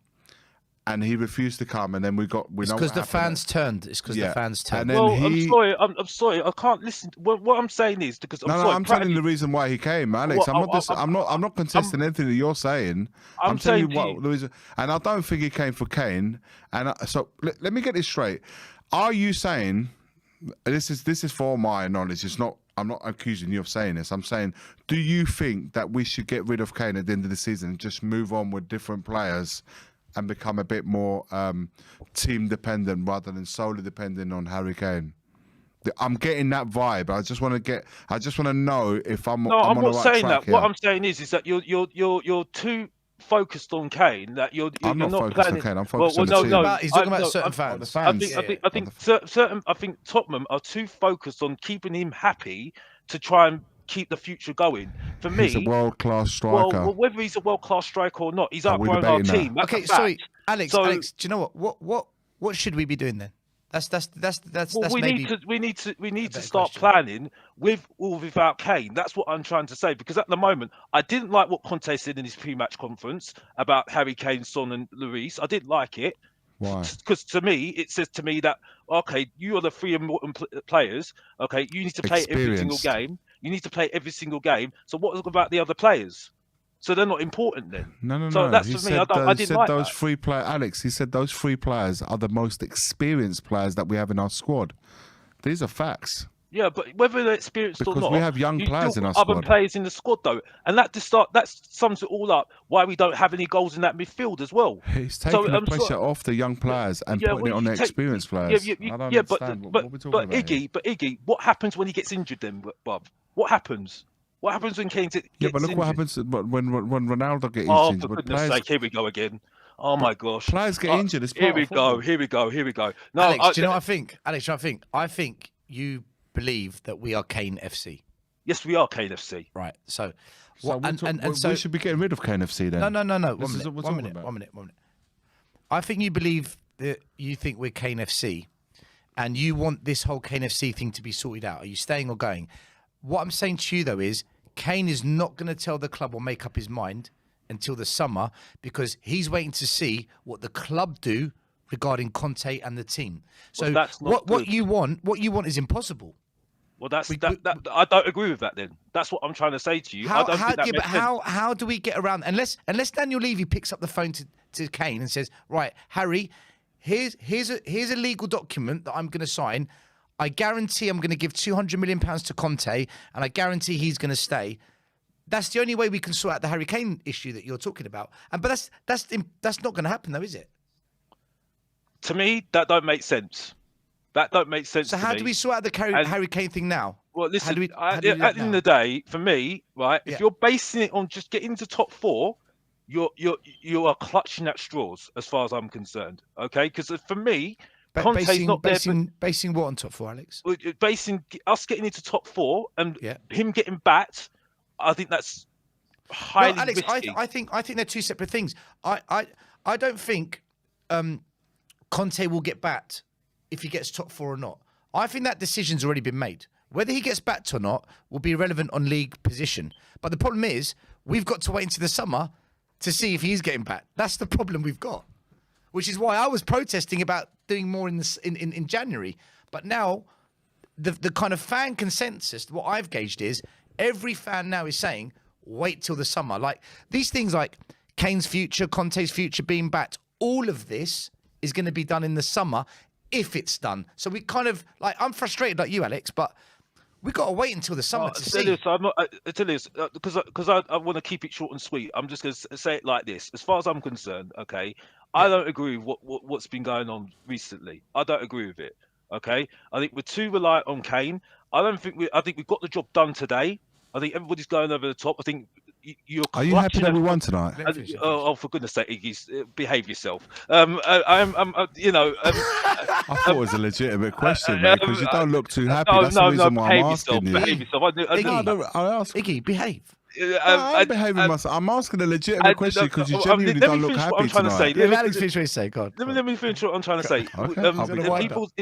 and he refused to come, and then we know because the fans turned. It's because the fans turned. And then well, I'm sorry. I can't listen. What I'm saying is because I'm telling you the reason why he came, Alex. I'm not contesting anything that you're saying. I'm telling you what the reason. And I don't think he came for Kane. And so let me get this straight. Are you saying this is for my knowledge? It's not. I'm not accusing you of saying this. I'm saying, do you think that we should get rid of Kane at the end of the season and just move on with different players and become a bit more team dependent rather than solely dependent on Harry Kane? I'm getting that vibe. I just want to know if I'm. No, I'm not saying that. Here. What I'm saying is that you're too focused on Kane that you're I'm not focused planning. on Kane. I'm focused on the team. No, he's talking about certain fans. I think certain. I think Tottenham are too focused on keeping him happy to try and keep the future going. For me, he's a world-class striker. Well, whether he's a world-class striker or not, he's outgrown our team. Okay, sorry, Alex. Alex, do you know what should we be doing then? That's we need to start planning with or without Kane. That's what I'm trying to say, because at the moment I didn't like what Conte said in his pre-match conference about Harry Kane, Son and Lloris. I didn't like it. Why? Because to me, it says to me that, okay, you are the three important players. Okay, you need to play every single game. You need to play every single game. So what about the other players? So they're not important then. No. So that's for me. I didn't like those that. three players. Alex, he said those three players are the most experienced players that we have in our squad. These are facts. Yeah, but whether they're experienced or not, we have young players in our other squad. players in the squad though, and that sums it all up. Why we don't have any goals in that midfield as well. He's taking the pressure off the young players and putting it on the experienced players. I don't understand. What are we talking about here? But Iggy, what happens when he gets injured then, Bob? What happens? What happens when Kane gets but look injured? what happens when Ronaldo gets injured. For goodness sake, here we go again. Oh my gosh. Players get injured. Here we go. No, Alex, do you know what I think? Alex, I think you believe that we are Kane FC. Yes, we are Kane FC. Right. So we should be getting rid of Kane FC then. No. One minute. I think you believe that you think we're Kane FC and you want this whole Kane FC thing to be sorted out. Are you staying or going? What I'm saying to you though is Kane is not going to tell the club or make up his mind until the summer because he's waiting to see what the club do regarding Conte and the team. So what you want is impossible. Well, I don't agree with that. Then that's what I'm trying to say to you. How do we get around unless Daniel Levy picks up the phone to Kane and says, right, Harry, here's a legal document that I'm going to sign. I guarantee I'm going to give £200 million to Conte, and I guarantee he's going to stay. That's the only way we can sort out the Harry Kane issue that you're talking about. But that's not going to happen, though, is it? To me, that don't make sense. That don't make sense. So how do we sort out the Harry Kane thing now? Well, listen. At the end of the day, for me, right, if you're basing it on just getting to top four, you are clutching at straws, as far as I'm concerned. Okay, because for me. Conte's not there. Basing what on top four, Alex? Basing us getting into top four and him getting backed, I think that's highly Alex, risky. I think they're two separate things. I don't think Conte will get backed if he gets top four or not. I think that decision's already been made. Whether he gets backed or not will be irrelevant on league position. But the problem is we've got to wait until the summer to see if he's getting backed. That's the problem we've got. Which is why I was protesting about doing more in January. But now, the kind of fan consensus, what I've gauged is, every fan now is saying, wait till the summer. Like, these things like Kane's future, Conte's future being backed, all of this is going to be done in the summer if it's done. So we kind of like, I'm frustrated like you, Alex, but we got to wait until the summer to see. I'm not, tell you this, because I want to keep it short and sweet. I'm just going to say it like this. As far as I'm concerned, okay, I don't agree with what's been going on recently. I don't agree with it. Okay, I think we're too reliant on Kane. I think we've got the job done today. I think everybody's going over the top. I think you're. Are you happy that we won tonight? Oh, for goodness' sake, Iggy, behave yourself. I thought it was a legitimate question, mate, because you don't look too happy. That's the reason why I'm asking you. Behave yourself. Iggy, behave. I'm behaving myself. I'm asking a legitimate question because you genuinely don't look happy tonight. Alex, finish what you say. God. Let me finish what I'm trying to say.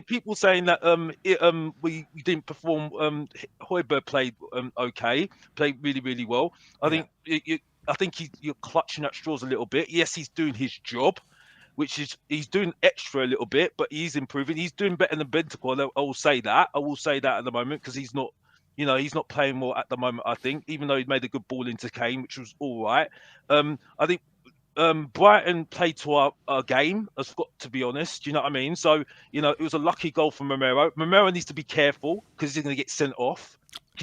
People saying that we didn't perform. Hember played okay, played really, really well. I think you're clutching at straws a little bit. Yes, he's doing his job, which is he's doing extra a little bit, but he's improving. He's doing better than Bentancur. I will say that. I will say that at the moment because he's not. He's not playing well at the moment, I think, even though he made a good ball into Kane, which was all right. I think Brighton played to our game, I've got to be honest. Do you know what I mean? So, it was a lucky goal from Romero. Romero needs to be careful because he's going to get sent off.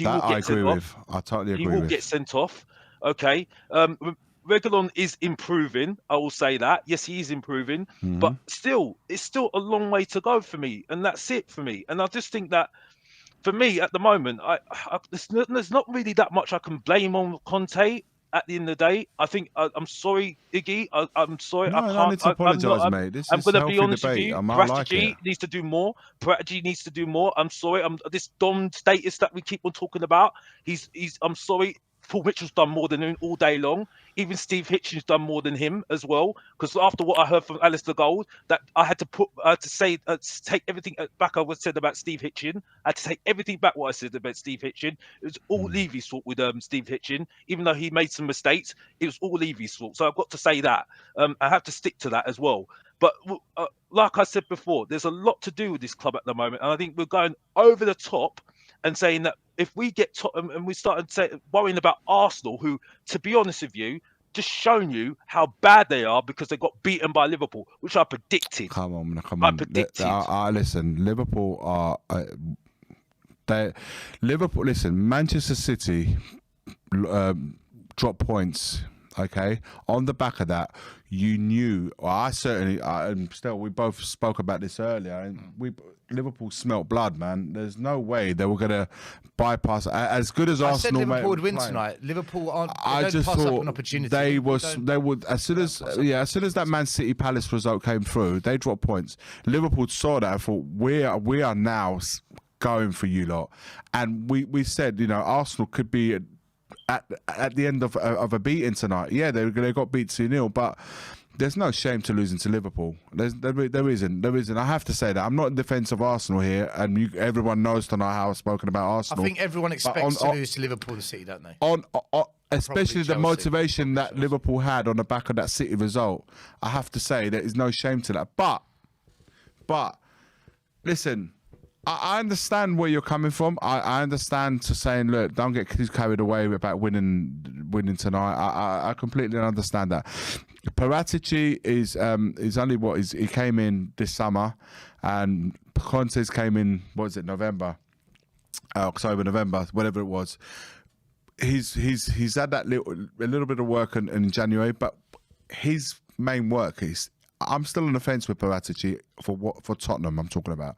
I agree with. I totally agree with. He will get sent off. Okay. Reguilón is improving. I will say that. Yes, he is improving. Mm-hmm. But still, it's still a long way to go for me. And that's it for me. And I just think that, for me, at the moment, there's not really that much I can blame on Conte. At the end of the day, I think I'm sorry, Iggy. I'm sorry. No, I can't. Need to apologise, mate. This I'm is going to be honest debate. with you. Strategy needs to do more. Strategy needs to do more. I'm sorry. This Dom status that we keep on talking about. I'm sorry. Paul Mitchell's done more than him all day long. Even Steve Hitchen's done more than him as well. Because after what I heard from Alistair Gold, that I had to take everything back I said about Steve Hitchen. I had to take everything back what I said about Steve Hitchen. It was all Levy's fault with Steve Hitchen. Even though he made some mistakes, it was all Levy's fault. So I've got to say that. I have to stick to that as well. But like I said before, there's a lot to do with this club at the moment. And I think we're going over the top and saying that if we get Tottenham and we started worrying about Arsenal, who, to be honest with you, just shown you how bad they are because they got beaten by Liverpool, which I predicted. Come on. I predicted. Listen, Liverpool are... Listen, Manchester City dropped points, okay? On the back of that, you knew... Well, we both spoke about this earlier, and Liverpool smelt blood, man. There's no way they were going to bypass as good as Arsenal. I said Liverpool would win tonight. Liverpool aren't. I just pass up an opportunity. They would as soon as that Man City Palace result came through, they dropped points. Liverpool saw that and thought we are now going for you lot, and we said Arsenal could be at the end of a beating tonight. Yeah, they got beat 2-0, but. There's no shame to losing to Liverpool. There isn't. I have to say that. I'm not in defence of Arsenal here, and everyone knows tonight how I've spoken about Arsenal. I think everyone expects to lose to Liverpool and City, don't they? Especially the motivation that Liverpool had on the back of that City result. I have to say there is no shame to that. But listen, I understand where you're coming from. I understand to saying, look, don't get too carried away about winning tonight. I completely understand that. Paratici is only he came in this summer, and Conte's came in, what was it, October, November, whatever it was. He's had that a little bit of work in January, but his main work is, I'm still on the fence with Paratici for Tottenham. I'm talking about.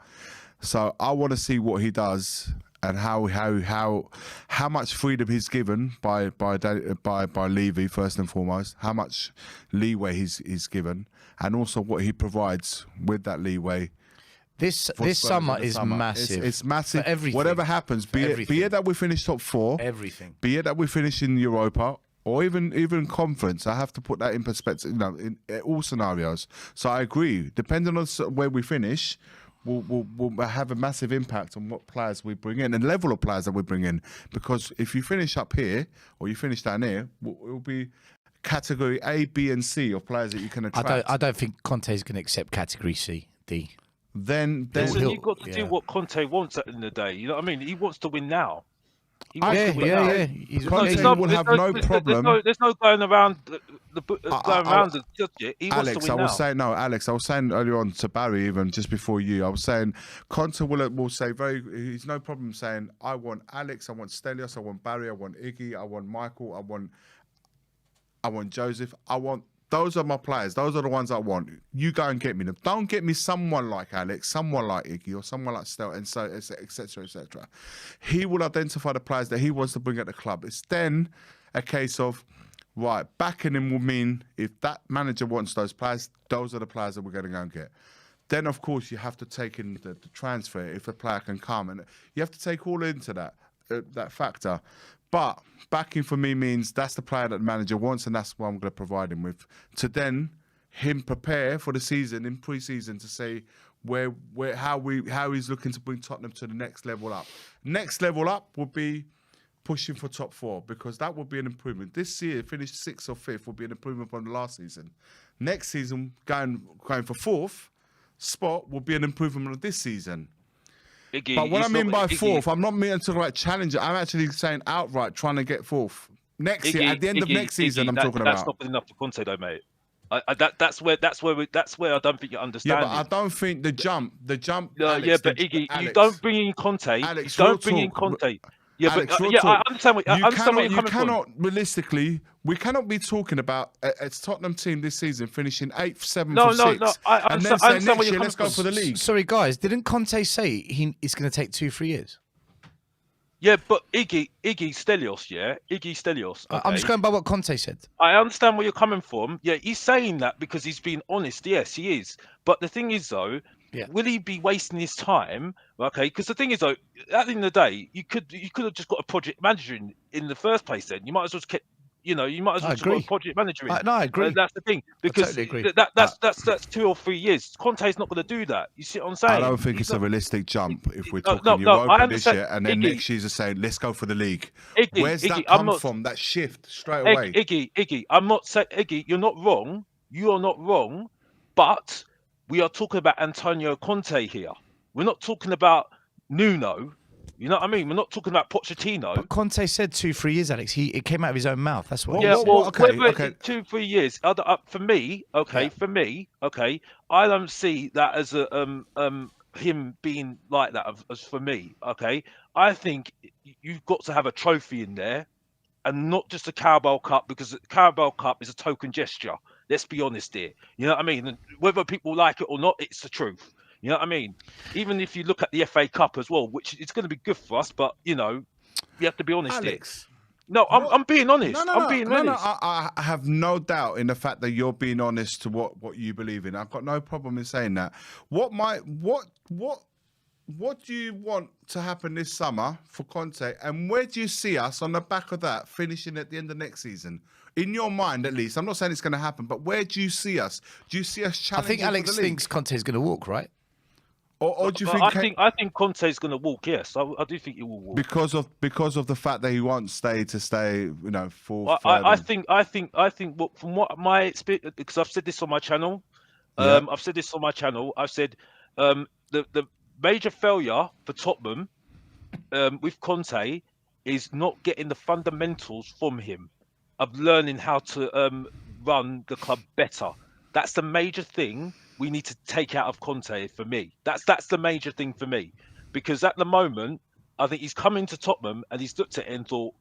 So I want to see what he does and how much freedom he's given by Levy first and foremost. How much leeway he's given, and also what he provides with that leeway. This summer is massive. It's massive. For everything. Whatever happens, be it that we finish top 4, everything. Be it that we finish in Europa. Or even conference, I have to put that in perspective. In all scenarios. So I agree. Depending on where we finish, will have a massive impact on what players we bring in and the level of players that we bring in. Because if you finish up here or you finish down here, it will be category A, B, and C of players that you can attract. I don't think Conte is going to accept category C, D. Then you've got to do what Conte wants at the end of the day. You know what I mean? He wants to win now. He wants to win now. Yeah. Conte will have no problem. There's no going around the judge. He wants Alex, to win Alex, I was saying earlier on to Barry, even just before you, I was saying Conte will say he's no problem saying, I want Alex, I want Stelios, I want Barry, I want Iggy, I want Michael, I want Joseph, those are my players. Those are the ones I want. You go and get me them. Don't get me someone like Alex, someone like Iggy, or someone like Stel, and so etc. etc. He will identify the players that he wants to bring at the club. It's then a case of right, backing him will mean if that manager wants those players, those are the players that we're going to go and get. Then of course you have to take in the transfer if the player can come, and you have to take all into that factor. But backing for me means that's the player that the manager wants, and that's what I'm going to provide him with. To then him prepare for the season in pre-season to say how he's looking to bring Tottenham to the next level up. Next level up would be pushing for top 4, because that would be an improvement. This year, finish 6th or 5th would be an improvement from the last season. Next season, going for 4th spot will be an improvement on this season. Iggy, but what I mean by 4th, I'm not meaning to like challenger. I'm actually saying outright trying to get 4th. Next year, at the end of next season, I'm talking about. That's not good enough for Conte, though, mate. That's where I don't think you understand. Yeah, but I don't think the jump. No, Alex, yeah, but Iggy, Alex, you don't bring in Conte. Alex, you don't bring in Conte. Yeah, Alex, but I understand where you're coming you cannot from. Realistically, we cannot be talking about a Tottenham team this season finishing 8th, 7th, No, or 6th. no. I understand next where you're year, let's go coming for the league. Sorry, guys, didn't Conte say it's going to take 2-3 years? Yeah, but Iggy Stelios, yeah? Iggy Stelios. Okay. I'm just going by what Conte said. I understand where you're coming from. Yeah, he's saying that because he's being honest. Yes, he is. But the thing is, though, will he be wasting his time? Okay, because the thing is, though, at the end of the day, you could have just got a project manager in the first place. Then you might as well kept. You might as well just got a project manager in. No, I agree. That's the thing, because totally agree. That's 2 or 3 years. Conte's not going to do that. You see what I'm saying? I don't think it's a realistic jump if we're talking Europa this year, and then next year's saying let's go for the league. Where's that come from? That shift straight away. Iggy, I'm not saying Iggy, you're not wrong. You are not wrong, but we are talking about Antonio Conte here. We're not talking about Nuno. You know what I mean? We're not talking about Pochettino. But Conte said 2-3 years, Alex. It came out of his own mouth. That's what. Yeah, well, okay. 2-3 years. For me, I don't see that as him being like that. As for me, okay, I think you've got to have a trophy in there, and not just a Carabao Cup, because the Carabao Cup is a token gesture. Let's be honest here. You know what I mean? And whether people like it or not, it's the truth. You know what I mean? Even if you look at the FA Cup as well, which it's going to be good for us, but you have to be honest, Alex. Here. No, I'm being honest. I'm being honest. I have no doubt in the fact that you're being honest to what you believe in. I've got no problem in saying that. What do you want to happen this summer for Conte, and where do you see us on the back of that finishing at the end of next season? In your mind, at least. I'm not saying it's going to happen, but where do you see us? Do you see us challenging? I think Alex thinks Conte is going to walk, right? Or do you think? I think Conte is going to walk. Yes, I do think he will walk because of the fact that he wants stay. For. I think. Well, from what my experience, because I've said this on my channel. I've said the major failure for Tottenham with Conte is not getting the fundamentals from him of learning how to run the club better. That's the major thing we need to take out of Conte for me. That's the major thing for me, because at the moment I think he's come into Tottenham and he's looked at it and thought,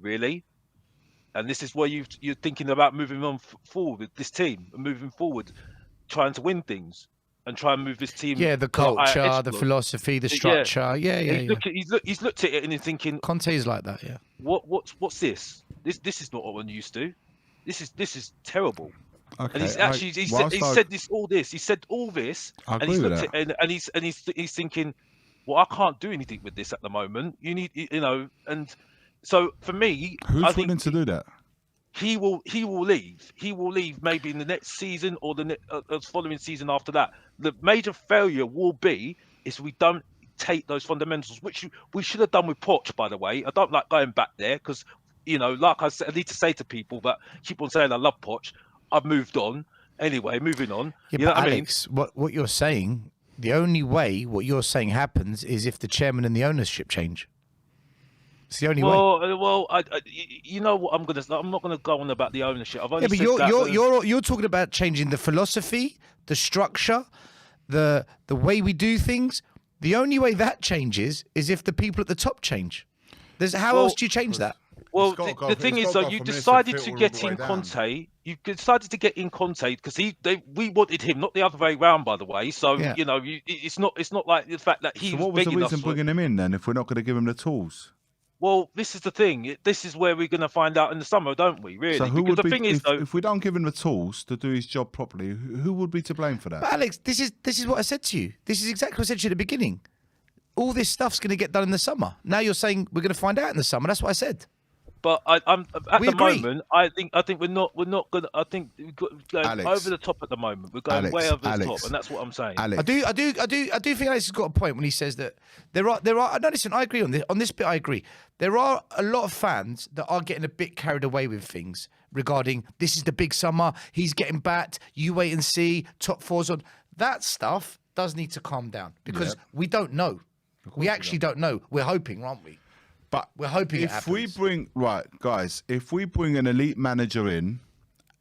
really? And this is where you're thinking about moving on forward with this team and moving forward, trying to win things and try and move this team. Yeah, the culture, the philosophy, the structure. Yeah. He's looked at it and he's thinking, Conte's like that. Yeah. What's this? This is not what I'm used to. This is terrible. Okay. And he's actually he said all this, and he's looked at it and he's thinking, well, I can't do anything with this at the moment. You need, and so for me, who's willing to do that? He will leave. He will leave maybe in the next season or the following season after that. The major failure will be is we don't take those fundamentals, which we should have done with Poch, by the way. I don't like going back there because, like I said, I need to say to people that keep on saying I love Poch. I've moved on. Anyway, moving on. Yeah, you know but what Alex, I mean? what you're saying, the only way what you're saying happens is if the chairman and the ownership change. It's the only way. Well, you know what I'm not gonna go on about the ownership. I've only Yeah, but said you're talking about changing the philosophy, the structure, the way we do things. The only way that changes is if the people at the top change. How else do you change that? Well, the thing is, though, you decided to get in Conte. You decided to get in Conte because we wanted him, not the other way round, by the way. So you know, it's not like the fact that he's. So what was the reason bringing him in then? If we're not going to give him the tools. Well, this is the thing. This is where we're going to find out in the summer, don't we? Really? So because the thing is, though, if we don't give him the tools to do his job properly, who would be to blame for that? But Alex, this is what I said to you. This is exactly what I said to you at the beginning. All this stuff's going to get done in the summer. Now you're saying we're going to find out in the summer. That's what I said. But I'm at the moment. I think we're not going to. I think we've got going over the top at the moment. We're going way over the top, and that's what I'm saying. Alex. I do think Alex has got a point when he says that there are. No, listen, I agree on this. On this bit, I agree. There are a lot of fans that are getting a bit carried away with things regarding this is the big summer. He's getting backed. You wait and see. Top four's on. That stuff does need to calm down because we don't know. We actually don't know. We're hoping, aren't we? But we're hoping if we bring if we bring an elite manager in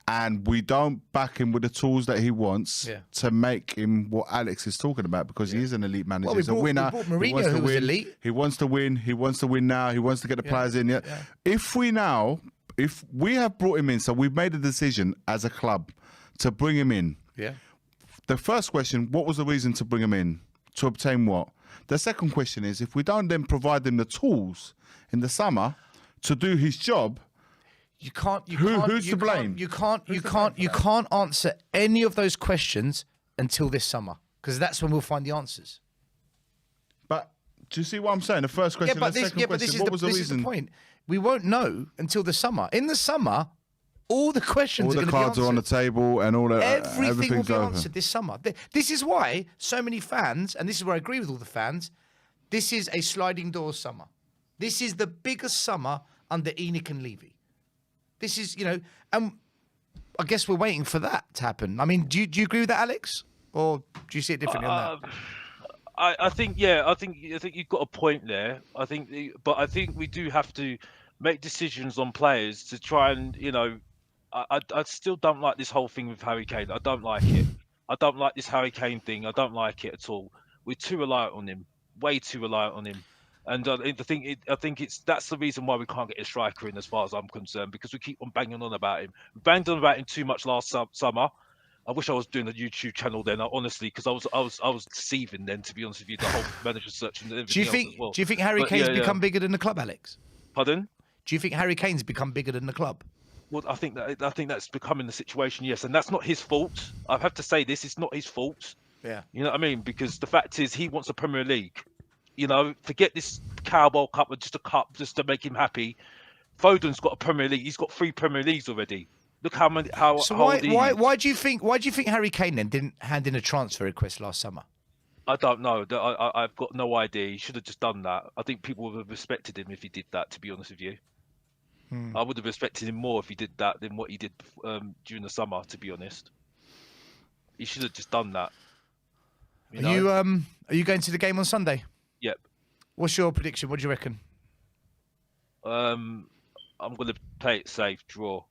and we don't back him with the tools that he wants to make him what Alex is talking about, because he is an elite manager, he's a winner. Mourinho, who was elite. He wants to win. He wants to win now. He wants to get the players in. If we have brought him in, so we've made a decision as a club to bring him in. Yeah. The first question: what was the reason to bring him in? To obtain what? The second question is, if we don't then provide him the tools in the summer to do his job, who's to blame? You can't answer any of those questions until this summer, because that's when we'll find the answers. But do you see what I'm saying? The first question, the second question, what was the reason? This is the point. We won't know until the summer. In the summer, all the questions all the cards are on the table and all that. Everything will be answered this summer. This is why so many fans, and this is where I agree with all the fans, this is a sliding door summer. This is the biggest summer under ENIC and Levy. This is, and I guess we're waiting for that to happen. I mean, do you agree with that, Alex? Or do you see it differently on that? I think you've got a point there. I think we do have to make decisions on players to try and, I still don't like this whole thing with Harry Kane. I don't like it. I don't like this Harry Kane thing. I don't like it at all. We're too reliant on him. Way too reliant on him. And I think that's the reason why we can't get a striker in, as far as I'm concerned, because we keep on banging on about him. We banged on about him too much last summer. I wish I was doing a YouTube channel then, honestly, because I was deceiving then, to be honest with you, the whole manager search and everything else as well. Do you think Harry Kane's become bigger than the club, Alex? Pardon? Do you think Harry Kane's become bigger than the club? Well, I think that's becoming the situation, yes, and that's not his fault. I have to say this: it's not his fault. Yeah. You know what I mean? Because the fact is, he wants a Premier League. Forget this Carabao Cup or just a cup just to make him happy. Foden's got a Premier League. He's got 3 Premier Leagues already. Look how many. So why do you think Harry Kane then didn't hand in a transfer request last summer? I don't know. I've got no idea. He should have just done that. I think people would have respected him if he did that, to be honest with you. I would have respected him more if he did that than what he did during the summer, to be honest. He should have just done that. Are you going to the game on Sunday? Yep. What's your prediction? What do you reckon? I'm going to play it safe, draw.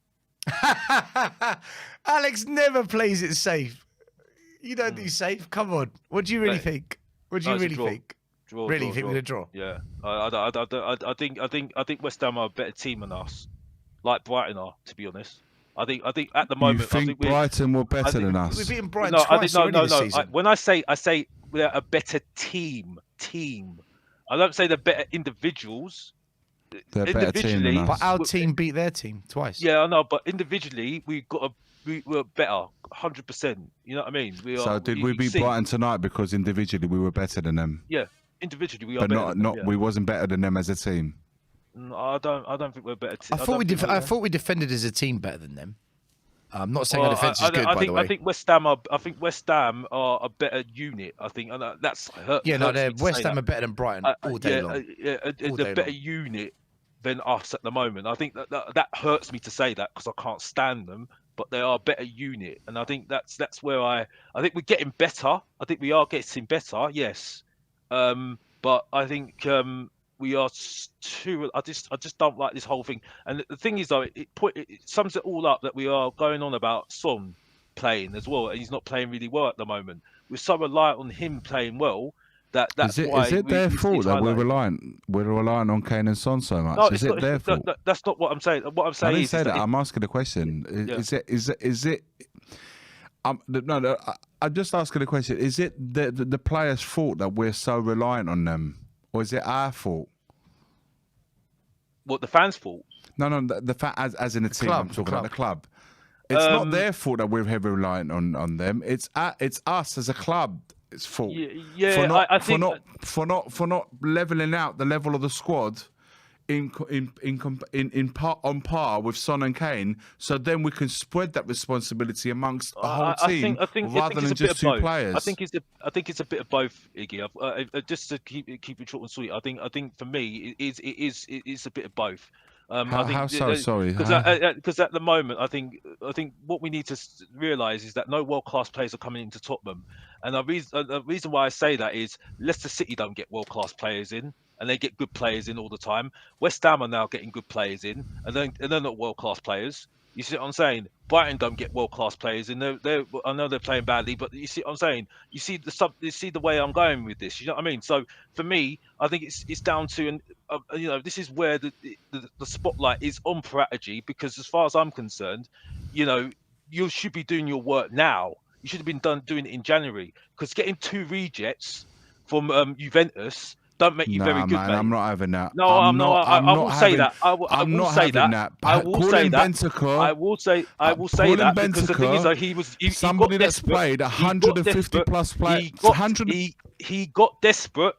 Alex never plays it safe. You don't do safe. Come on. What do you really think? What do you really think? Draw. Really think we're gonna draw? Yeah. I think West Ham are a better team than us, like Brighton are. To be honest, I think at the moment, you think Brighton were better than us? We've beaten Brighton twice already this season. When I say we're a better team. I don't say they're better individuals. They're a better team than us. But our team beat their team twice. Yeah, I know. But individually, we were better, 100%. You know what I mean? So did we beat Brighton tonight because individually we were better than them? Yeah, individually we are. But we wasn't better than them as a team. No, I don't think we're better. I thought we defended as a team better than them. I'm not saying our defense is good, by the way. I think West Ham are a better unit. I think, and that's hurt. Yeah, no, West Ham are better than Brighton all day long. It's a better unit than us at the moment. I think that hurts me to say that because I can't stand them, but they are a better unit, and I think that's where I think we're getting better. I think we are getting better, yes, but I think we are too. I just don't like this whole thing. And the thing is, though, it sums it all up that we are going on about Son playing as well, and he's not playing really well at the moment. We're so reliant on him playing well that's why. Is it their fault that we're relying on Kane and Son so much? No, is it their fault? That's not what I'm saying. What I'm saying I didn't say that. I'm asking a question. Is it? No. I'm just asking a question. Is it the players' fault that we're so reliant on them, or is it our fault? What, the fans' fault? No. The fact as in a team. I'm talking about the club. It's not their fault that we're heavily reliant on them. It's us as a club. It's fault. I think for not leveling out the level of the squad on par with Son and Kane, so then we can spread that responsibility amongst the whole team rather than just two players. I think it's a bit of both, Iggy. Just to keep it short and sweet. I think for me it is a bit of both. How so? Sorry. Because at the moment, I think what we need to realise is that no world-class players are coming into Tottenham, and the reason why I say that is Leicester City don't get world-class players in, and they get good players in all the time. West Ham are now getting good players in, and they're not world-class players. You see what I'm saying? Brighton don't get world-class players in. I know they're playing badly, but you see what I'm saying? You see the way I'm going with this. You know what I mean? So for me, I think it's down to, this is where the spotlight is on Parategy, because as far as I'm concerned, you should be doing your work now. You should have been doing it in January, because getting 2 rejects from Juventus don't make you very good, man, mate. I'm not having that. No, I will say that. I will say that. I will say that because the thing is, he somebody got that's played 150 plus players. He got desperate.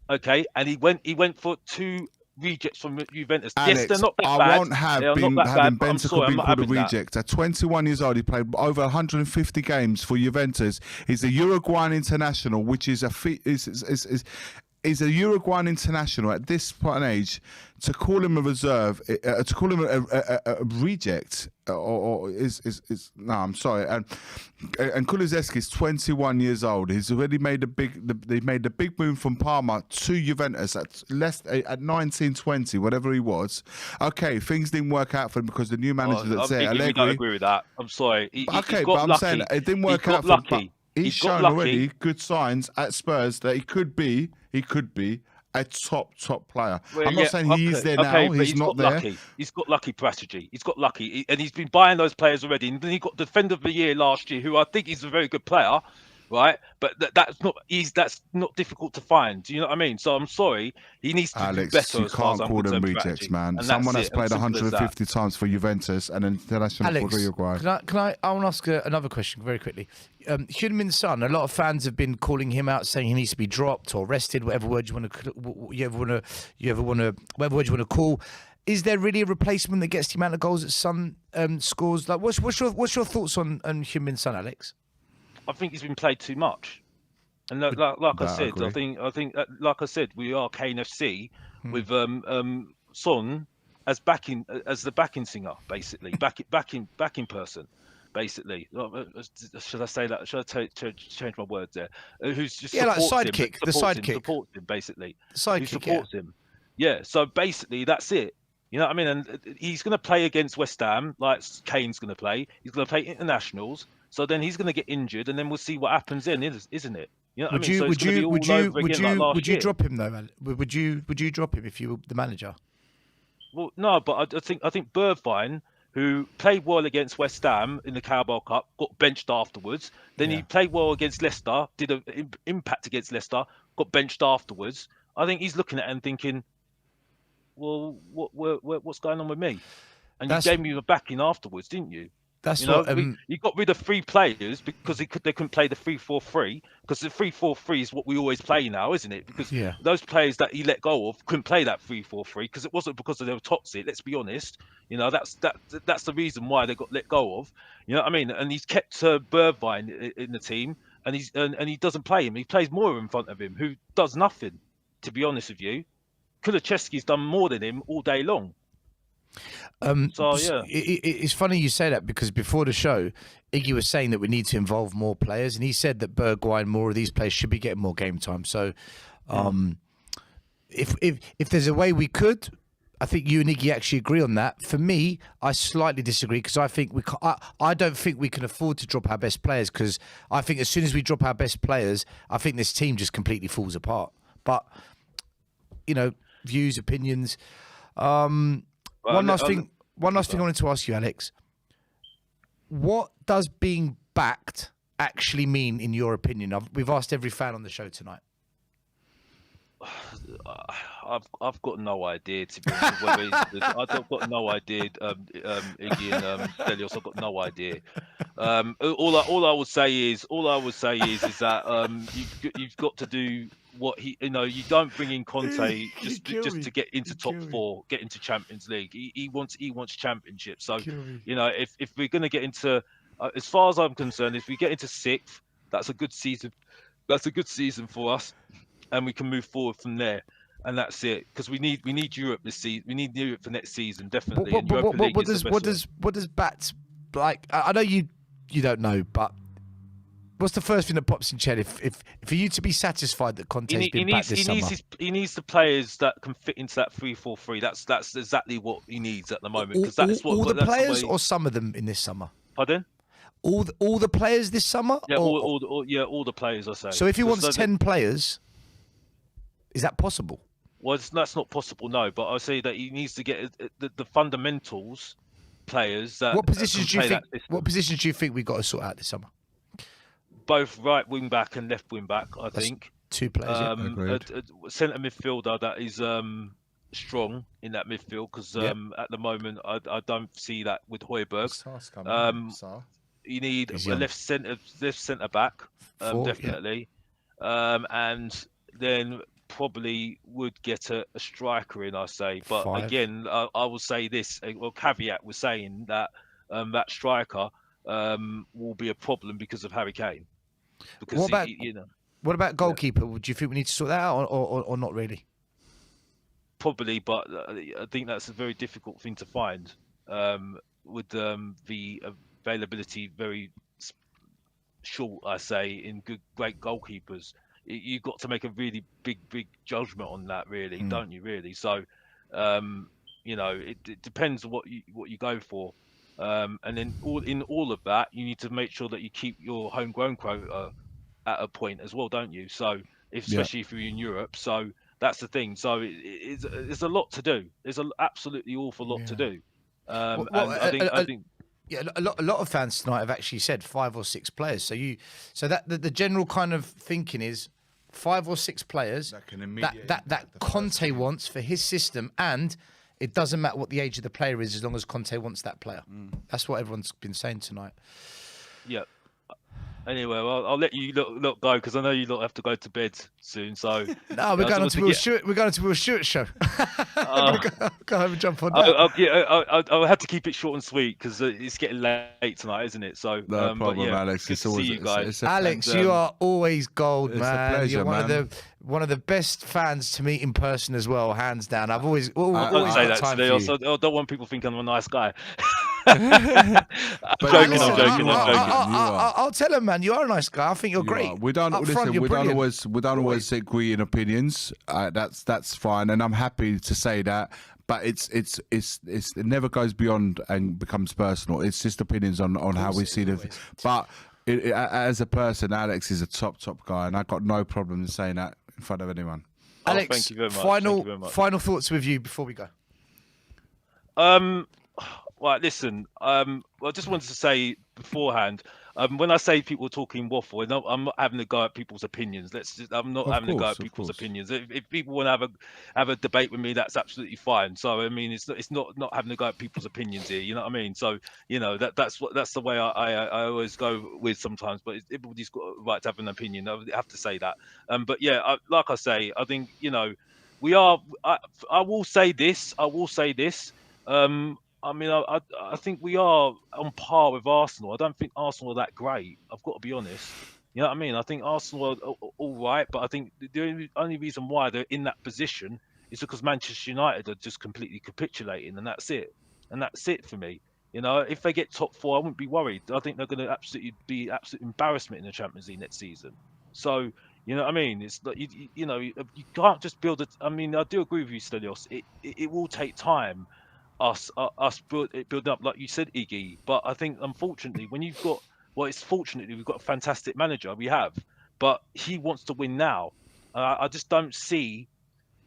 Okay, and he went for 2 rejects from Juventus. Alex, yes, they're not that I bad. won't have having Bentancur being called a reject. At 21 years old, he played over 150 games for Juventus. He's a Uruguayan international, which is is a Uruguayan international at this point in age. To call him a reserve, to call him a reject, no, I'm sorry. And Kulusevski is 21 years old. He's already made they made the big move from Parma to Juventus at 19, 20, whatever he was. Okay, things didn't work out for him because the new manager that's there, Allegri. We don't agree with that. I'm sorry. But I'm saying it didn't work out for him. He's shown already good signs at Spurs that he could be a top player. Well, I'm not saying he is there now. He's not there. Lucky. He's got lucky, Parategy. He's got lucky, and he's been buying those players already. And then he got Defender of the Year last year, who I think is a very good player, right? But that's not difficult to find. Do you know what I mean? So I'm sorry, he needs to do better. You can't call them rejects, man. Someone that's played 150 times for Juventus and an international for Uruguay. I want to ask another question very quickly. Heung-min Son, a lot of fans have been calling him out, saying he needs to be dropped or rested, whatever word you want to call. Is there really a replacement that gets the amount of goals that Son scores? Like, what's your thoughts on Heung-min Son, Alex? I think he's been played too much, and like I said, I think like I said, we are KNFC with Son as the backing singer, basically, backing person. Basically, should I say that? Should I change my words there? Who's just like sidekick, supports him basically. Sidekick, supports him. Yeah. So basically, that's it. You know what I mean? And he's going to play against West Ham, like Kane's going to play. He's going to play internationals. So then he's going to get injured, and then we'll see what happens then, isn't it? You know what I mean? Would you drop him though, man? Would you drop him if you were the manager? Well, no, but I think Bergwijn, who played well against West Ham in the Carabao Cup, got benched afterwards. Then he played well against Leicester, did an impact against Leicester, got benched afterwards. I think he's looking at it and thinking, well, what's going on with me? And you gave me the backing afterwards, didn't you? That's you got rid of 3 players because they couldn't play the 3-4-3, because the 3-4-3 is what we always play now, isn't it? Because those players that he let go of couldn't play that 3-4-3 because it wasn't because they were toxic. Let's be honest. That's the reason why they got let go of. You know what I mean? And he's kept Bergwijn in the team, and he doesn't play him. He plays Moore in front of him, who does nothing. To be honest with you, Kulusevski's done more than him all day long. It's funny you say that, because before the show, Iggy was saying that we need to involve more players, and he said that Bergwijn, more of these players should be getting more game time. So, if there's a way we could, I think you and Iggy actually agree on that. For me, I slightly disagree because I think I don't think we can afford to drop our best players, because I think as soon as we drop our best players, I think this team just completely falls apart. But views, opinions. One last thing I wanted to ask you, Alex. What does being backed actually mean, in your opinion? We've asked every fan on the show tonight. I've got no idea, to be honest. I've got no idea. Iggy and Delios, I've got no idea. All I would say is that you've got to do what he. You don't bring in Conte just to get into top four, get into Champions League. He wants championship. So if we're going to get into, as far as I'm concerned, if we get into sixth, that's a good season. That's a good season for us, and we can move forward from there. And that's it, because we need Europe this season. We need Europe for next season, definitely. What does bats like? I know you don't know, but what's the first thing that pops in your head if for you to be satisfied that Conte's been back this summer? He needs the players that can fit into that 3-4-3. That's exactly what he needs at the moment. Because that's what all the players, or some of them in this summer. Pardon? All the players this summer. Yeah, all the players. I say. So if he wants 10 players, is that possible? Well, that's not possible, no. But I say that he needs to get the fundamentals players. What positions do you think? What positions do you think we got to sort out this summer? Both right wing back and left wing back. I think 2 players. A centre midfielder that is strong in that midfield, because at the moment I don't see that with Højbjerg. You need a left centre back, definitely, and then probably would get a striker in, I say. But 5. Again, I will say this. Well, caveat was saying that that striker will be a problem because of Harry Kane. Because what about goalkeeper? Do you think we need to sort that out, or not really? Probably, but I think that's a very difficult thing to find with the availability very short, I say, in great goalkeepers. You've got to make a really big judgment on that, really, don't you? Really. So, it depends on what you go for, and then in all of that, you need to make sure that you keep your homegrown quota at a point as well, don't you? So, especially if you're in Europe. So that's the thing. So it's a lot to do. There's an absolutely awful lot to do. I think. Yeah, a lot of fans tonight have actually said 5 or 6 players. So that the general kind of thinking is 5 or 6 players that Conte wants for his system, and it doesn't matter what the age of the player is as long as Conte wants that player. That's what everyone's been saying tonight. Yeah. Anyway, well, I'll let you look go, because I know you lot have to go to bed soon. So no, we're going on to Will Stewart. We're going to Will Stewart show. I'm gonna go home and jump on that. I'll have to keep it short and sweet, because it's getting late tonight, isn't it? So no problem, Alex. It's always, see you guys. Alex, you are always gold, man. A pleasure, You're one of the best fans to meet in person as well, hands down. I've always say that time today. for Also, I don't want people thinking I'm a nice guy. I'm joking. I'll tell him, man. You are a nice guy. I think you're great. We don't always agree in opinions. That's fine, and I'm happy to say that. But it never goes beyond and becomes personal. It's just opinions on how we see the. But as a person, Alex is a top guy, and I've got no problem in saying that in front of anyone. Alex, thank you very much. Final thoughts with you before we go. Right, listen. I just wanted to say beforehand, when I say people talking waffle, I'm not having to go at people's opinions. I'm not having to go at people's opinions. If people want to have a debate with me, that's absolutely fine. So I mean, it's not having to go at people's opinions here. You know what I mean? So that's the way I always go with sometimes. But everybody's got a right to have an opinion. I have to say that. But yeah, like I say, I think we are. I will say this. I mean, I think we are on par with Arsenal. I don't think Arsenal are that great. I've got to be honest. You know what I mean? I think Arsenal are all right, but I think the only reason why they're in that position is because Manchester United are just completely capitulating, and that's it. And that's it for me. If they get top 4, I wouldn't be worried. I think they're going to be absolute embarrassment in the Champions League next season. So, You know what I mean? It's like you know, you can't just build it. I mean, I do agree with you, Stelios. It will take time, us build up, like you said, Iggy. But I think unfortunately, when you've got, well, it's fortunately we've got a fantastic manager. We have, but he wants to win now. I just don't see.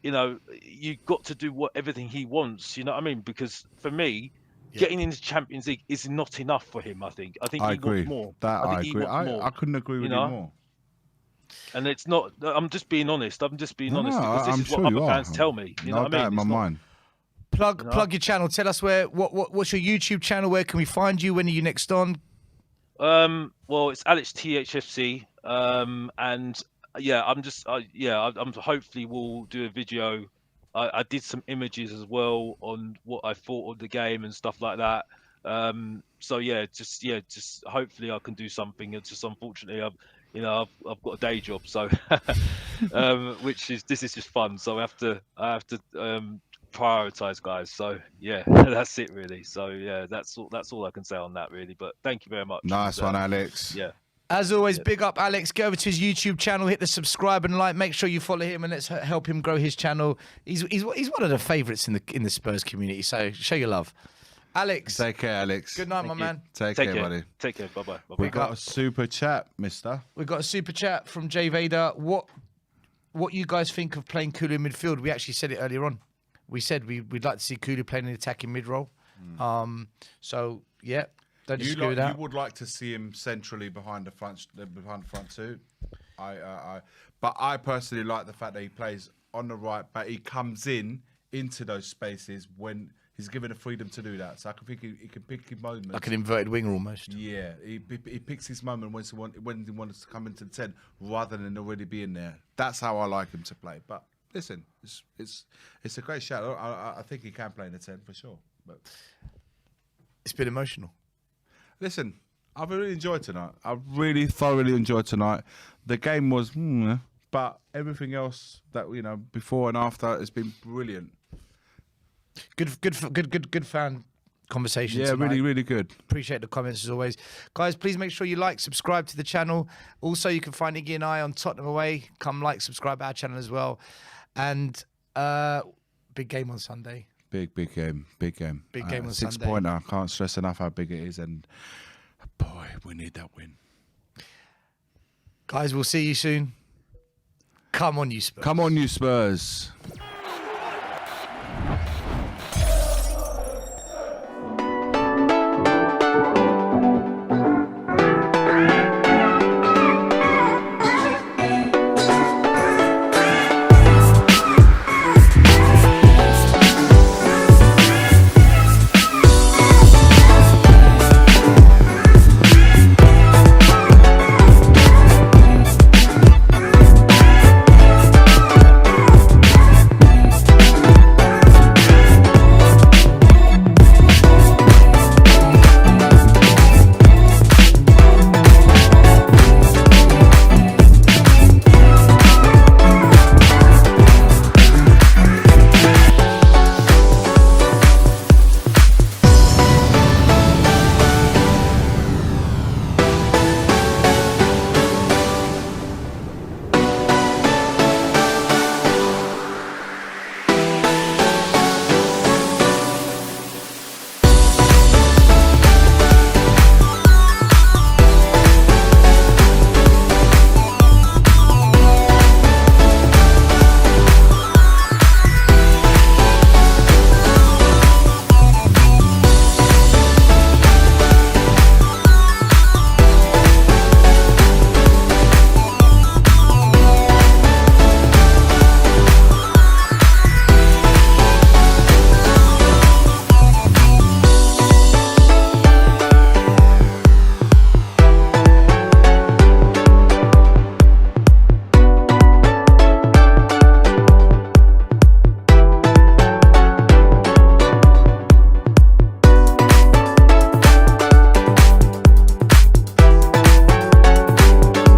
You know, you've got to do everything he wants. You know what I mean? Because for me, getting into Champions League is not enough for him. I think I he agree. wants more. That I I think he agree. wants more. I couldn't agree with you more. And it's not. I'm just being honest. I'm just being honest because this I'm is sure what you other are. fans tell me. You know No what I doubt mean? in my mind. Plug your channel. Tell us what's your YouTube channel? Where can we find you? When are you next on? Well, it's Alex THFC. And yeah, I'm hopefully we'll do a video. I did some images as well on what I thought of the game and stuff like that. So just hopefully I can do something. It's just unfortunately I've got a day job, so this is just fun. So I have to prioritize, guys. So yeah, that's it really. So yeah, that's all I can say on that really. But thank you very much. Nice one, Alex. Yeah. As always, big up Alex. Go over to his YouTube channel, hit the subscribe and like. Make sure you follow him, and let's help him grow his channel. He's one of the favourites in the Spurs community. So show your love, Alex. Take care, Alex. Good night, my man. Take care, buddy. Take care. Bye bye. We got a super chat, Mister. We got a super chat from Jay Vader. What you guys think of playing Kulu in midfield? We actually said it earlier on. We said we'd like to see Kulu playing an attacking mid role. So yeah. Don't disagree with that. You would like to see him centrally behind the front two. But I personally like the fact that he plays on the right, but he comes into those spaces when he's given the freedom to do that. So I can think he can pick his moments. Like an inverted winger almost. Yeah, he picks his moment when he wants to come into the 10 rather than already being there. That's how I like him to play. But listen, it's a great shout. I think he can play in the 10 for sure. But it's been emotional. Listen, I've really enjoyed tonight. I really thoroughly enjoyed tonight. The game was, but everything else that before and after has been brilliant. Good fan conversation. Yeah, tonight. really good. Appreciate the comments as always, guys. Please make sure you like, subscribe to the channel. Also, you can find Iggy and I on Tottenham Away. Come like, subscribe our channel as well. And big game on Sunday. Big game. Big game on 6 Sunday. pointer. I can't stress enough how big it is, and boy, we need that win. Guys, we'll see you soon. Come on, you Spurs. Come on, you Spurs.